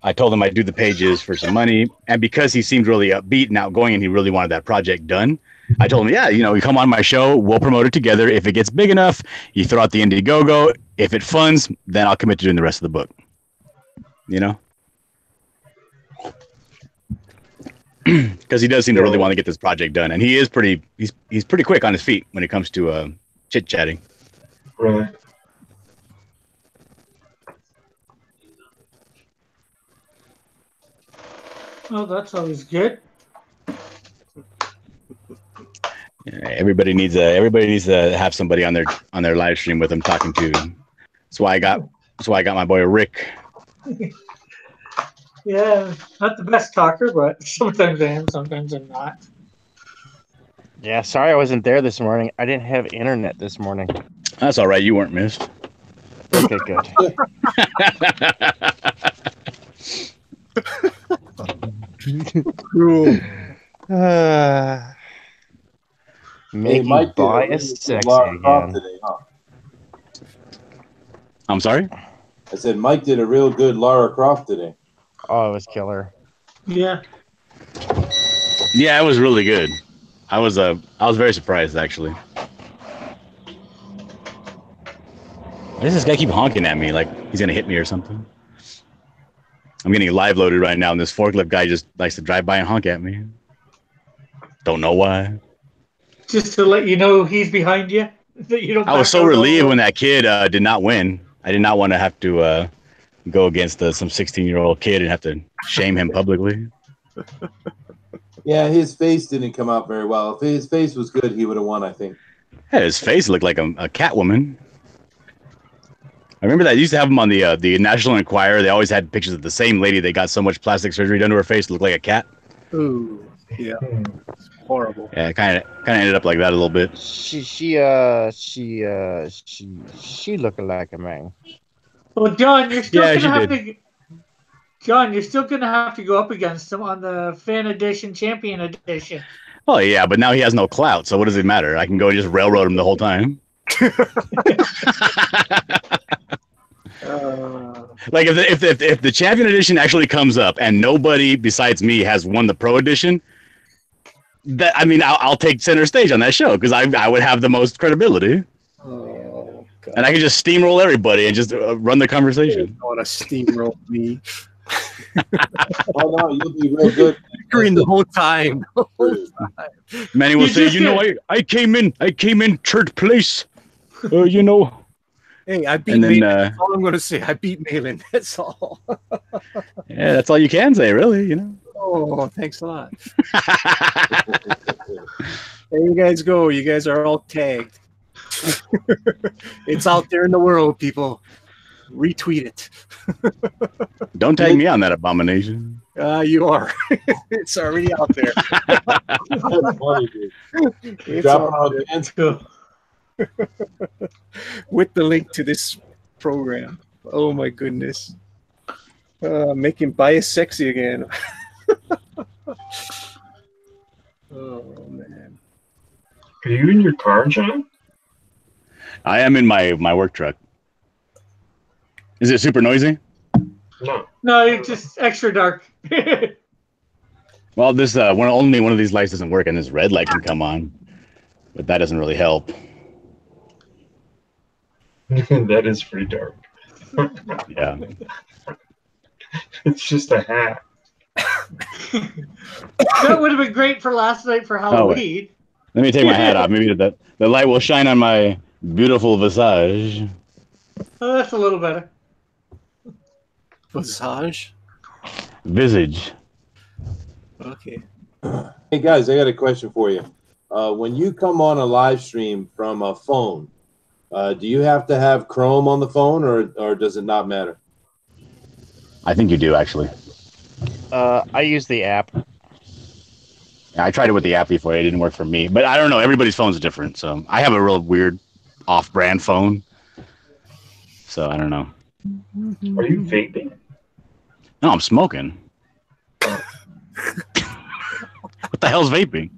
I told him I'd do the pages for some money, and because he seemed really upbeat and outgoing, and he really wanted that project done, I told him, yeah, you come on my show, we'll promote it together. If it gets big enough, you throw out the Indiegogo. If it funds, then I'll commit to doing the rest of the book. Because he does seem to really want to get this project done, and he is he's pretty quick on his feet when it comes to chit chatting. Right. Oh, that's always good. Everybody needs to have somebody on their live stream with them talking to. That's why I got my boy Rick. Yeah, not the best talker, but sometimes I am, sometimes I'm not. Yeah, sorry I wasn't there this morning. I didn't have internet this morning. That's all right. You weren't missed. Okay, good. Cruel. Hey, Making Mike did a bias really good sexy Lara Croft again. today, huh? I'm sorry. I said Mike did a real good Lara Croft today. Oh, it was killer. Yeah. Yeah, it was really good. I was very surprised actually. Why does this guy keep honking at me like he's gonna hit me or something? I'm getting live loaded right now, and this forklift guy just likes to drive by and honk at me. Don't know why. Just to let you know he's behind you, that you don't I was back so out all the relieved way. when that kid did not win. I did not want to have to go against some 16-year-old kid and have to shame him publicly. Yeah, his face didn't come out very well. If his face was good, he would have won, I think. Yeah, his face looked like a cat woman. I remember that I used to have him on the National Enquirer. They always had pictures of the same lady. They got so much plastic surgery done to her face, it looked like a cat. Ooh, yeah, it's horrible. Yeah, it kind of ended up like that a little bit. She looking like a man. Well, John, you're still Yeah, gonna she have did. to. John, you're still gonna have to go up against him on the Fan Edition, Champion Edition. Oh yeah, but now he has no clout, so what does it matter? I can go and just railroad him the whole time. Like if the Champion Edition actually comes up and nobody besides me has won the Pro Edition, that I mean I'll take center stage on that show because I would have the most credibility. Oh, God. And I can just steamroll everybody and just run the conversation. I want to steamroll me. Oh no, you'll be real good. Green the whole time. Manny will You say, just you know, did. I came in third place. You know. Hey, I beat And then, Malin. That's all I'm going to say. I beat Malin. That's all. yeah, that's all you can say, really, you know. Oh, thanks a lot. There you guys go. You guys are all tagged. It's out there in the world, people. Retweet it. Don't tag me on that abomination. You are. It's already out there. That's funny, dude. It's Dropping out out there. the answer. With the link to this program. Oh my goodness. Making bias sexy again. Oh man. Are you in your car, John? I am in my work truck. Is it super noisy? No. No, it's just extra dark. Well, this only one of these lights doesn't work, and this red light can come on, but that doesn't really help. That is pretty dark. Yeah. It's just a hat. That would have been great for last night for Halloween. Let me take my hat off. Maybe the light will shine on my beautiful visage. Oh, that's a little better. Visage. Visage. Okay. Hey guys, I got a question for you. When you come on a live stream from a phone, do you have to have Chrome on the phone, or does it not matter? I think you do, actually. I use the app. I tried it with the app before. It didn't work for me. But I don't know. Everybody's phone's different. So I have a real weird off-brand phone. So I don't know. Are you vaping? No, I'm smoking. What the hell's vaping?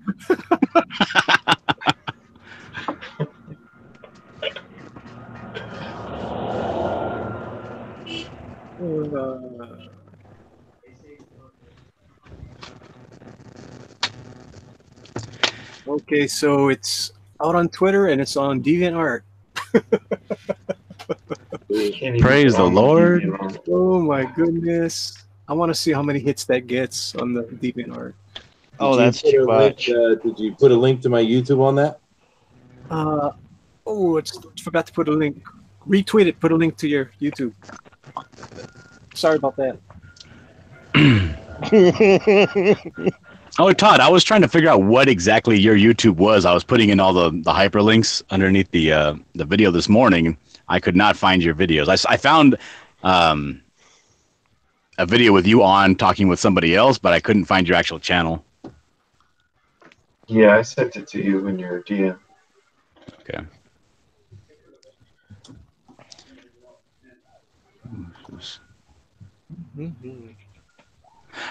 Okay, so it's out on Twitter and it's on DeviantArt. Can't even Praise get the on Lord. DeviantArt. Oh my goodness. I want to see how many hits that gets on the DeviantArt. Oh, Did you that's put too a link, much. did you put a link to my YouTube on that? Forgot to put a link. Retweet it. Put a link to your YouTube. Sorry about that. Oh, Todd, I was trying to figure out what exactly your YouTube was. I was putting in all the hyperlinks underneath the video this morning. I could not find your videos. I found a video with you on talking with somebody else, but I couldn't find your actual channel. Yeah, I sent it to you in your DM. Okay.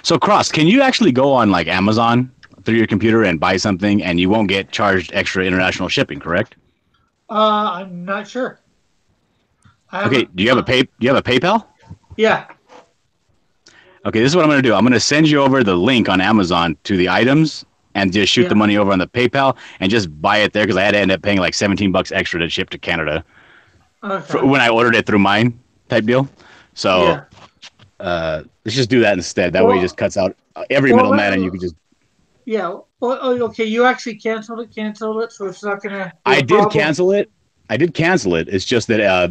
So Cross, can you actually go on like Amazon through your computer and buy something and you won't get charged extra international shipping, correct? I'm not sure. I Okay, haven't. do you have a PayPal? Yeah. Okay, this is what I'm going to do. I'm going to send you over the link on Amazon to the items and just shoot the money over on the PayPal and just buy it there because I had to end up paying like $17 extra to ship to Canada when I ordered it through mine type deal. So let's just do that instead. That way it just cuts out every middleman and you can just... Yeah. Well, okay, you actually canceled it, so it's not going to be I a did problem. cancel it. It's just that I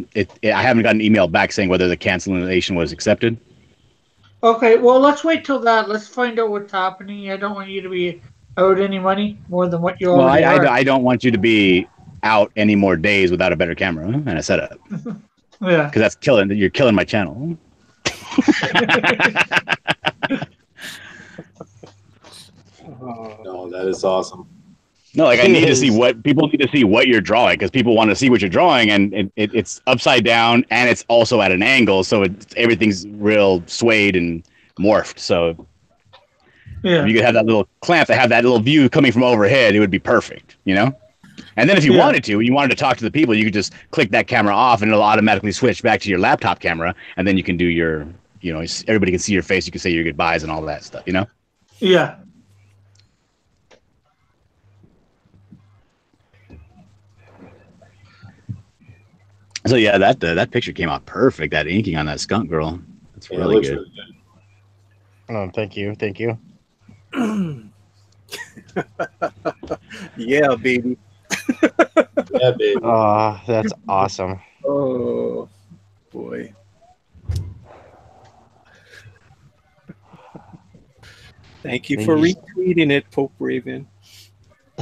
haven't gotten an email back saying whether the cancellation was accepted. Okay, well, let's wait till that. Let's find out what's happening. I don't want you to be owed any money more than what you already are. I don't want you to be out any more days without a better camera and a setup. Yeah. Because you're killing my channel. No, that is awesome. No, like people need to see what you're drawing because people want to see what you're drawing, and it's upside down and it's also at an angle, so everything's real swayed and morphed. So if you could have that little clamp that have that little view coming from overhead, it would be perfect, you know. And then if you wanted to talk to the people, you could just click that camera off, and it'll automatically switch back to your laptop camera, and then you can do your, everybody can see your face. You can say your goodbyes and all that stuff, you know. Yeah. So yeah, that picture came out perfect. That inking on that skunk girl, that's really good. Really good. Oh, thank you. Yeah, baby. Yeah, baby. Oh, that's awesome. Oh boy. Thank you for retweeting it, Pope Raven.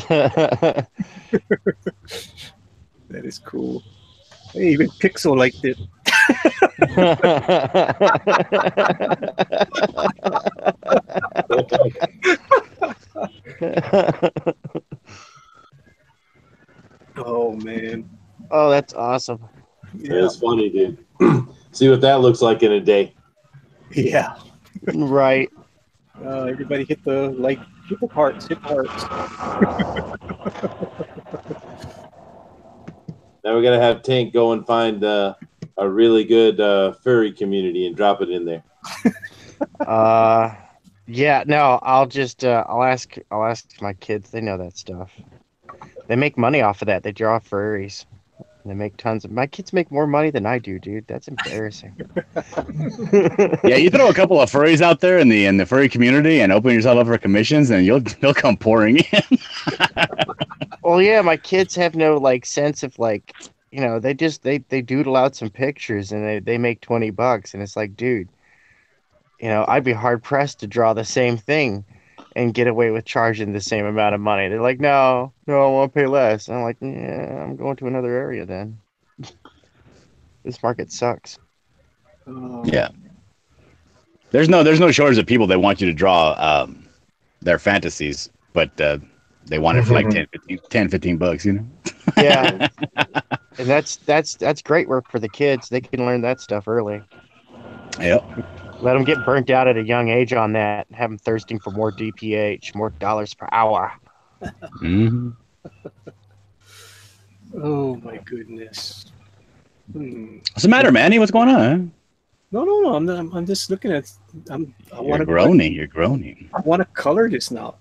That is cool. Hey, even Pixel liked it. Oh man. Oh, that's awesome. Yeah. That's funny, dude. See what that looks like in a day. Yeah. Right. Everybody hit the hearts. Now we're gonna have Tank go and find a really good furry community and drop it in there. Yeah. No, I'll ask my kids. They know that stuff. They make money off of that. They draw furries. They make tons of. My kids make more money than I do, dude. That's embarrassing. Yeah, you throw a couple of furries out there in the furry community and open yourself up for commissions, and they'll come pouring in. Well, yeah, my kids have no sense of they just they doodle out some pictures and they make $20, and it's like, dude, I'd be hard pressed to draw the same thing and get away with charging the same amount of money. They're like, no, I want to pay less. And I'm like, yeah, I'm going to another area then. This market sucks. Yeah. There's no shortage of people that want you to draw their fantasies, but they want it for like $10-15, you know? Yeah. And that's great work for the kids. They can learn that stuff early. Yep. Let them get burnt out at a young age on that. Have them thirsting for more DPH, more dollars per hour. Mm-hmm. Oh my goodness. What's the matter, Manny? What's going on? No. I'm just looking at. You're groaning. I want to color this now.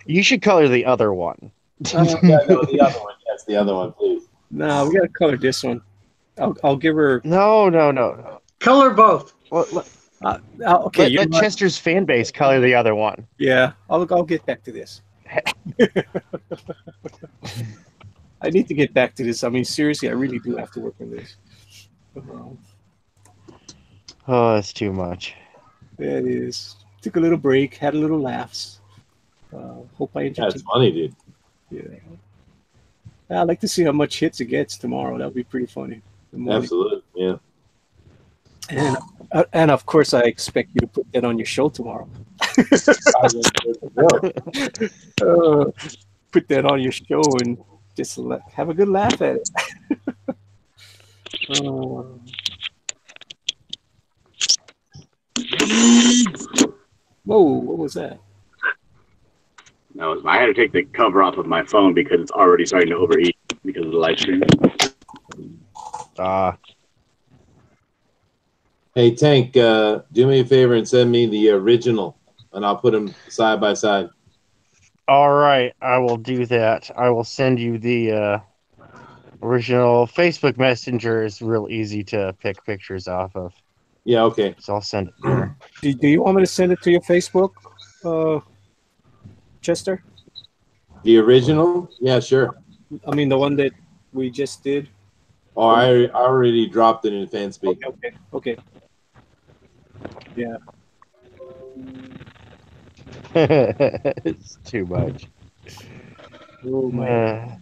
You should color the other one. The other one. Yes, the other one, please. No, we gotta color this one. I'll give her. No. Color both. Well, okay. Let Chester's fan base color the other one. Yeah, I'll get back to this. I need to get back to this. I mean, seriously, I really do have to work on this. Oh, that's too much. That is. Took a little break, had a little laughs. Hope I enjoyed it. That's funny, dude. Yeah. I'd like to see how much hits it gets tomorrow. That'll be pretty funny. Absolutely, yeah. And of course, I expect you to put that on your show tomorrow. Put that on your show and just have a good laugh at it. Whoa, what was that? No, I had to take the cover off of my phone because it's already starting to overheat because of the live stream. Hey, Tank, do me a favor and send me the original, and I'll put them side by side. All right, I will do that. I will send you the original. Facebook Messenger is real easy to pick pictures off of. Yeah, okay. So I'll send it there. Do you want me to send it to your Facebook, Chester? The original? Yeah, sure. I mean, the one that we just did. Oh, I already dropped it in FanSpeak. Okay. Yeah. It's too much. Oh my.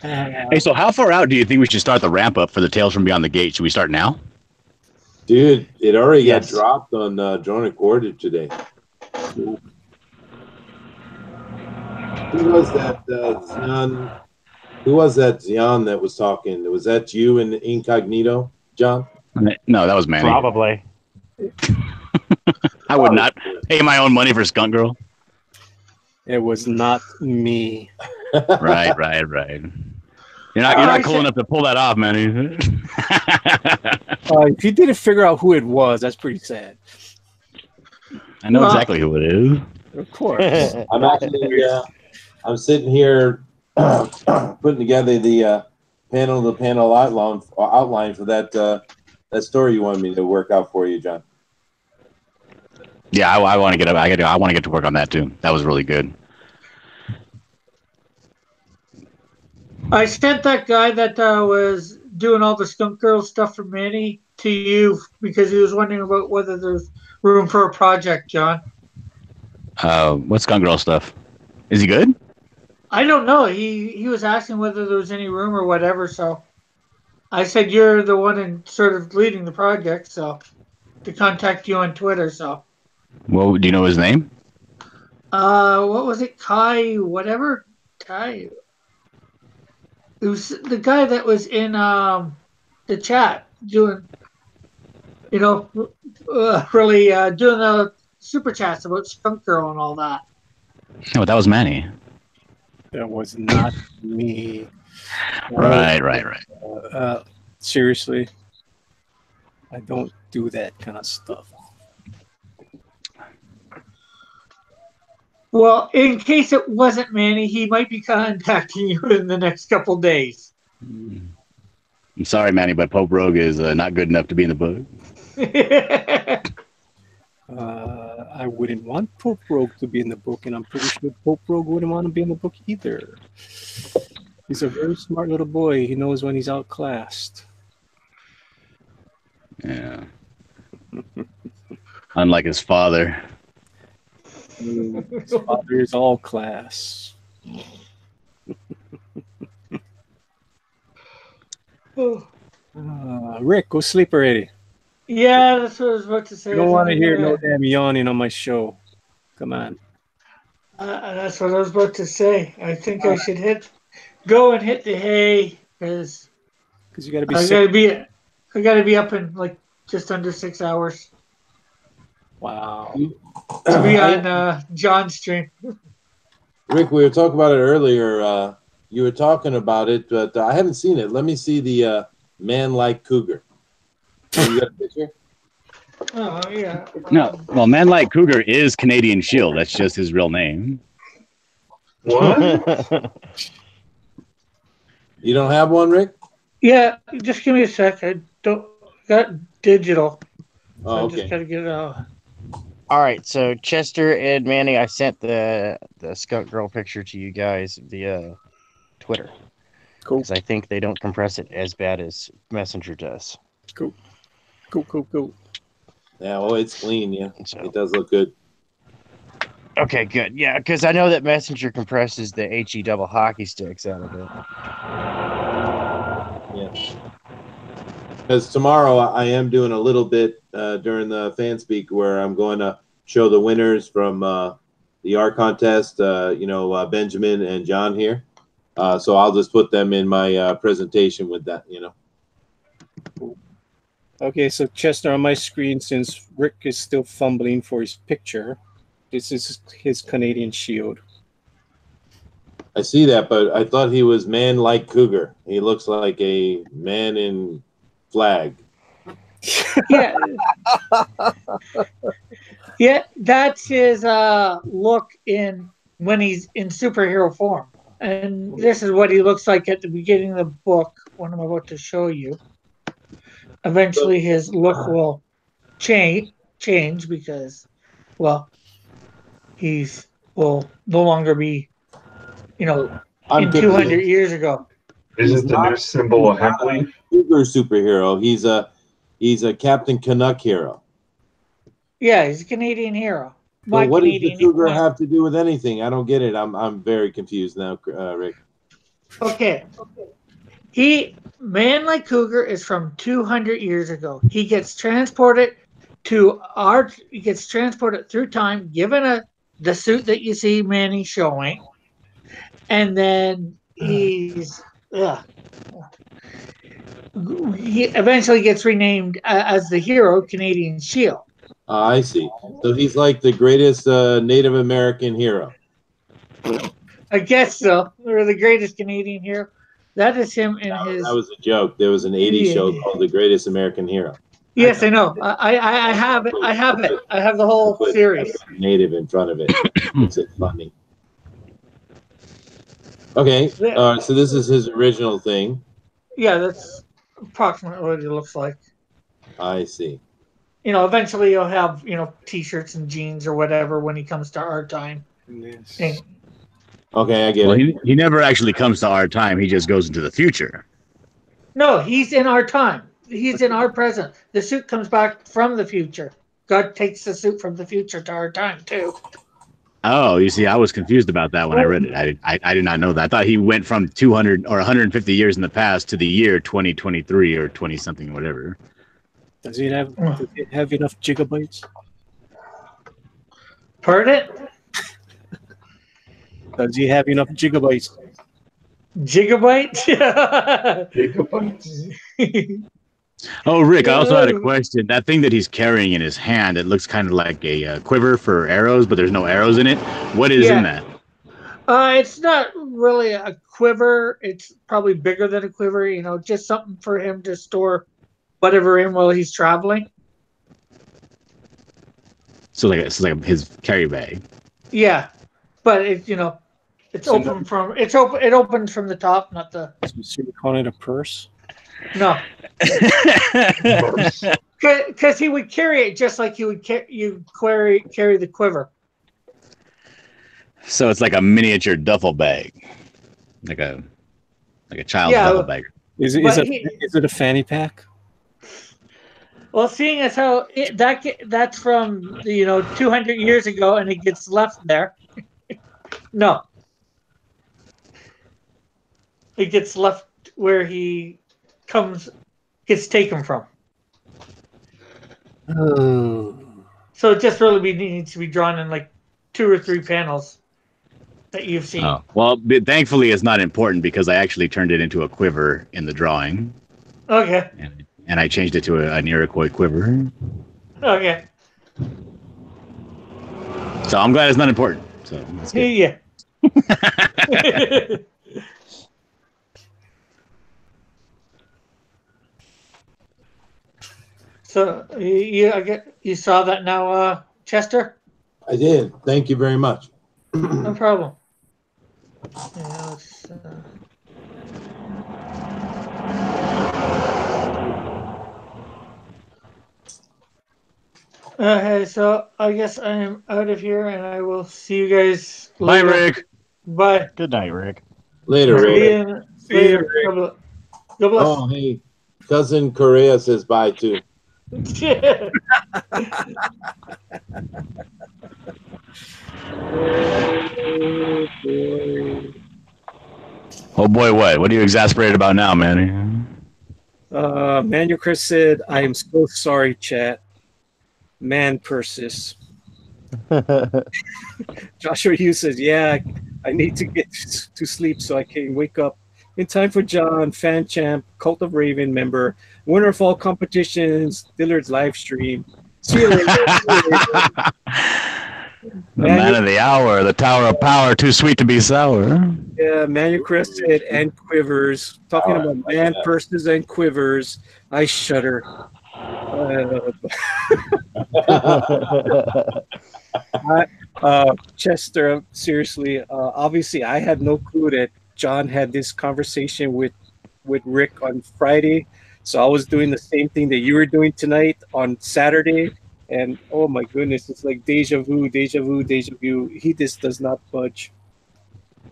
Hey, so how far out do you think we should start the ramp up for the Tales from Beyond the Gate? Should we start now? Dude, it already got Yes. dropped on Drone Recorded today. Who was that, Zion? Who was that, Zion, that was talking? Was that you in Incognito, John? No, that was Manny. Probably. I would not pay my own money for Skunk Girl. It was not me. Right. You're not cool enough to pull that off, Manny. If you didn't figure out who it was, that's pretty sad. I know exactly who it is. Of course. I'm actually, I'm sitting here putting together the panel outline for that story you wanted me to work out for you, John. Yeah, I want to get I want to get to work on that too. That was really good. I sent that guy that was doing all the Skunk Girl stuff for Manny to you because he was wondering about whether there's room for a project, John. What Skunk Girl stuff? Is he good? I don't know. He was asking whether there was any room or whatever, so I said you're the one in sort of leading the project, so to contact you on Twitter, so. Well, do you know his name? What was it? Kai, whatever? Kai. It was the guy that was in the chat doing, really doing the super chats about Skunk Girl and all that. Oh, that was Manny. That was not me. Right. Seriously, I don't do that kind of stuff. Well, in case it wasn't Manny, he might be contacting you in the next couple days. I'm sorry, Manny, but Pope Rogue is not good enough to be in the book. I wouldn't want Pope Rogue to be in the book, and I'm pretty sure Pope Rogue wouldn't want to be in the book either. He's a very smart little boy. He knows when he's outclassed. Yeah. Unlike his father. His father is all class. Rick, go sleep already. Yeah, that's what I was about to say. I don't want to hear no damn yawning on my show. Come on. That's what I was about to say. I think I should go and hit the hay because you got to be. I gotta be up in like just under 6 hours. Wow. To be on John's stream. Rick, we were talking about it earlier. You were talking about it, but I haven't seen it. Let me see the man-like cougar. You got a picture? Oh, yeah. No, well, Man Like Cougar is Canadian Shield. That's just his real name. What? You don't have one, Rick? Yeah, just give me a sec. I don't got digital. So Oh, I okay. just gotta get it out. All right, so Chester and Manny, I sent the Skunk Girl picture to you guys via Twitter. Cool. Because I think they don't compress it as bad as Messenger does. Cool. Yeah, well, it's clean, yeah. So. It does look good. Okay, good. Yeah, because I know that Messenger compresses the HE double hockey sticks out of it. Yeah. Because tomorrow I am doing a little bit during the fan speak where I'm going to show the winners from the art contest, Benjamin and John here. So I'll just put them in my presentation with that, Okay, so Chester, on my screen, since Rick is still fumbling for his picture, this is his Canadian shield. I see that, but I thought he was man like cougar. He looks like a man in flag. Yeah. Yeah, that's his look in when he's in superhero form. And this is what he looks like at the beginning of the book, what I'm about to show you. Eventually his look will change because, well, he's will no longer be, I'm in 200 confused. years ago. Isn't the new symbol a hemp leaf? Cougar superhero. He's a Captain Canuck hero. Yeah, he's a Canadian hero. So My what does the Canadian cougar my- have to do with anything? I don't get it. I'm very confused now, Rick. Okay. Man like Cougar is from 200 years ago. He gets transported he gets transported through time, given the suit that you see Manny showing, and then he eventually gets renamed as the hero, Canadian Shield. I see. So he's like the greatest Native American hero. I guess so. Or the greatest Canadian hero. That is him in his. That was a joke. There was an 80s show called The Greatest American Hero. Yes, I know. I have it. I have it. I have the whole series. Native in front of it. Makes it funny. Okay, so this is his original thing. Yeah, that's approximately what it looks like. I see. Eventually he'll have, t-shirts and jeans or whatever when he comes to our time. Yes. Okay, I get Well, it. he never actually comes to our time. He just goes into the future. No, he's in our time. He's in our present. The suit comes back from the future. God takes the suit from the future to our time too. Oh, you see, I was confused about that when I read it. I did not know that. I thought he went from 200 or 150 years in the past to the year 2023 or 20 something, whatever. Does it have enough gigabytes? Pardon? Does he have enough gigabytes? Gigabyte? Gigabytes. Oh, Rick, I also had a question. That thing that he's carrying in his hand, it looks kind of like a quiver for arrows, but there's no arrows in it. What is in that? It's not really a quiver. It's probably bigger than a quiver, just something for him to store whatever in while he's traveling. So it's like his carry bag. Yeah, but it's open from it opens from the top, not the. So you call it a purse? No, because he would carry it just like you would carry the quiver. So it's like a miniature duffel bag, like a child's duffel bag. Is it a fanny pack? Well, seeing as how that's from 200 years ago, and it gets left there. No, it gets left where he gets taken from. Oh. So it just really needs to be drawn in like 2 or 3 panels that you've seen. Oh, well, thankfully it's not important because I actually turned it into a quiver in the drawing. Okay. And I changed it to an Iroquois quiver. Okay. So I'm glad it's not important. So that's good. Yeah. So you saw that now, Chester? I did. Thank you very much. No problem. Okay, so I guess I am out of here, and I will see you guys later. Bye, Rick. Bye. Good night, Rick. Later, Rick. See you, Rick. God bless. Oh, hey, cousin Correa says bye too. Oh boy, what? What are you exasperated about now, man? Manuel Chris said, "I am so sorry, chat. Man persists." Joshua Hughes says, "Yeah, I need to get to sleep so I can wake up In time for John, fan champ, Cult of Raven member, winner of all competitions, Dillard's live stream. See you later. See you later. The man of the hour, the tower of power, too sweet to be sour. Yeah, Manu Crested and Quivers. Talking about man, purses, and quivers. I shudder. Chester, seriously, obviously, I had no clue that John had this conversation with Rick on Friday. So I was doing the same thing that you were doing tonight on Saturday. And oh my goodness, it's like deja vu, deja vu, deja vu. He just does not budge.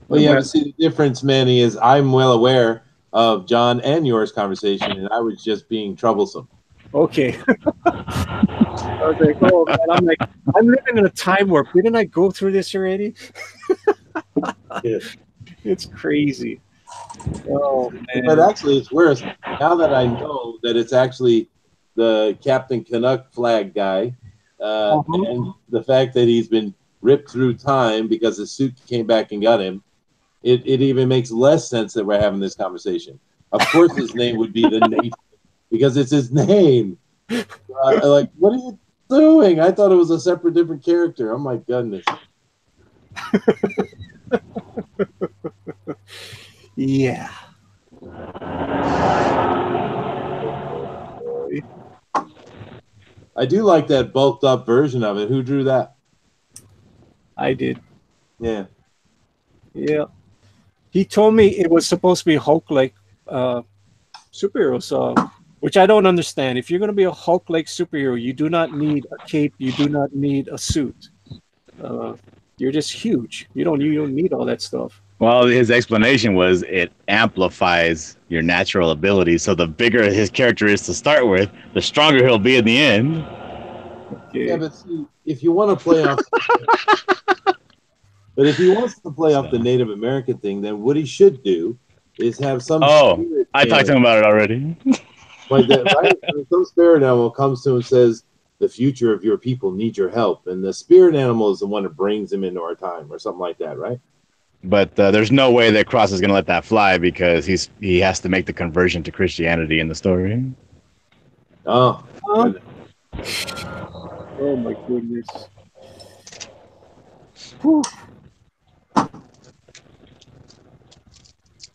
Well, yeah, but see, the difference, Manny, is I'm well aware of John and yours conversation, and I was just being troublesome. Okay. I was like, oh man, I'm living in a time warp. Didn't I go through this already? Yeah. It's crazy. Oh man. But actually, it's worse now that I know that it's actually the Captain Canuck flag guy, and the fact that he's been ripped through time because his suit came back and got him. It even makes less sense that we're having this conversation. Of course, his name would be the Nation because it's his name. Like, what are you doing? I thought it was a separate, different character. Oh my goodness. Yeah. I do like that bulked up version of it. Who drew that? I did. Yeah. Yeah. He told me it was supposed to be Hulk-like superhero song, which I don't understand. If you're going to be a Hulk-like superhero, you do not need a cape. You do not need a suit. You're just huge. You don't need all that stuff. Well, his explanation was it amplifies your natural abilities. So the bigger his character is to start with, the stronger he'll be in the end. Okay. Yeah, but see, if you want to play off, but if he wants to play off the Native American thing, then what he should do is have some. Oh, I talked to him about it already. Like that, right? Some spirit animal comes to him and says, "The future of your people need your help," and the spirit animal is the one that brings him into our time, or something like that, right? But there's no way that Cross is going to let that fly because he has to make the conversion to Christianity in the story. Oh, oh my goodness. Whew.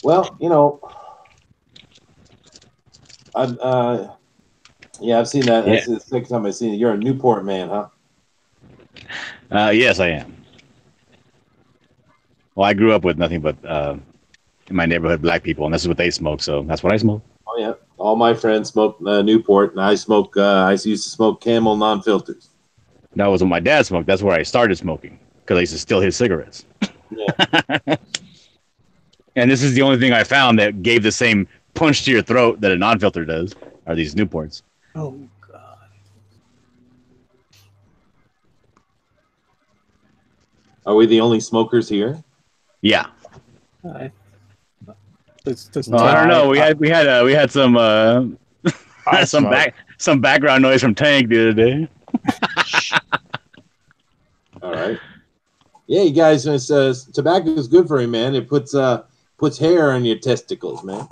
Well, you know, I've seen that. Yeah. That's the second time I've seen it. You're a Newport man, huh? Yes, I am. Well, I grew up with nothing but in my neighborhood black people, and this is what they smoke, so that's what I smoke. Oh yeah, all my friends smoke Newport, and I smoke. I used to smoke Camel non-filters. That was what my dad smoked. That's where I started smoking because I used to steal his cigarettes. Yeah. And this is the only thing I found that gave the same punch to your throat that a non-filter does. Are these Newports? Oh God. Are we the only smokers here? Yeah. Does I don't know. We had some some background noise from Tank the other day. All right. Yeah, you guys. Tobacco is good for you, man. It puts hair on your testicles, man.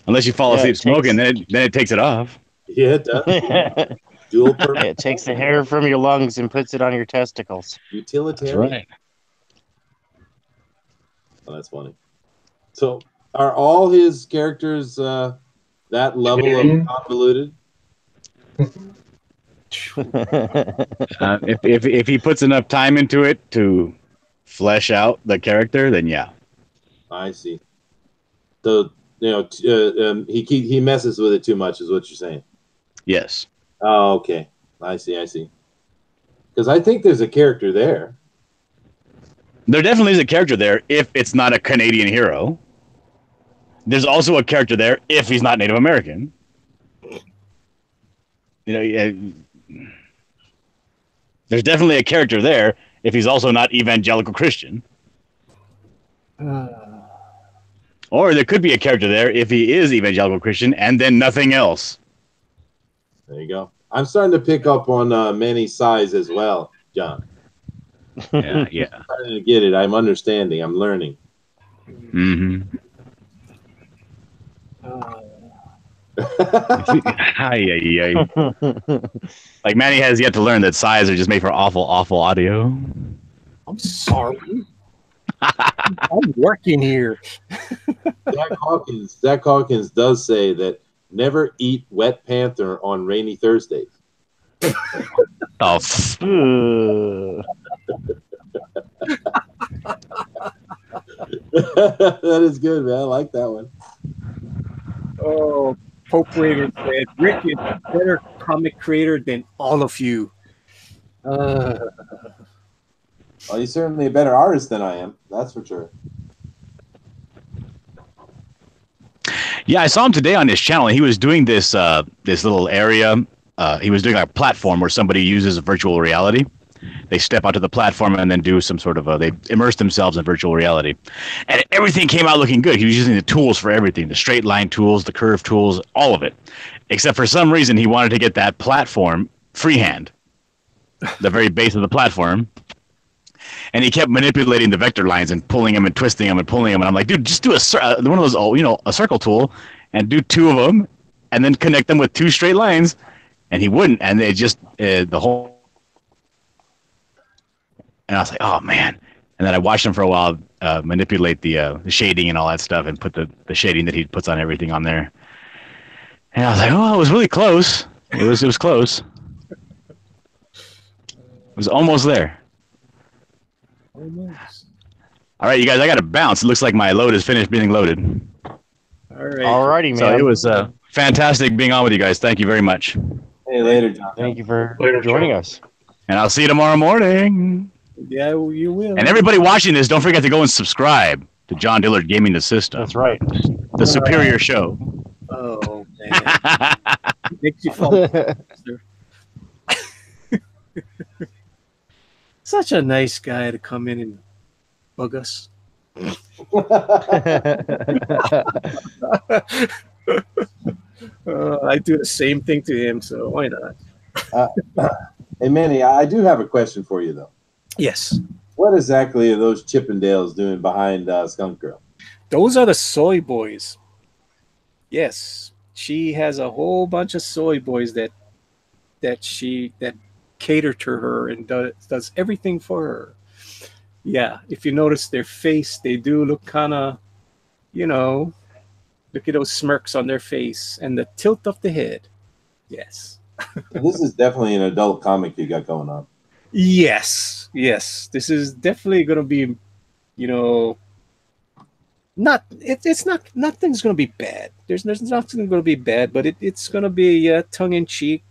Unless you fall asleep smoking, then it takes it off. Yeah, it does. Dual purpose. It takes the hair from your lungs and puts it on your testicles. Utilitarian. That's right. Oh, that's funny. So, are all his characters that level of convoluted? If he puts enough time into it to flesh out the character, then yeah. I see. So he messes with it too much, is what you're saying. Yes. Oh, okay. I see. Because I think there's a character there. There definitely is a character there if it's not a Canadian hero. There's also a character there if he's not Native American. There's definitely a character there if he's also not evangelical Christian. Or there could be a character there if he is evangelical Christian and then nothing else. There you go. I'm starting to pick up on Manny's size as well, John. Yeah. I'm starting to get it. I'm understanding. I'm learning. Mm-hmm. Ay. Like Manny has yet to learn that sighs are just made for awful, awful audio. I'm sorry. I'm working here. Zach Hawkins does say that never eat wet panther on rainy Thursdays. Oh, That is good, man. I like that one. Oh, Pope Raider said, Rick is a better comic creator than all of you. Well, he's certainly a better artist than I am. That's for sure. yeah, I saw him today on his channel. He was doing this this little area. He was doing a platform where somebody uses virtual reality. They step onto the platform and then do some sort of they immerse themselves in virtual reality, and everything came out looking good. He was using the tools for everything, the straight line tools, the curve tools, all of it, except for some reason he wanted to get that platform freehand, the very base of the platform, and he kept manipulating the vector lines and pulling them and twisting them and pulling them, and I'm like, dude, just do one of those, a circle tool, and do two of them, and then connect them with two straight lines, and he wouldn't, and they just the whole. And I was like, oh, man. And then I watched him for a while manipulate the shading and all that stuff and put the shading that he puts on everything on there. And I was like, oh, it was really close. It was close. It was almost there. Almost. All right, you guys, I got to bounce. It looks like my load is finished being loaded. All right. Alrighty, man. So it was fantastic being on with you guys. Thank you very much. Hey, later, John. Thank you for Later, joining John. us. And I'll see you tomorrow morning. Yeah, you will. And everybody watching this, don't forget to go and subscribe to John Dillard Gaming the System. That's right. The superior show. Oh, man. Makes you fall. Such a nice guy to come in and bug us. I do the same thing to him, so why not? Hey, Manny, I do have a question for you, though. Yes. What exactly are those Chippendales doing behind Skunk Girl? Those are the soy boys. Yes. She has a whole bunch of soy boys that cater to her and does everything for her. Yeah, if you notice their face, they do look kind of, look at those smirks on their face and the tilt of the head. Yes. This is definitely an adult comic you got going on. Yes. This is definitely going to be, nothing's going to be bad. There's nothing going to be bad, but it's going to be tongue in cheek.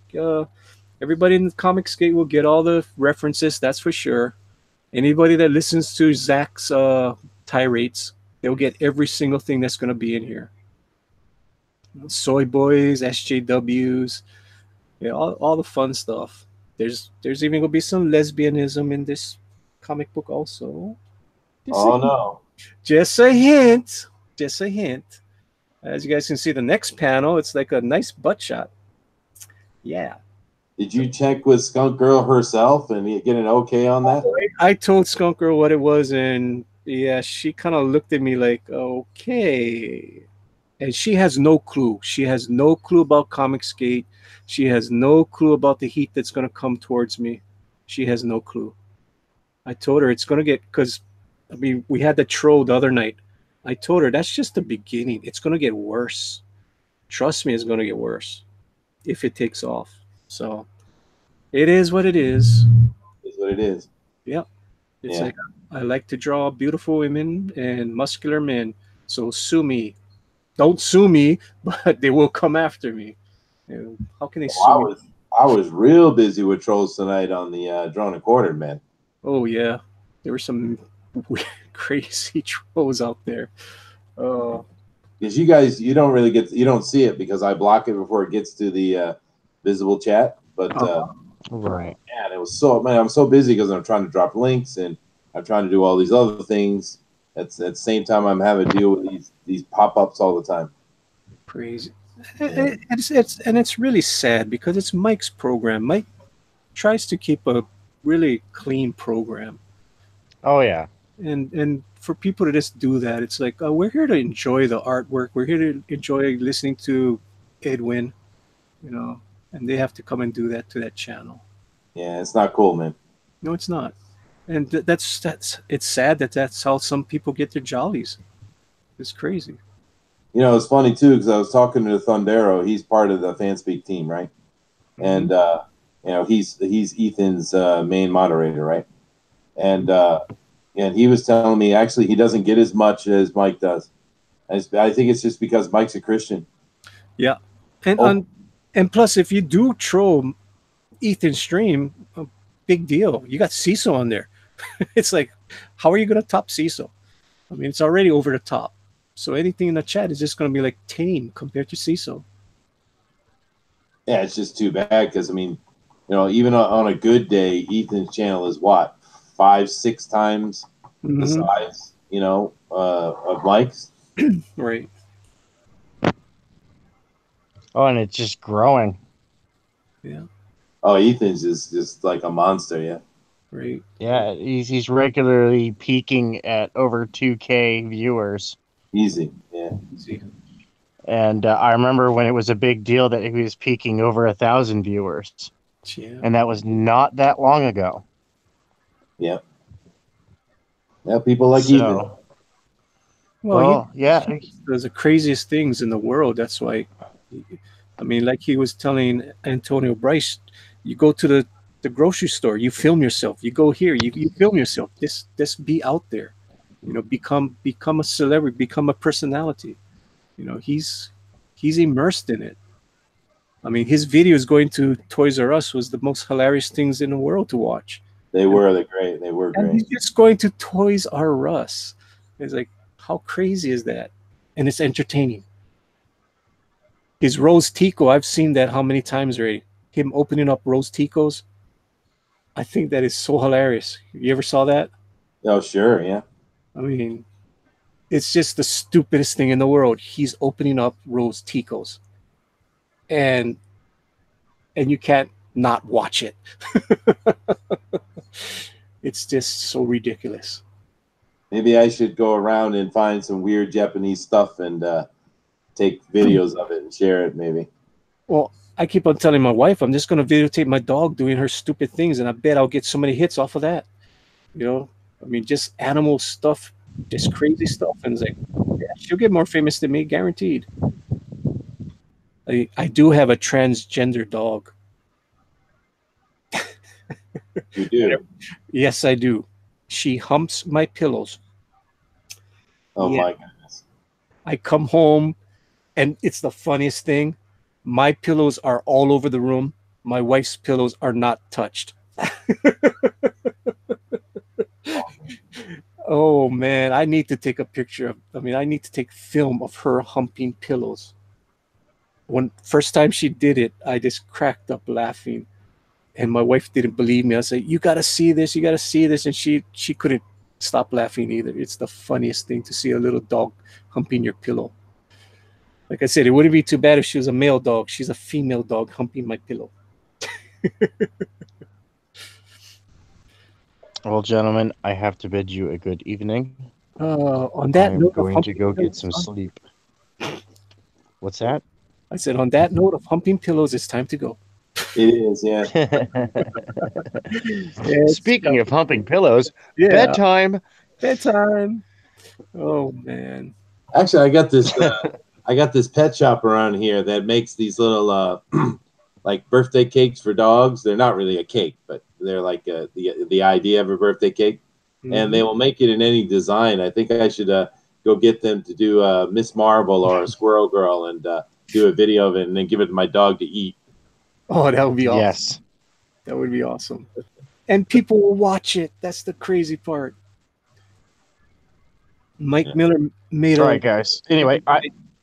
Everybody in the Comicsgate will get all the references, that's for sure. Anybody that listens to Zach's tirades, they'll get every single thing that's going to be in here. Soy boys, SJWs, all the fun stuff. There's even going to be some lesbianism in this comic book also. Just a hint. As you guys can see, the next panel, it's like a nice butt shot. Yeah. Did you check with Skunk Girl herself and get an okay on that? I told Skunk Girl what it was, and yeah, she kind of looked at me like, okay. And she has no clue. She has no clue about Comicsgate. She has no clue about the heat that's going to come towards me. She has no clue. I told her it's going to get, because, we had the troll the other night. I told her that's just the beginning. It's going to get worse. Trust me, it's going to get worse if it takes off. So it is what it is. It's what it is. Yep. It's like, I like to draw beautiful women and muscular men. So sue me. Don't sue me, but they will come after me. How can they sue me? I was real busy with trolls tonight on the Drawn and Quartered, man. Oh, yeah. There were some crazy trolls out there. Because you guys, you don't see it because I block it before it gets to the visible chat. But right, man, I'm so busy because I'm trying to drop links and I'm trying to do all these other things. At the same time, I'm having to deal with these pop-ups all the time. Crazy. It's really sad because it's Mike's program. Mike tries to keep a really clean program. Oh yeah. And for people to just do that, it's like we're here to enjoy the artwork. We're here to enjoy listening to Edwin, you know, and they have to come and do that to that channel. Yeah, it's not cool, man. No, it's not. And that's it's sad that that's how some people get their jollies. It's crazy. You know, it's funny too because I was talking to Thundero. He's part of the FanSpeak team, right? And you know, he's Ethan's main moderator, right? And he was telling me actually he doesn't get as much as Mike does. I think it's just because Mike's a Christian. Yeah, and plus, if you do troll Ethan's stream, big deal. You got CISO on there. It's like, how are you going to top CISO? I mean, it's already over the top. So anything in the chat is just going to be like tame compared to CISO. Yeah, it's just too bad because I mean, you know, even on a good day, Ethan's channel is what 5-6 times the size, you know, of Mike's. Right. Oh, and it's just growing. Yeah. Oh, Ethan's is just like a monster, yeah. Right. Yeah, he's regularly peaking at over 2K viewers. Easy, yeah. Easy. And I remember when it was a big deal that he was peaking over 1,000 viewers. Yeah. And that was not that long ago. Yeah. Yeah, people like Ethan. Well, yeah. he does the craziest things in the world. That's why, I mean, like he was telling Antonio Bryce, you go to the grocery store, you film yourself. You go here, you film yourself. This be out there, you know, become a celebrity, become a personality. You know, he's immersed in it. I mean, his videos going to Toys R Us was the most hilarious things in the world to watch. They were great. They were great. And he's just going to Toys R Us. It's like, how crazy is that? And it's entertaining. His Rose Tico, I've seen that how many times already? Him opening up Rose Ticos. I think that is so hilarious. You ever saw that? Oh, sure, yeah. I mean, it's just the stupidest thing in the world. He's opening up Rose Ticos. And you can't not watch it. It's just so ridiculous. Maybe I should go around and find some weird Japanese stuff and take videos of it and share it, maybe. Well, I keep on telling my wife I'm just going to videotape my dog doing her stupid things, and I bet I'll get so many hits off of that. You know, I mean, just animal stuff, just crazy stuff, and it's like, yeah, she'll get more famous than me, guaranteed. I do have a transgender dog. You do? Yes, I do. She humps my pillows. Oh, yeah. My goodness. I come home, and it's the funniest thing. My pillows are all over the room. My wife's pillows are not touched. Oh, man. I need to take a picture I need to take film of her humping pillows. When first time she did it, I just cracked up laughing. And my wife didn't believe me. I said, you got to see this. You got to see this. And she couldn't stop laughing either. It's the funniest thing to see a little dog humping your pillow. Like I said, it wouldn't be too bad if she was a male dog. She's a female dog humping my pillow. Well, gentlemen, I have to bid you a good evening. On that note, I'm going to go get some sleep. What's that? I said, on that note of humping pillows, it's time to go. It is, yeah. Speaking of humping pillows, yeah. bedtime. Bedtime. Oh, man. Actually, I got this pet shop around here that makes these little like birthday cakes for dogs. They're not really a cake, but they're like the idea of a birthday cake. Mm-hmm. And they will make it in any design. I think I should go get them to do Miss Marvel or a Squirrel Girl and do a video of it and then give it to my dog to eat. Oh, that would be awesome. Yes. That would be awesome. And people will watch it. That's the crazy part. Mike Miller made All right, guys. Anyway,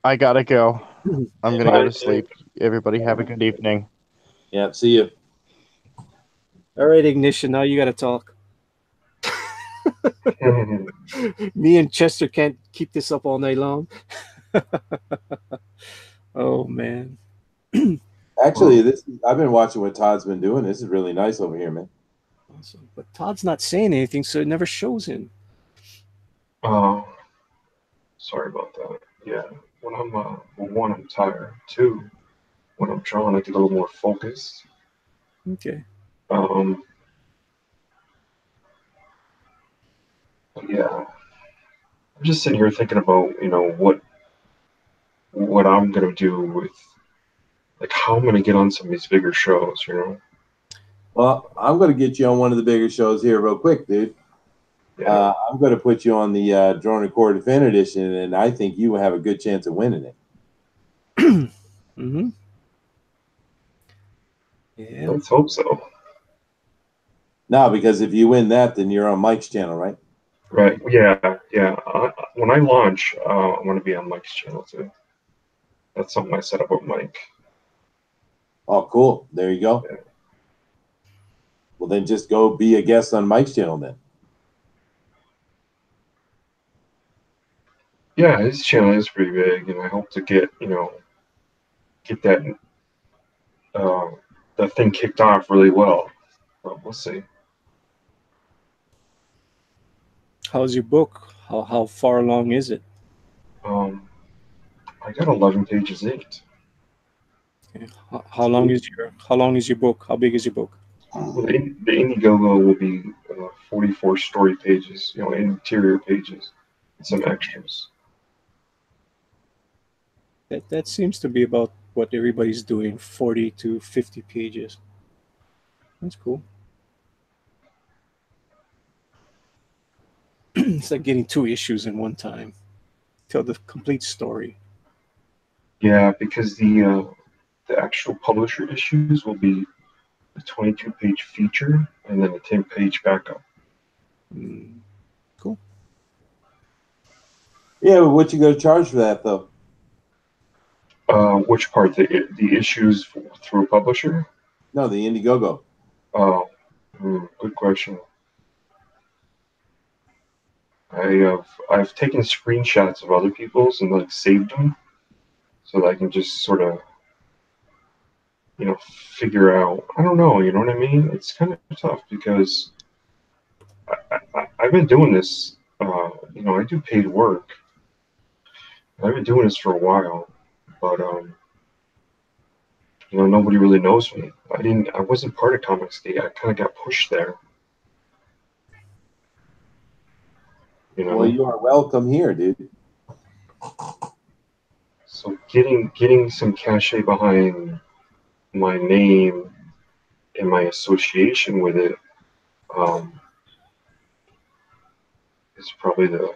I gotta go. I'm gonna go to sleep. Everybody have a good evening. Yeah, see you. All right, Ignition. Now you got to talk. Me and Chester can't keep this up all night long. Oh, man. Actually, I've been watching what Todd's been doing. This is really nice over here, man. Awesome. But Todd's not saying anything, so it never shows him. Uh, sorry about that. Yeah, when I'm well, one, I'm tired. Two, when I'm drawing, I get a little more focused. Okay. Um, but yeah, I'm just sitting here thinking about what I'm gonna do with like how I'm gonna get on some of these bigger shows. Well, I'm going to get you on one of the bigger shows here real quick, dude. Yeah. I'm going to put you on the Drone Record Fan Edition, and I think you will have a good chance of winning it. Mm-hmm. Yeah. Let's hope so. No, because if you win that, then you're on Mike's channel, right? Right. Yeah. Yeah. When I launch, I want to be on Mike's channel too. That's something I set up with Mike. Oh, cool. There you go. Yeah. Well, then just go be a guest on Mike's channel then. Yeah, his channel is pretty big, and I hope to get uh, that thing kicked off really well. But we'll see. How's your book? How far along is it? Um, I got 11 pages inked. Okay. How long is your book? How big is your book? Well, the Indiegogo will be 44 story pages, interior pages, and some extras. That seems to be about what everybody's doing, 40 to 50 pages. That's cool. It's like getting 2 issues in one time. Tell the complete story. Yeah, because the actual publisher issues will be a 22-page feature and then a 10-page backup. Mm, cool. Yeah, but what you going to charge for that, though? Which part? The issues through a publisher? No, the Indiegogo. Oh, good question. I've taken screenshots of other people's and like saved them so that I can just sort of figure out. I don't know. You know what I mean? It's kind of tough because I've been doing this. I do paid work. I've been doing this for a while, but nobody really knows me. I wasn't part of Comics Day. I kind of got pushed there. Well, you are welcome here, dude. So getting some cachet behind my name and my association with it is probably the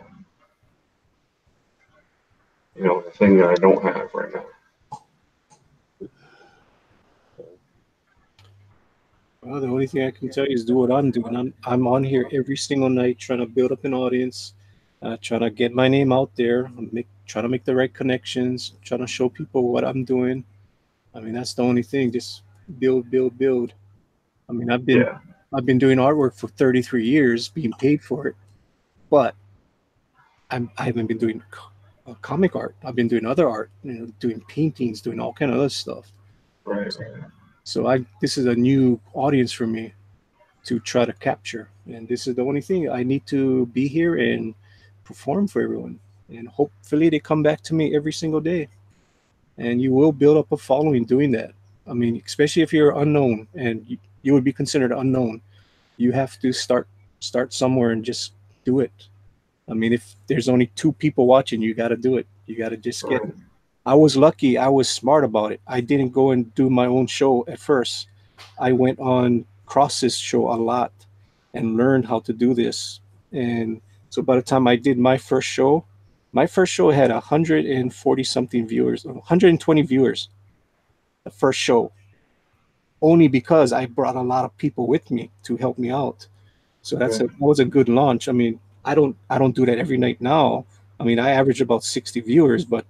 thing that I don't have right now. Well, the only thing I can tell you is do what I'm doing. I'm on here every single night trying to build up an audience, trying to get my name out there, trying to make the right connections, trying to show people what I'm doing. I mean, that's the only thing. Just build, build, build. I mean, Yeah. I've been doing artwork for 33 years, being paid for it, but I haven't been doing comic art. I've been doing other art, doing paintings, doing all kind of other stuff. Right. So this is a new audience for me to try to capture, and this is the only thing I need to be here and perform for everyone, and hopefully they come back to me every single day. And you will build up a following doing that. I mean, especially if you're unknown and you would be considered unknown, you have to start somewhere and just do it. I mean, if there's only 2 people watching, you got to do it. You got to just get. Right. I was lucky. I was smart about it. I didn't go and do my own show at first. I went on Cross's show a lot and learned how to do this. And so by the time I did my first show had 140 something viewers, 120 viewers. The first show, only because I brought a lot of people with me to help me out. So Okay. that was a good launch. I mean, I don't do that every night now. I mean, I average about 60 viewers, but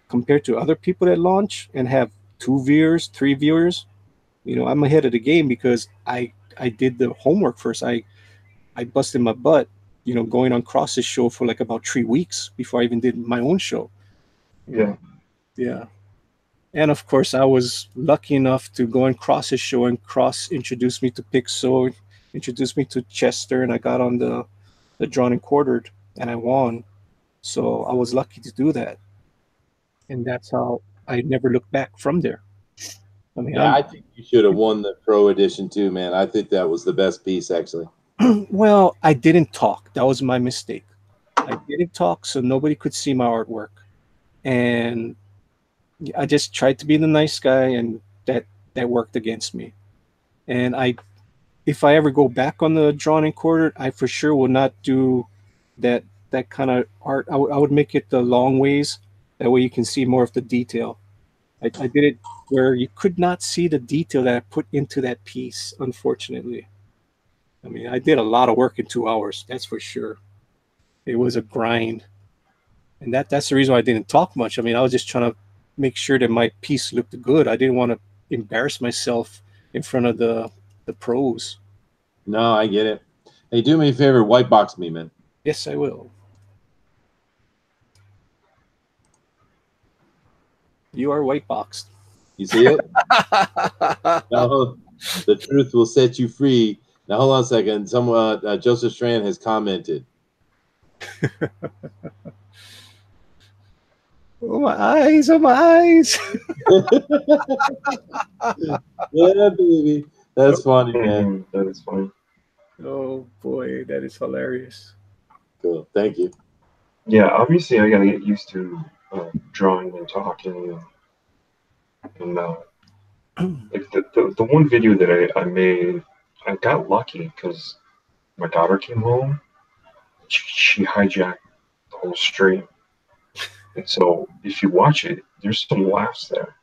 compared to other people that launch and have 2 viewers, 3 viewers, I'm ahead of the game because I did the homework first. I busted my butt, going on Cross's show for like about 3 weeks before I even did my own show. Yeah. Yeah. And of course, I was lucky enough to go on Cross's show, and Cross introduced me to Pixel, introduced me to Chester, and I got on the Drawn and Quartered. and I won. So I was lucky to do that, and that's how I never looked back from there. I mean, Yeah, I think you should have won the pro edition too, man. I think that was the best piece, actually. well, I didn't talk. That was my mistake. I didn't talk, so nobody could see my artwork, and I just tried to be the nice guy, and that worked against me. And if I ever go back on the drawn and quartered, I for sure will not do that that kind of art. I would make it the long ways. That way you can see more of the detail. I did it where you could not see the detail that I put into that piece, unfortunately. I mean, I did a lot of work in 2 hours, that's for sure. It was a grind. And that's the reason why I didn't talk much. I mean, I was just trying to make sure that my piece looked good. I didn't want to embarrass myself in front of the pros. No, I get it. Hey, do me a favor, white box me, man. Yes, I will. You are white boxed. You see it? Now, the truth will set you free. Now, hold on a second. Someone, Joseph Strand has commented. Oh my eyes! Oh my eyes! Yeah, baby. That's funny, man. That is funny. Oh boy, that is hilarious. Cool. Thank you. Yeah, obviously I gotta get used to drawing and talking and like the one video that I made, I got lucky because my daughter came home. She hijacked the whole stream, and so if you watch it, there's some laughs there.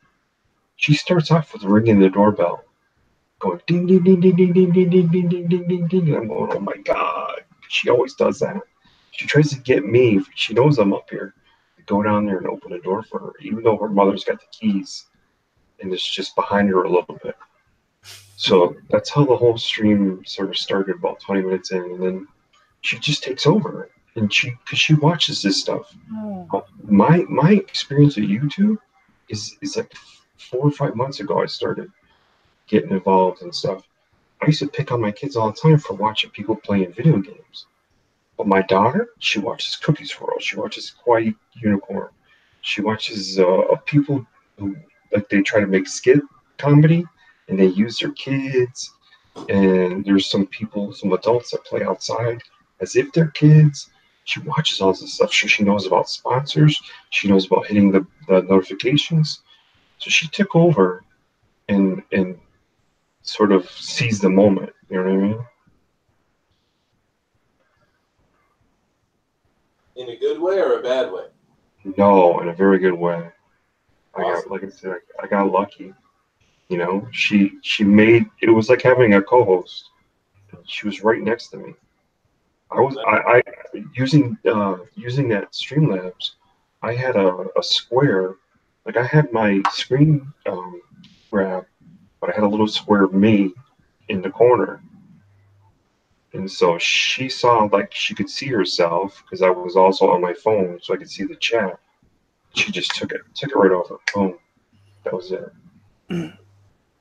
She starts off with ringing the doorbell, going ding ding ding ding ding ding ding ding ding ding ding ding ding. And I'm going, oh my god! She always does that. She tries to get me. She knows I'm up here. To go down there and open the door for her, even though her mother's got the keys, and it's just behind her a little bit. So that's how the whole stream sort of started about 20 minutes in, and then she just takes over, and because she watches this stuff. My experience with YouTube is like 4 or 5 months ago. I started getting involved and stuff. I used to pick on my kids all the time for watching people playing video games. But my daughter, she watches Cookies World. She watches Quiet Unicorn. She watches people who like they try to make skit comedy and they use their kids. And there's some people, some adults that play outside as if they're kids. She watches all this stuff. She knows about sponsors. She knows about hitting the notifications. So she took over and sort of seized the moment. You know what I mean? In a good way or a bad way? No, in a very good way. I got, Awesome. like I said, I got lucky. You know, she made it was like having a co-host. She was right next to me. I using that Streamlabs. I had a square, like I had my screen grab, but I had a little square of me in the corner, and so she saw like she could see herself because I was also on my phone, so I could see the chat. She just took it right over. Boom, that was it.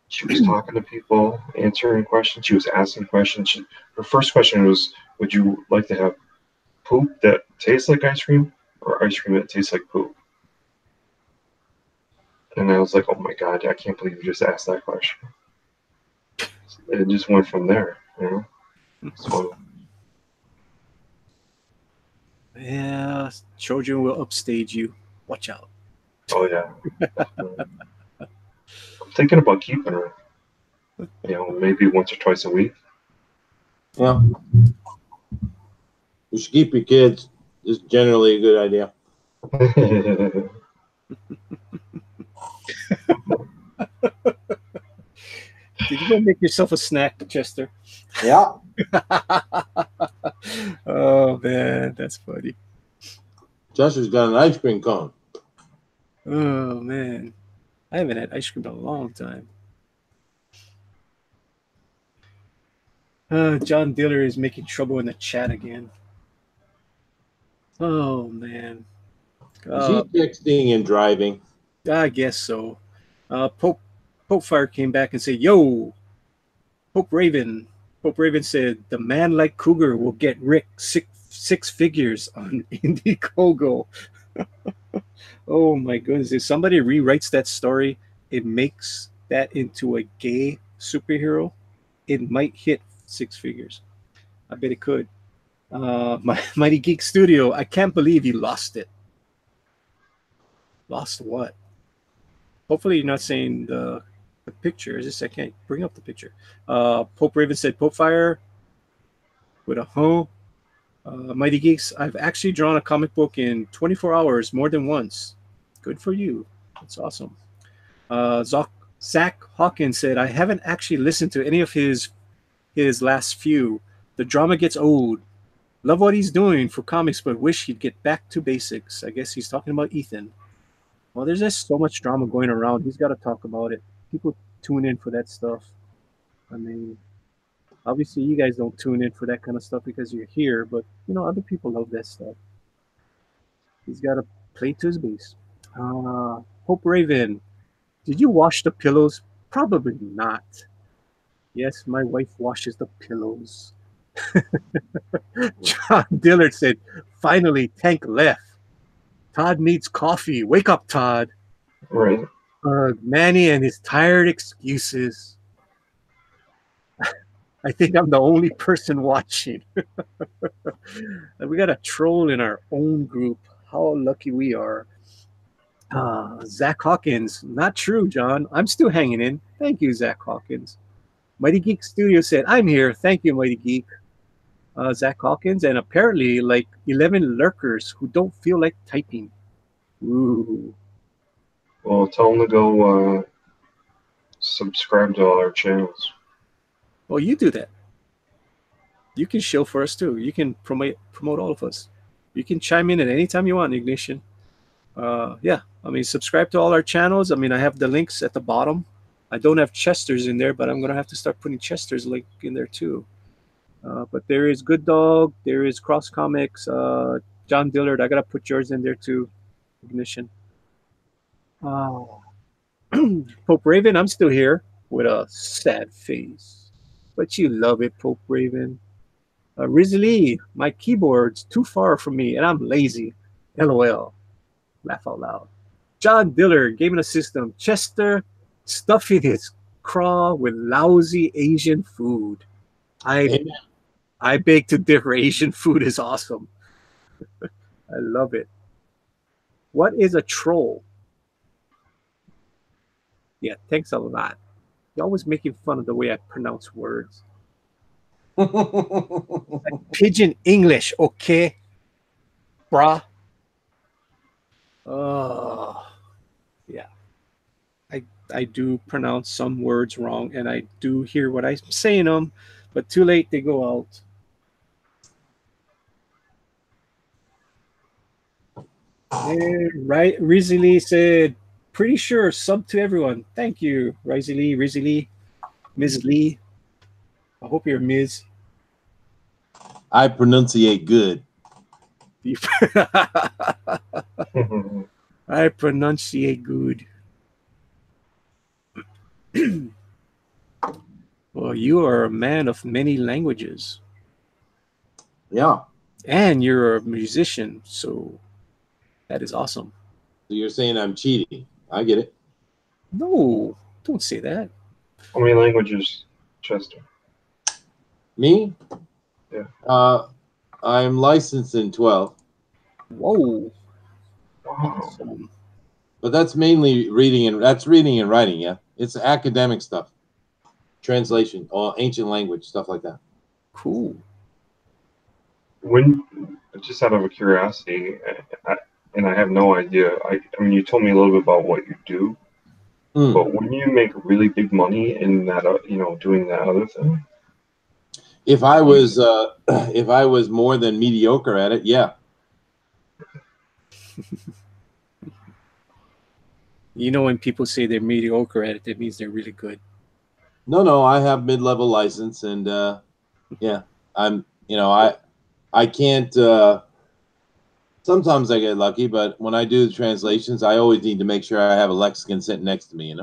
She was talking to people, answering questions. She was asking questions. Her first question was, "Would you like to have poop that tastes like ice cream, or ice cream that tastes like poop?" And I was like, "Oh my god, I can't believe you just asked that question." It just went from there, you know. So Yeah, children will upstage you. Watch out. oh yeah, I'm thinking about keeping her. You know, maybe once or twice a week. Yeah. You should keep your kids. Just generally a good idea. Did you go make yourself a snack, Chester? Yeah. Oh man, that's funny. Chester's got an ice cream cone. Oh man, I haven't had ice cream in a long time. John Diller is making trouble in the chat again. Oh man, Is he texting and driving? I guess so. Pope Fire came back and said, "Yo, Pope Raven." Pope Raven said, "The man like Cougar will get Rick six figures on Indiegogo. Oh my goodness! If somebody rewrites that story, it makes that into a gay superhero. It might hit six figures. I bet it could. My Mighty Geek Studio. I can't believe you lost it. Lost what? Hopefully, you're not saying the picture. Is this? I can't bring up the picture. Pope Raven said Pope Fire with a hoe. Mighty Geeks. I've actually drawn a comic book in 24 hours more than once. Good for you. That's awesome. Zach Hawkins said, I haven't actually listened to any of his last few. The drama gets old. Love what he's doing for comics, but wish he'd get back to basics. I guess he's talking about Ethan. Well, there's just so much drama going around. He's got to talk about it. People tune in for that stuff. I mean, obviously, you guys don't tune in for that kind of stuff because you're here, but other people love that stuff. He's got to play to his base. Hope Raven, did you wash the pillows? Probably not. Yes, my wife washes the pillows. John Dillard said, finally, Tank left. Todd needs coffee. Wake up, Todd. Right. Manny and his tired excuses. I think I'm the only person watching. We got a troll in our own group. How lucky we are. Zach Hawkins. Not true, John. I'm still hanging in. Thank you, Zach Hawkins. Mighty Geek Studio said, I'm here. Thank you, Mighty Geek. Zach Hawkins, and apparently like 11 lurkers who don't feel like typing. Ooh. Well, tell them to go subscribe to all our channels. Well, you do that. You can shill for us too. You can promote all of us. You can chime in at any time you want, Ignition. Yeah, I mean, subscribe to all our channels. I mean, I have the links at the bottom. I don't have Chester's in there, but I'm gonna have to start putting Chester's link in there too. But there is Good Dog. There is Cross Comics. John Dillard. I gotta put yours in there too, Ignition. Pope Raven, I'm still here with a sad face. But you love it, Pope Raven. Rizzy, my keyboard's too far from me and I'm lazy. LOL. Laugh out loud. John Dillard, Gaming a System. Chester stuffing his craw with lousy Asian food. I beg to differ. Asian food is awesome. I love it. What is a troll? Yeah, thanks a lot. You're always making fun of the way I pronounce words. Pigeon English, okay? Brah. Yeah. I do pronounce some words wrong, and I do hear what I'm saying them, but too late, they go out. Right, Rizzy Lee said, pretty sure sub to everyone. Thank you, Rizzy Lee, Ms. Lee. I hope you're Ms. I pronunciate good. I pronunciate good. Well, you are a man of many languages. Yeah. And you're a musician, so that is awesome. So you're saying I'm cheating. I get it. No, don't say that. How many languages, Chester? Me? Yeah. I'm licensed in 12. Whoa. Wow. Awesome. But that's mainly reading and writing, yeah. It's academic stuff. Translation, or ancient language, stuff like that. Cool. When, just out of a curiosity, and I have no idea. I mean, you told me a little bit about what you do, but when you make really big money in that, doing that other thing. If I was more than mediocre at it, yeah. When people say they're mediocre at it, that means they're really good. No, I have mid-level license, and yeah, I can't. Sometimes I get lucky, but when I do the translations, I always need to make sure I have a lexicon sitting next to me.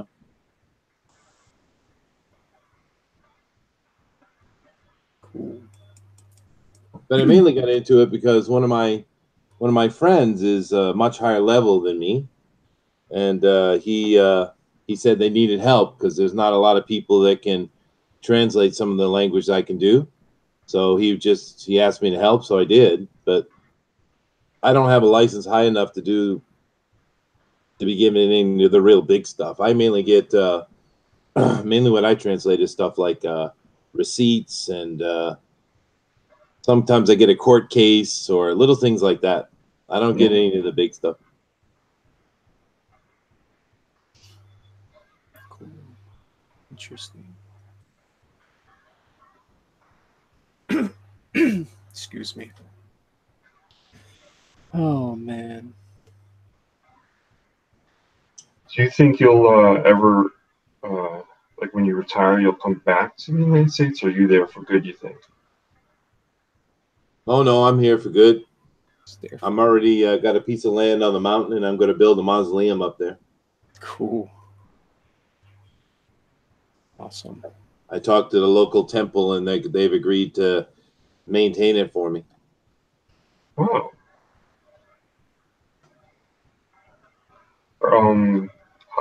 Cool. But I mainly got into it because one of my friends is much higher level than me, and he said they needed help because there's not a lot of people that can translate some of the language I can do. So he asked me to help, so I did. But I don't have a license high enough to be given any of the real big stuff. I mainly get mainly what I translate is stuff like receipts and sometimes I get a court case or little things like that. I don't get any of the big stuff. Cool. Interesting. Excuse me. Oh man. Do you think you'll ever, like when you retire, you'll come back to the United States, or are you there for good, you think? Oh no, I'm here for good. It's there. I'm already got a piece of land on the mountain, and I'm going to build a mausoleum up there. Cool. Awesome. I talked to the local temple, and they've agreed to maintain it for me. Oh.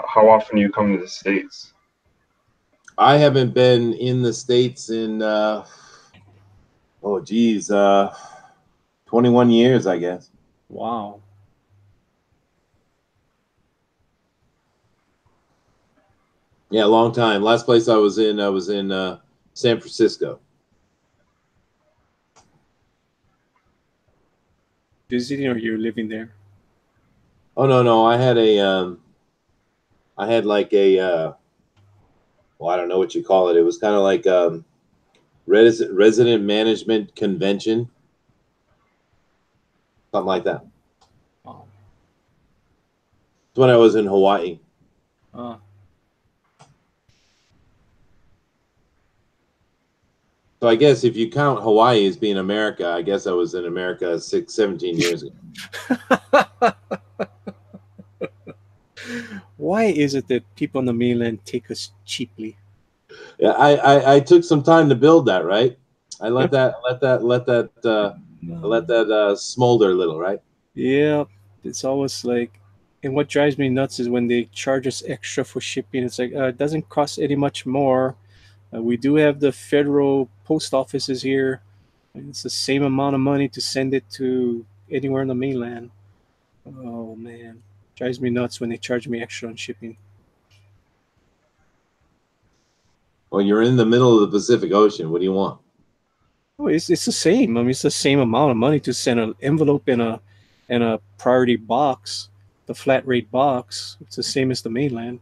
How often do you come to the States? I haven't been in the States in 21 years, I guess. Wow. Yeah, a long time. Last place I was in San Francisco. Visiting or you're living there? Oh no, I had like a well, I don't know what you call it. It was kind of like resident management convention, something like that. Wow. It's when I was in Hawaii. So I guess if you count Hawaii as being America, I guess I was in America 17 years ago. Why is it that people on the mainland take us cheaply? Yeah, I took some time to build that, right? I let that smolder a little, right? Yeah, it's always like, and what drives me nuts is when they charge us extra for shipping. It's like it doesn't cost any much more. We do have the federal post offices here. And it's the same amount of money to send it to anywhere on the mainland. Oh man, drives me nuts when they charge me extra on shipping. Well, you're in the middle of the Pacific Ocean. What do you want? Oh, it's the same. I mean, it's the same amount of money to send an envelope in a priority box, the flat rate box. It's the same as the mainland.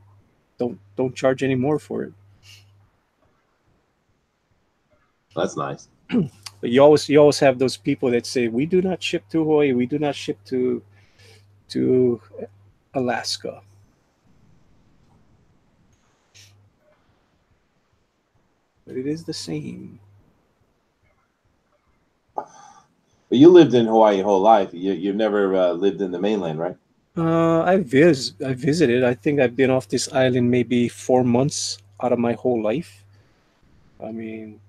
Don't charge any more for it. That's nice. But you always have those people that say we do not ship to Hawaii, we do not ship to Alaska. But it is the same. But you lived in Hawaii your whole life. You've never lived in the mainland, right? I visited. I think I've been off this island maybe 4 months out of my whole life. I mean,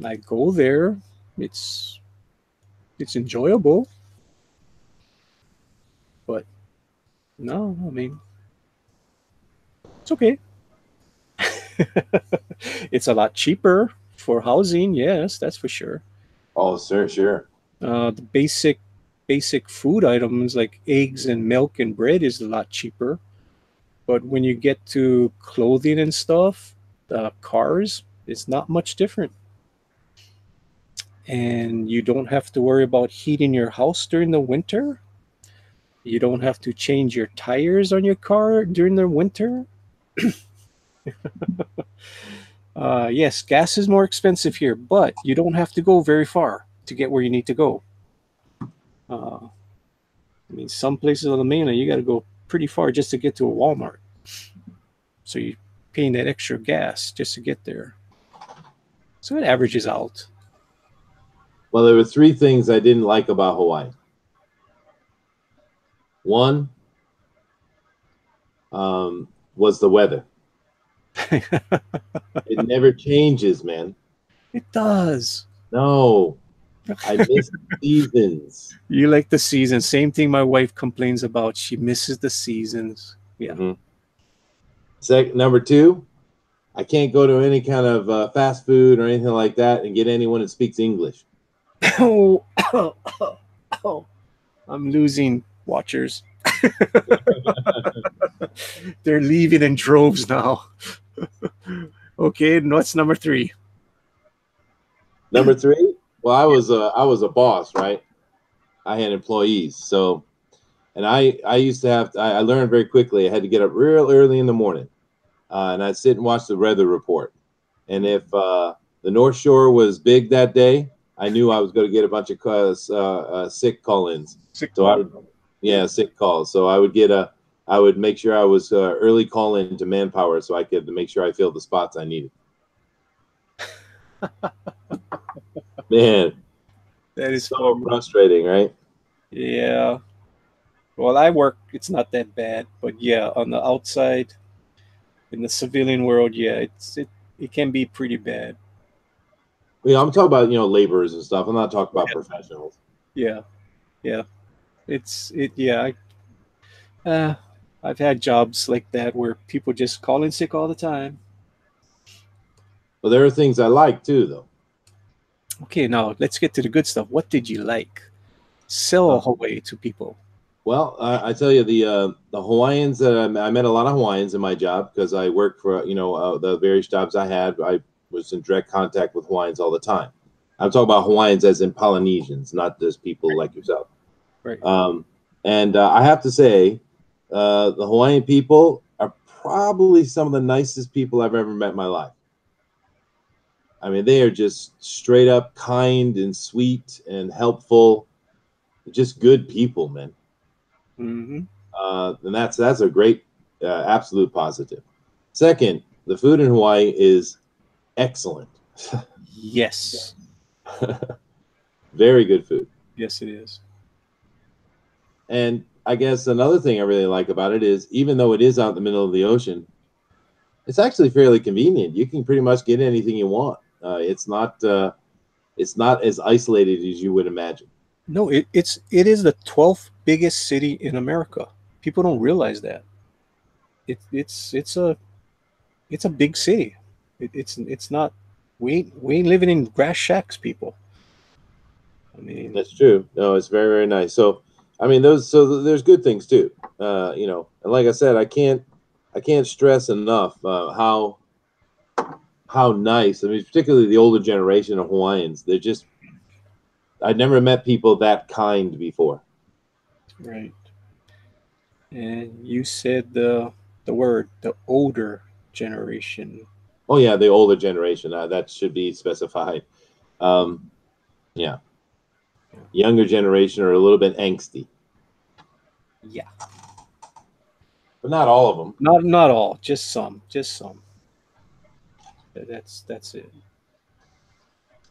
I go there. It's it's enjoyable, but no, I mean, it's okay. It's a lot cheaper for housing. Yes, that's for sure. Oh, sure. The basic food items like eggs and milk and bread is a lot cheaper. But when you get to clothing and stuff, cars, it's not much different. And you don't have to worry about heating your house during the winter. You don't have to change your tires on your car during the winter. Yes, gas is more expensive here, but you don't have to go very far to get where you need to go. I mean, some places on the mainland, you got to go pretty far just to get to a Walmart. So you're paying that extra gas just to get there. So it averages out. Well, there were three things I didn't like about Hawaii. One was the weather. It never changes, man. It does. No. I miss seasons. You like the season. Same thing my wife complains about. She misses the seasons. Yeah. Number two, I can't go to any kind of fast food or anything like that and get anyone that speaks English. Oh, oh, I'm losing watchers. They're leaving in droves now. Okay, what's number three? Number three, well, I was a boss, right? I had employees, so and I used to have I learned very quickly. I had to get up real early in the morning, and I'd sit and watch the weather report. And if the North Shore was big that day, I knew I was going to get a bunch of sick call-ins. Sick calls. So I would make sure I was early call-in to manpower, so I could make sure I filled the spots I needed. Man, That is so frustrating, right? Yeah. Well, I work. It's not that bad, but yeah, on the outside, in the civilian world, yeah, it can be pretty bad. Yeah, I'm talking about laborers and stuff. I'm not talking about professionals. Yeah, yeah. Yeah. I've had jobs like that where people just call in sick all the time. Well, there are things I like too, though. Okay, now let's get to the good stuff. What did you like? Sell Hawaii to people. Well, I tell you, the Hawaiians that I met a lot of Hawaiians in my job because I worked for the various jobs I had. I was in direct contact with Hawaiians all the time. I'm talking about Hawaiians as in Polynesians, not just people like yourself. Right. And I have to say, the Hawaiian people are probably some of the nicest people I've ever met in my life. I mean, they are just straight up kind and sweet and helpful, just good people, man. Mm-hmm. And that's a great, absolute positive. Second, the food in Hawaii is excellent. Yes. Very good food. Yes, it is. And I guess another thing I really like about it is, even though it is out in the middle of the ocean, it's actually fairly convenient. You can pretty much get anything you want. It's not as isolated as you would imagine. No, it is the 12th biggest city in America. People don't realize that. It's a big city. It's not. We ain't living in grass shacks, people. I mean, That's true. No, it's very, very nice. So, I mean, there's good things too. And like I said, I can't stress enough how nice. I mean, particularly the older generation of Hawaiians. They're just. I'd never met people that kind before. right. And you said the word, the older generation. Oh yeah, the older generation. That should be specified. Yeah. Younger generation are a little bit angsty. Yeah. But not all of them. Not all, just some. Just some. That's it.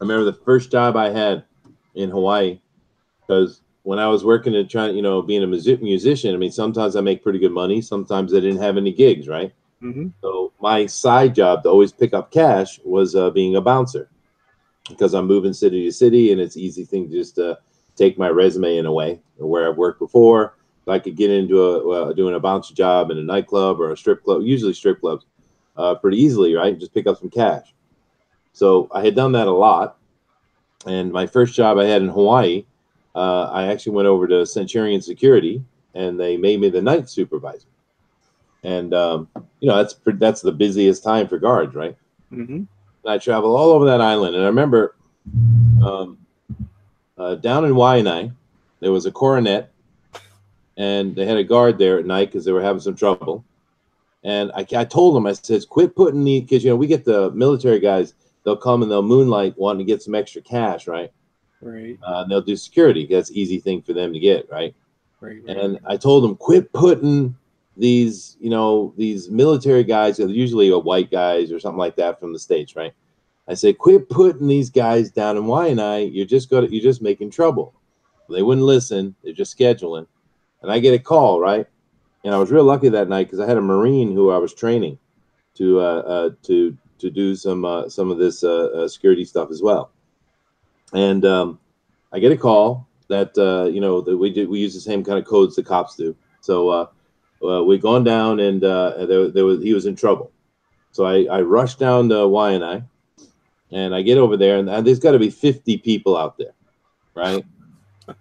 I remember the first job I had in Hawaii, because when I was working and trying, being a musician, I mean, sometimes I make pretty good money. Sometimes I didn't have any gigs, right? Mm-hmm. So my side job to always pick up cash was being a bouncer, because I'm moving city to city, and it's an easy thing to just take my resume in a way where I've worked before. If I could get into doing a bouncer job in a nightclub or a strip club, usually strip clubs, pretty easily, right? Just pick up some cash. So I had done that a lot. And my first job I had in Hawaii, I actually went over to Centurion Security, and they made me the night supervisor. And that's the busiest time for guards, right? Mm-hmm. And I traveled all over that island, and I remember down in Waianae, there was a coronet, and they had a guard there at night because they were having some trouble. And I told them, I said, quit putting the, because we get the military guys, they'll come and they'll moonlight wanting to get some extra cash, right? Right. And they'll do security. That's an easy thing for them to get, right? Right. And I told them, quit putting these military guys, usually white guys or something like that from the States, right? I said, quit putting these guys down in Waianae. You're just making trouble. They wouldn't listen. They're just scheduling. And I get a call, right? And I was real lucky that night because I had a Marine who I was training to do some of this security stuff as well. And I get a call that that we use the same kind of codes the cops do. So we'd gone down, and he was in trouble. So I rushed down to Y, and I get over there, and there's got to be 50 people out there, right?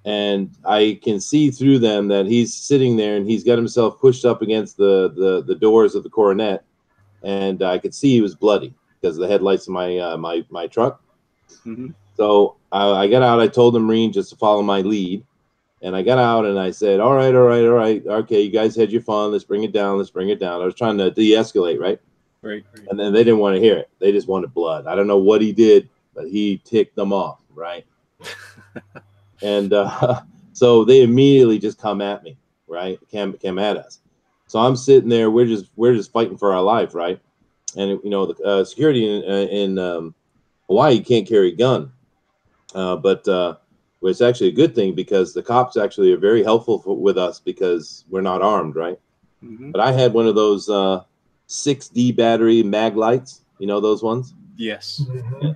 And I can see through them that he's sitting there, and he's got himself pushed up against the doors of the coronet, and I could see he was bloody because of the headlights of my truck. Mm-hmm. So I got out. I told the Marine just to follow my lead, and I got out and I said, "All right, okay, you guys had your fun. Let's bring it down. Let's bring it down." I was trying to de-escalate, right? Right. And then they didn't want to hear it. They just wanted blood. I don't know what he did, but he ticked them off, right? And so they immediately just come at me, right? Came at us. So I'm sitting there. We're just fighting for our life, right? And the security in Hawaii can't carry a gun, but it's actually a good thing because the cops actually are very helpful with us because we're not armed, right? Mm-hmm. But I had one of those 6D battery mag lights, those ones. Yes. Mm-hmm.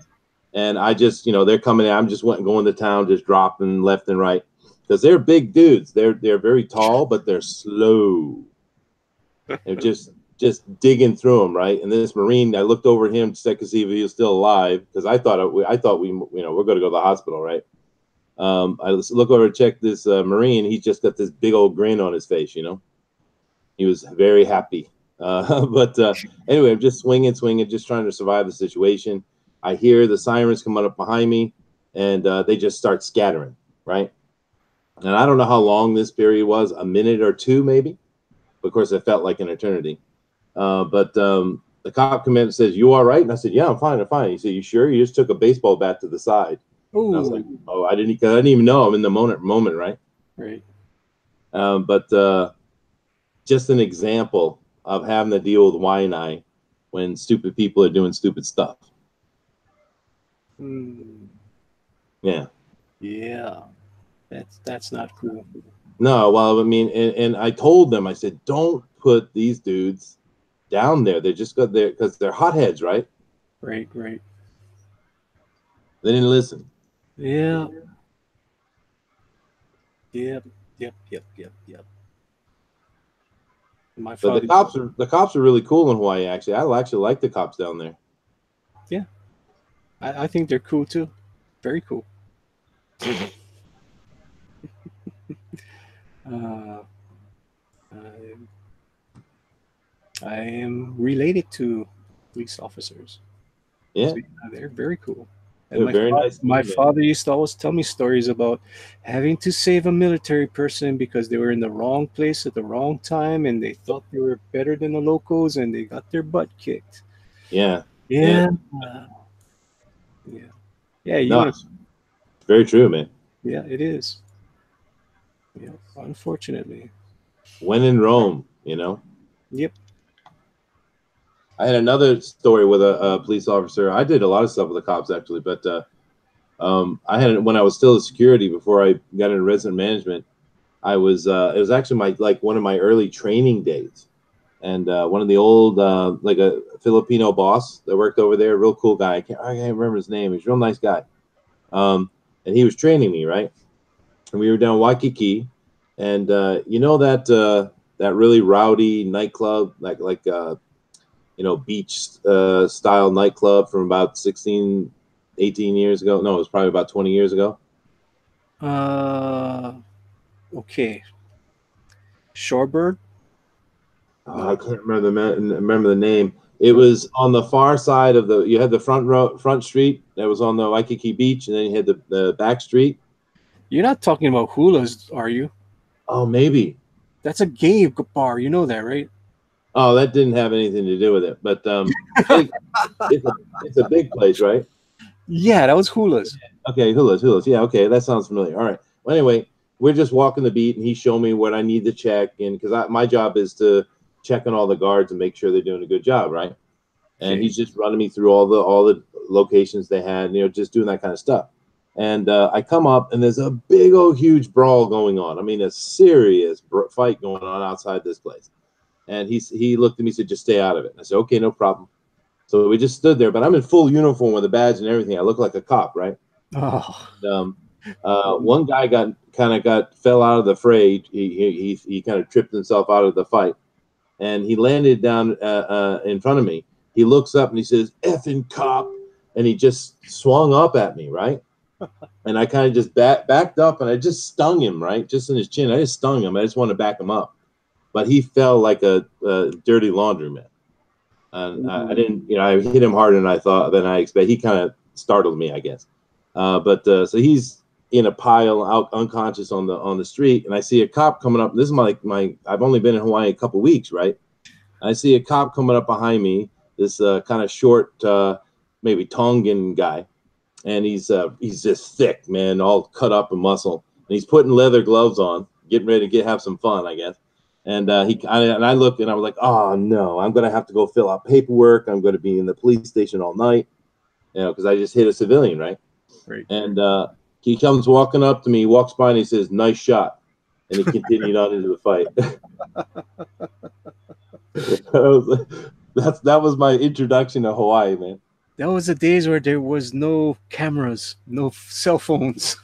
And I just, they're coming in. I'm just going to town, just dropping left and right because they're big dudes. They're very tall, but they're slow. They're just digging through them, right? And this Marine, I looked over at him to check to see if he was still alive because I thought we we're going to go to the hospital, right? I look over and check this Marine. He's just got this big old grin on his face, He was very happy. But anyway, I'm just swinging, just trying to survive the situation. I hear the sirens coming up behind me, and they just start scattering, right? And I don't know how long this period was, a minute or two maybe. Of course, it felt like an eternity. But the cop comes in and says, "You all right?" And I said, "Yeah, I'm fine. I'm fine." He said, "You sure? You just took a baseball bat to the side." And I was like, "Oh, I didn't even know I'm in the moment, right?" Right. But just an example of having to deal with Y when stupid people are doing stupid stuff. Mm. Yeah. Yeah. That's not cool. No, well, I mean, and I told them, I said, don't put these dudes down there. They're just got there because they're hotheads, right? Right. Right. They didn't listen. Yeah. Yep. Yep. My But father. the cops are really cool in Hawaii. Actually, I actually like the cops down there. Yeah. I think they're cool too. Very cool. Uh, I am related to police officers. Yeah, So, they're very cool. And they're very nice. My father used to always tell me stories about having to save a military person because they were in the wrong place at the wrong time and they thought they were better than the locals and they got their butt kicked. Yeah. Yeah. Yeah. No, it's very true, man. Yeah, it is. Yeah, unfortunately. When in Rome, Yep. I had another story with a police officer. I did a lot of stuff with the cops actually, but I had when I was still a security before I got into resident management. I was it was actually one of my early training days, and one of the old like a Filipino boss that worked over there, real cool guy. I can't remember his name. He's a real nice guy, and he was training me, right? And we were down Waikiki, and that really rowdy nightclub, beach style nightclub from about 16, 18 years ago. No, it was probably about 20 years ago. Okay. Shorebird? I can't remember the name. It was on the far side of you had the front street that was on the Waikiki beach, and then you had the back street. You're not talking about hulas, are you? Oh, maybe. That's a gay bar. You know that, right? Oh, that didn't have anything to do with it. But it's a big place, right? Yeah, that was hulas. Okay, hulas. Yeah, okay, that sounds familiar. All right. Well, anyway, we're just walking the beat, and he showed me what I need to check, and because my job is to check on all the guards and make sure they're doing a good job, right? And he's just running me through all the locations they had, just doing that kind of stuff. And I come up, and there's a big old huge brawl going on. I mean, a serious fight going on outside this place. And he looked at me and said, "Just stay out of it." And I said, "Okay, no problem." So we just stood there, but I'm in full uniform with a badge and everything. I look like a cop, right? Oh. One guy fell out of the fray. He kind of tripped himself out of the fight, and he landed down in front of me. He looks up and he says, "Effing cop," and he just swung up at me, right? And I kind of just backed up, and I just stung him, right, just in his chin. I just stung him. I just wanted to back him up, but he fell like a dirty laundromat. And I didn't, I hit him harder than I expected. He kind of startled me, I guess. So he's in a pile out unconscious on the street, and I see a cop coming up. This is my I've only been in Hawaii a couple weeks, right? I see a cop coming up behind me, this kind of short, maybe Tongan guy, and he's just thick, man, all cut up in muscle, and he's putting leather gloves on, getting ready to have some fun, I guess. And I look and I was like, oh no, I'm gonna have to go fill out paperwork. I'm gonna be in the police station all night, because I just hit a civilian, right? Right. And he comes walking up to me, walks by, and he says, "Nice shot," and he continued on into the fight. That was my introduction to Hawaii, man. That was the days where there was no cameras, no cell phones.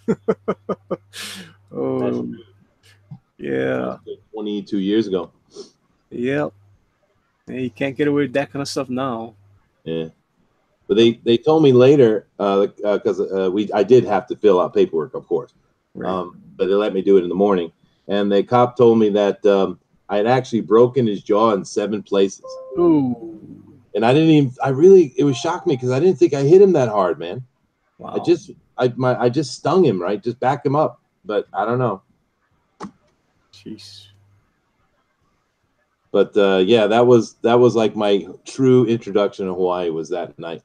Oh, yeah. 22 years ago. Yep. Yeah, you can't get away with that kind of stuff now. Yeah. But they told me later, because I did have to fill out paperwork, of course. Right. But they let me do it in the morning. And the cop told me that I had actually broken his jaw in 7 places. Ooh. And it was shocked me because I didn't think I hit him that hard, man. Wow. I just stung him, right? Just back him up. But I don't know. Jeez. But yeah, that was like my true introduction to Hawaii was that night.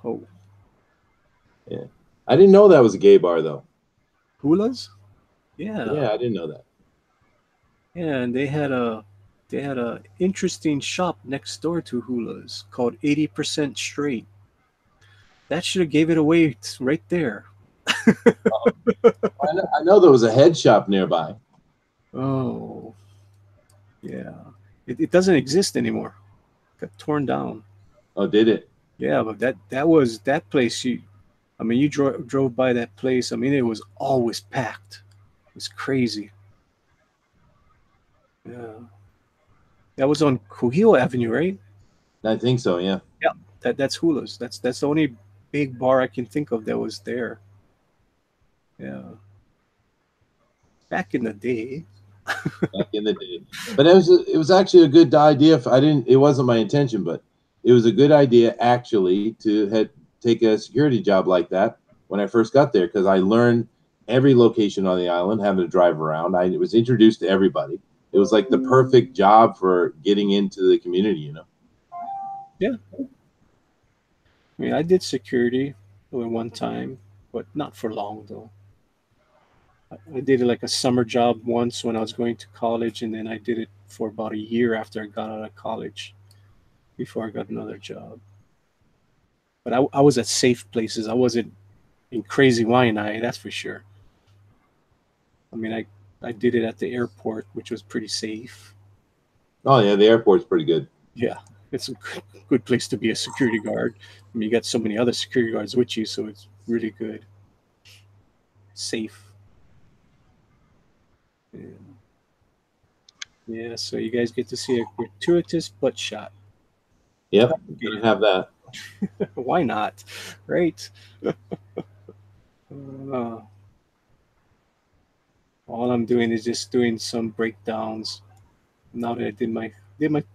Oh. Yeah. I didn't know that was a gay bar though. Hulas? Yeah. Yeah, I didn't know that. Yeah, and they had a interesting shop next door to Hula's called 80% Straight. That should have gave it away right there. I know there was a head shop nearby. Oh. Yeah. It doesn't exist anymore. Got torn down. Oh, did it? Yeah, but that place. You drove by that place. I mean, it was always packed. It was crazy. Yeah, that was on Kuhio Avenue, right? I think so. Yeah. Yeah, that's Hula's. That's the only big bar I can think of that was there. Yeah, back in the day. Back in the day, but it was actually a good idea. It wasn't my intention, but it was a good idea actually to take a security job like that when I first got there, because I learned every location on the island, having to drive around. I was introduced to everybody. It was like the perfect job for getting into the community, Yeah. I mean, I did security one time, but not for long though. I did it like a summer job once when I was going to college, and then I did it for about a year after I got out of college before I got another job. But I was at safe places. I wasn't in crazy Waianae, that's for sure. I mean, I did it at the airport, which was pretty safe. Oh yeah, the airport's pretty good. Yeah, it's a good place to be a security guard. I mean, you got so many other security guards with you, so it's really good. Safe. Yeah, so you guys get to see a gratuitous butt shot. Yep, gonna have that. Why not? Right? All I'm doing is just doing some breakdowns. Now that I did my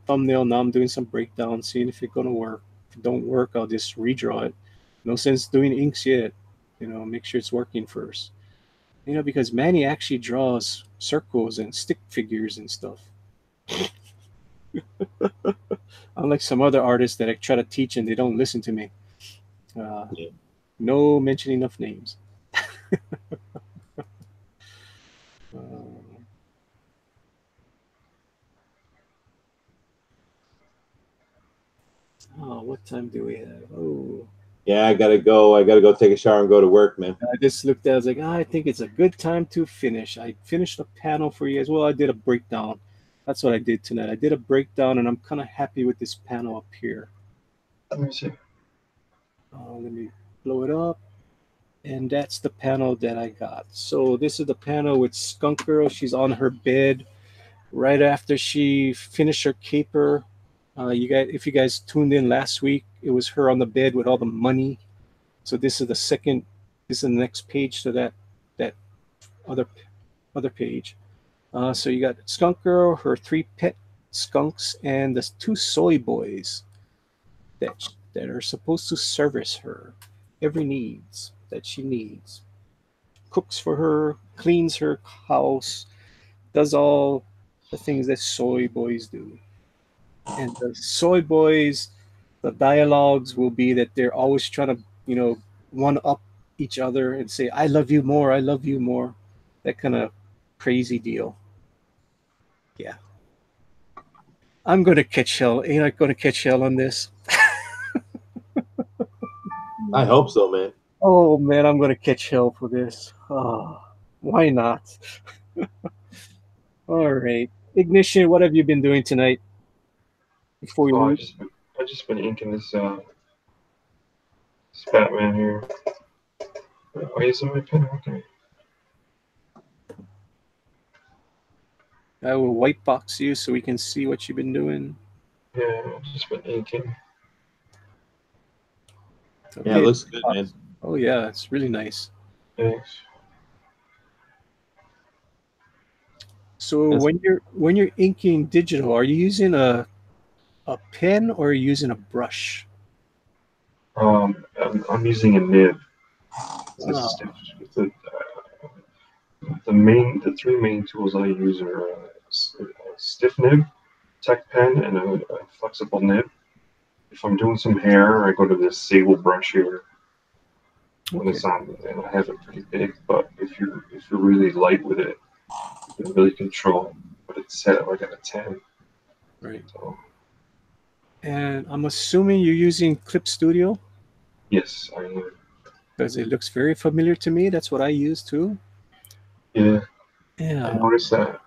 thumbnail, now I'm doing some breakdowns, seeing if it's gonna work. If it don't work, I'll just redraw it. No sense doing inks yet. Make sure it's working first. Because Manny actually draws circles and stick figures and stuff. Unlike some other artists that I try to teach and they don't listen to me. No mentioning of names. What time do we have? Oh. Yeah, I gotta go take a shower and go to work, man. I just looked at it, I was like, I think it's a good time to finish. I finished the panel for you guys. Well, I did a breakdown. That's what I did tonight. I did a breakdown, and I'm kind of happy with this panel up here. Let me see. Let me blow it up. and that's the panel that I got. So this is the panel with Skunk Girl. She's on her bed right after she finished her caper. You guys, if you guys tuned in last week, it was her on the bed with all the money. So this is the second. This is the next page to that other other page. So you got Skunk Girl, her three pet skunks, and the two soy boys that are supposed to service her every needs that she needs. Cooks for her, cleans her house, does all the things that soy boys do. And the soy boys, the dialogues will be that they're always trying to, one up each other and say, I love you more, I love you more. That kind of crazy deal. Yeah. I'm going to catch hell. Ain't I going to catch hell on this? I hope so, man. Oh, man, I'm going to catch hell for this. Oh, why not? All right. Ignition, what have you been doing tonight before we Oh, leave? I just been inking this Batman here. Oh, he's on my pen. Okay. I will white box you so we can see what you've been doing. Yeah, I just been inking. Okay. Yeah, it looks good, man. Oh yeah, it's really nice. Thanks. So That's- when you're inking digital, are you using a pen or are you using a brush? I'm using a nib. It's a Ah, stiff. It's the three main tools I use are a stiff nib, tech pen, and a flexible nib. If I'm doing some hair, I go to this sable brush here when okay. it's on, and I have it pretty big. But if you're really light with it, you can really control. But it's set at like at a 10. Right. So And I'm assuming you're using Clip Studio yes, I am. because it looks very familiar to me. That's what I use too. Yeah, I Yeah. noticed that.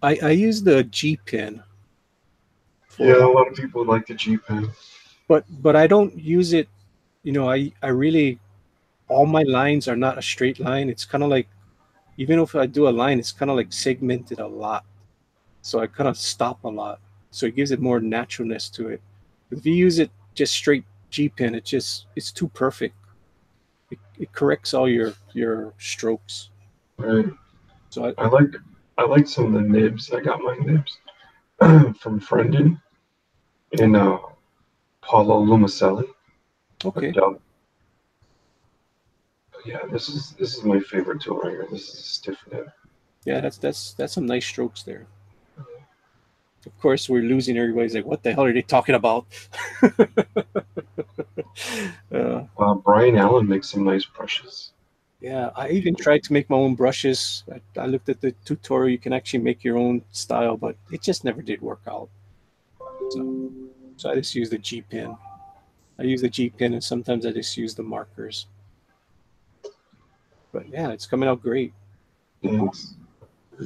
I use the G pen Yeah, for a lot of people like the G pen. but I don't use it, I really all my lines are not a straight line. It's kind of like even if I do a line, it's kind of like segmented a lot. So I kind of stop a lot. So it gives it more naturalness to it. If you use it just straight G pen, it's too perfect. It corrects all your strokes. Right. So I like some of the nibs. I got my nibs from Friendin and Paulo Lumicelli. okay, Dub. Yeah, this is my favorite tool right here. This is a stiff nib. yeah, that's some nice strokes there. Of course, we're losing everybody's like, what the hell are they talking about? uh, Brian Allen makes some nice brushes. yeah, I even tried to make my own brushes. I looked at the tutorial. You can actually make your own style, but it just never did work out. So I just use the G pen. I use the G pen, and sometimes I just use the markers. But yeah, it's coming out great. Thanks.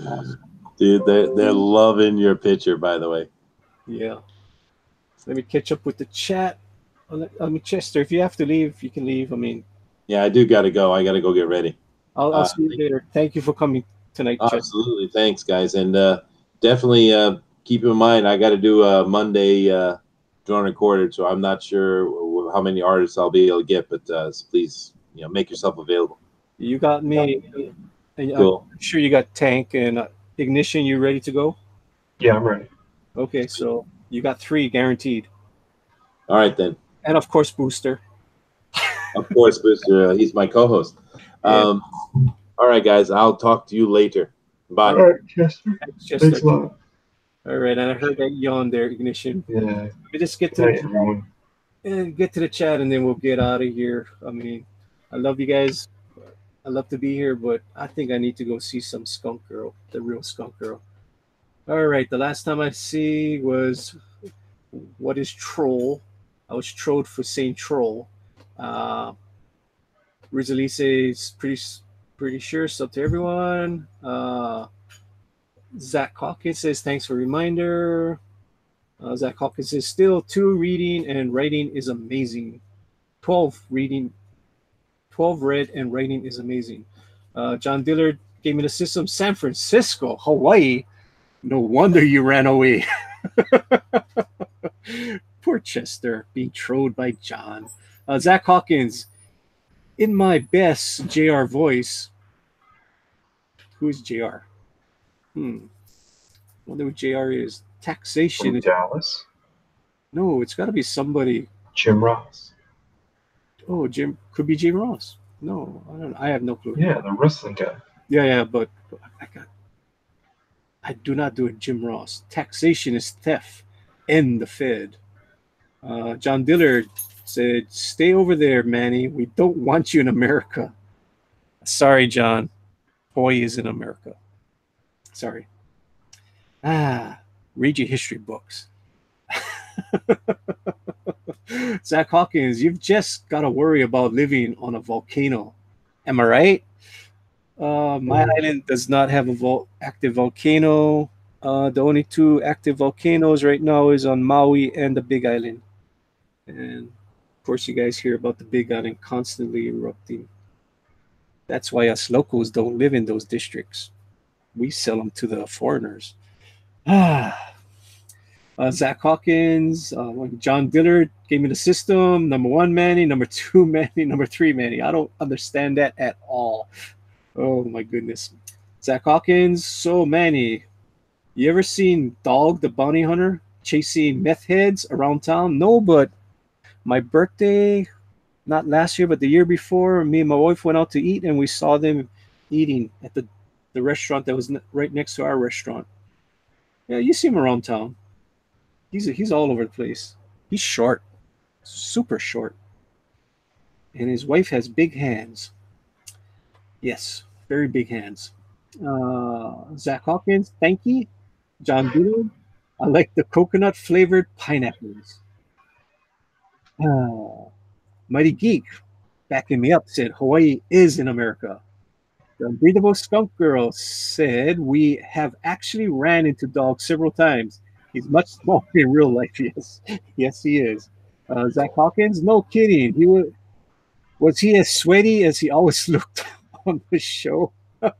Awesome. Dude, they're loving your picture, by the way. Yeah. So let me catch up with the chat. I mean, Chester, if you have to leave, you can leave. I mean, Yeah, I do got to go. I got to go get ready. I'll see you later. Thank you for coming tonight, Chester. Absolutely. Thanks, guys. And definitely keep in mind, I got to do a Monday drawn recorded, so I'm not sure how many artists I'll be able to get, but please, make yourself available. You got me. And Cool. I'm sure you got Tank and Ignition. You ready to go? Yeah, I'm ready. Okay, so you got 3 guaranteed. All right, then. And of course, Booster. Of course, Booster. He's my co-host. Yeah. All right, guys. I'll talk to you later. Bye. All right, Chester. Thanks a lot. All right, and I heard that yawn there, Ignition. Yeah. Let me just get Good to night, everyone. the chat, and then we'll get out of here. I mean, I love you guys. I love to be here, but I think I need to go see some Skunk Girl, the real Skunk Girl. All right, the last time I see was what is troll? I was trolled for saying troll. Rizalise is pretty sure. Sub to everyone. Zach Hawkins says thanks for reminder. Zach Hawkins says still 2 reading and writing is amazing. 12 reading 12 red, and writing is amazing. John Dillard gave me the system. San Francisco, Hawaii. No wonder you ran away. Poor Chester being trolled by John. Zach Hawkins, in my best JR voice. Who is JR? Wonder what JR is. Taxation. From Dallas. No, it's got to be somebody. Jim Ross. Oh, Jim. Could be Jim Ross. No, I don't. I have no clue. Yeah, the wrestling guy. Yeah, but I do not do it, Jim Ross. Taxation is theft. End the Fed. John Dillard said, "Stay over there, Manny. We don't want you in America." Sorry, John. Hawaii is in America. Sorry. Read your history books. Zach Hawkins, you've just got to worry about living on a volcano. Am I right? My island does not have a active volcano. The only two active volcanoes right now is on Maui and the Big Island. And of course, you guys hear about the Big Island constantly erupting. That's why us locals don't live in those districts. We sell them to the foreigners. Zach Hawkins, John Dillard gave me the system. Number 1, Manny. Number 2, Manny. Number 3, Manny. I don't understand that at all. Oh, my goodness. Zach Hawkins, so Manny, you ever seen Dog the Bounty Hunter chasing meth heads around town? No, but my birthday, not last year, but the year before, me and my wife went out to eat, and we saw them eating at the restaurant that was right next to our restaurant. Yeah, you see him around town. He's all over the place. He's short, super short. And his wife has big hands. Yes, very big hands. Zach Hawkins, thank you. John Dillard, I like the coconut flavored pineapples. Mighty Geek, backing me up, said Hawaii is in America. The unbreathable Skunk Girl said we have actually ran into Dog several times. He's much smaller in real life. Yes, yes, he is. Zach Hawkins, no kidding. Was he as sweaty as he always looked on the show? That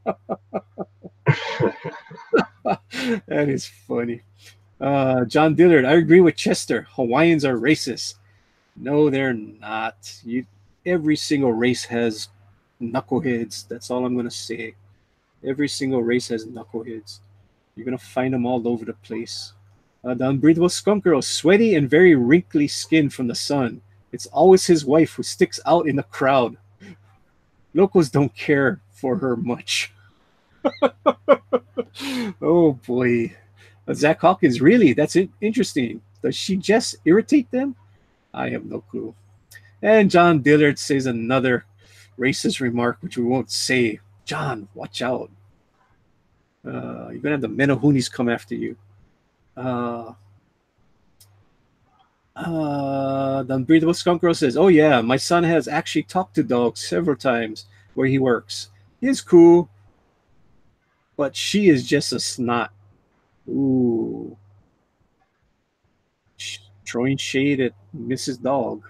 is funny. John Dillard, I agree with Chester. Hawaiians are racist. No, they're not. Every single race has knuckleheads. That's all I'm going to say. Every single race has knuckleheads. You're going to find them all over the place. The unbreathable Skunk Girl, sweaty and very wrinkly skin from the sun. It's always his wife who sticks out in the crowd. Locals don't care for her much. Oh boy. Zach Hawkins, really? That's interesting. Does she just irritate them? I have no clue. And John Dillard says another racist remark, which we won't say. John, watch out. You're going to have the Menahunis come after you. The unbreathable Skunk Girl says, oh yeah, my son has actually talked to dogs several times where he works. He's cool, but she is just a snot. Ooh. Throwing shade at Mrs. Dog.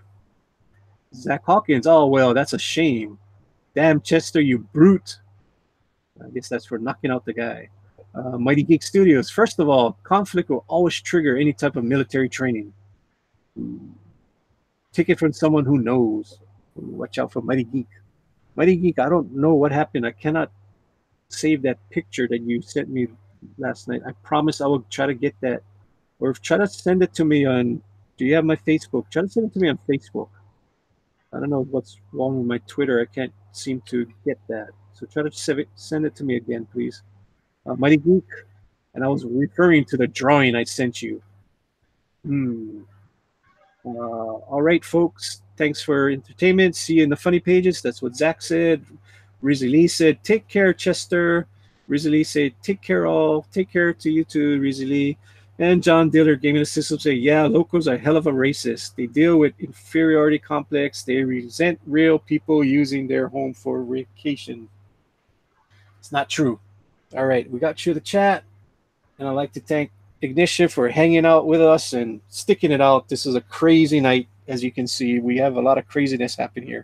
Zach Hawkins, oh well, that's a shame. Damn, Chester, you brute. I guess that's for knocking out the guy. Mighty Geek Studios. First of all, conflict will always trigger any type of military training. Take it from someone who knows. Watch out for Mighty Geek. Mighty Geek, I don't know what happened. I cannot save that picture that you sent me last night. I promise I will try to get that. Or try to send it to me on, do you have my Facebook? Try to send it to me on Facebook. I don't know what's wrong with my Twitter. I can't seem to get that. So try to send it to me again, please. Mighty Geek, and I was referring to the drawing I sent you. All right, folks. Thanks for entertainment. See you in the funny pages. That's what Zach said. Rizzy Lee said, take care, Chester. Rizzy Lee said, take care all. Take care to you too, Rizzy Lee. And John Dillard, Gaming the System, say, yeah, locals are hell of a racist. They deal with inferiority complex. They resent real people using their home for vacation. It's not true. All right, we got you the chat. And I'd like to thank Ignition for hanging out with us and sticking it out. This is a crazy night. As you can see, we have a lot of craziness happen here.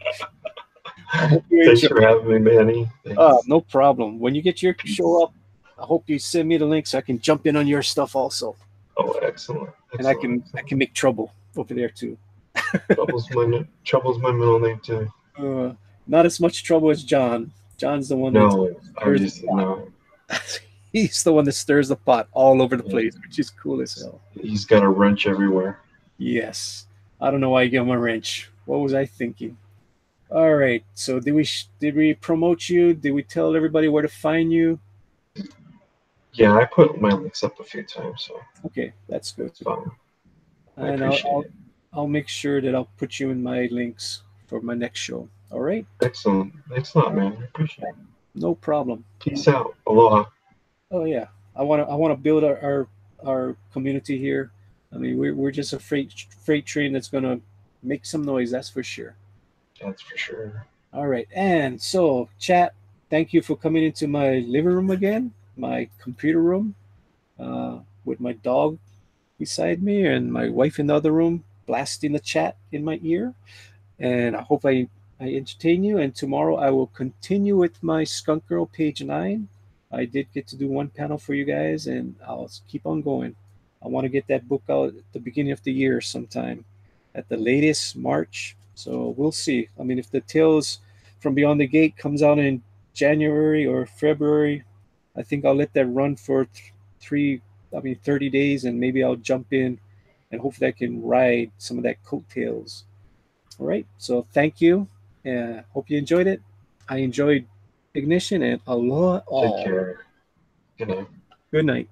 I hope you Thanks enjoy. for having me, Manny. Thanks. No problem. When you get your Peace. show up, I hope you send me the link so I can jump in on your stuff also, Oh, excellent. and I can make trouble over there too. Trouble's my middle name too. Uh, Not as much trouble as John. John's the one that No, stirs the obviously pot. no. He's the one that stirs the pot all over the Yeah. place, which is cool as hell. He's got a wrench everywhere. Yes. I don't know why you give him a wrench. What was I thinking? All right. So did we promote you? Did we tell everybody where to find you? Yeah, I put my links up a few times, so Okay, that's good. it's fine. I And appreciate I'll it. I'll make sure that I'll put you in my links for my next show. All right? Excellent. Thanks a lot, man. I appreciate it. No problem. Peace out. Aloha. Oh yeah. I want to build our community here. I mean, we're just a freight train that's gonna make some noise. That's for sure. That's for sure. All right. And so, chat, thank you for coming into my living room again, my computer room, with my dog beside me and my wife in the other room blasting the chat in my ear. And I hope I entertain you. And tomorrow I will continue with my Skunk Girl page 9. I did get to do one panel for you guys, and I'll keep on going. I want to get that book out at the beginning of the year sometime, at the latest March. So we'll see. I mean, if the Tales from Beyond the Gate comes out in January or February, I think I'll let that run for 30 days, and maybe I'll jump in and hopefully I can ride some of that coattails. All right. So thank you. Hope you enjoyed it. I enjoyed Ignition, and aloha Take all. care. Good night. Good night.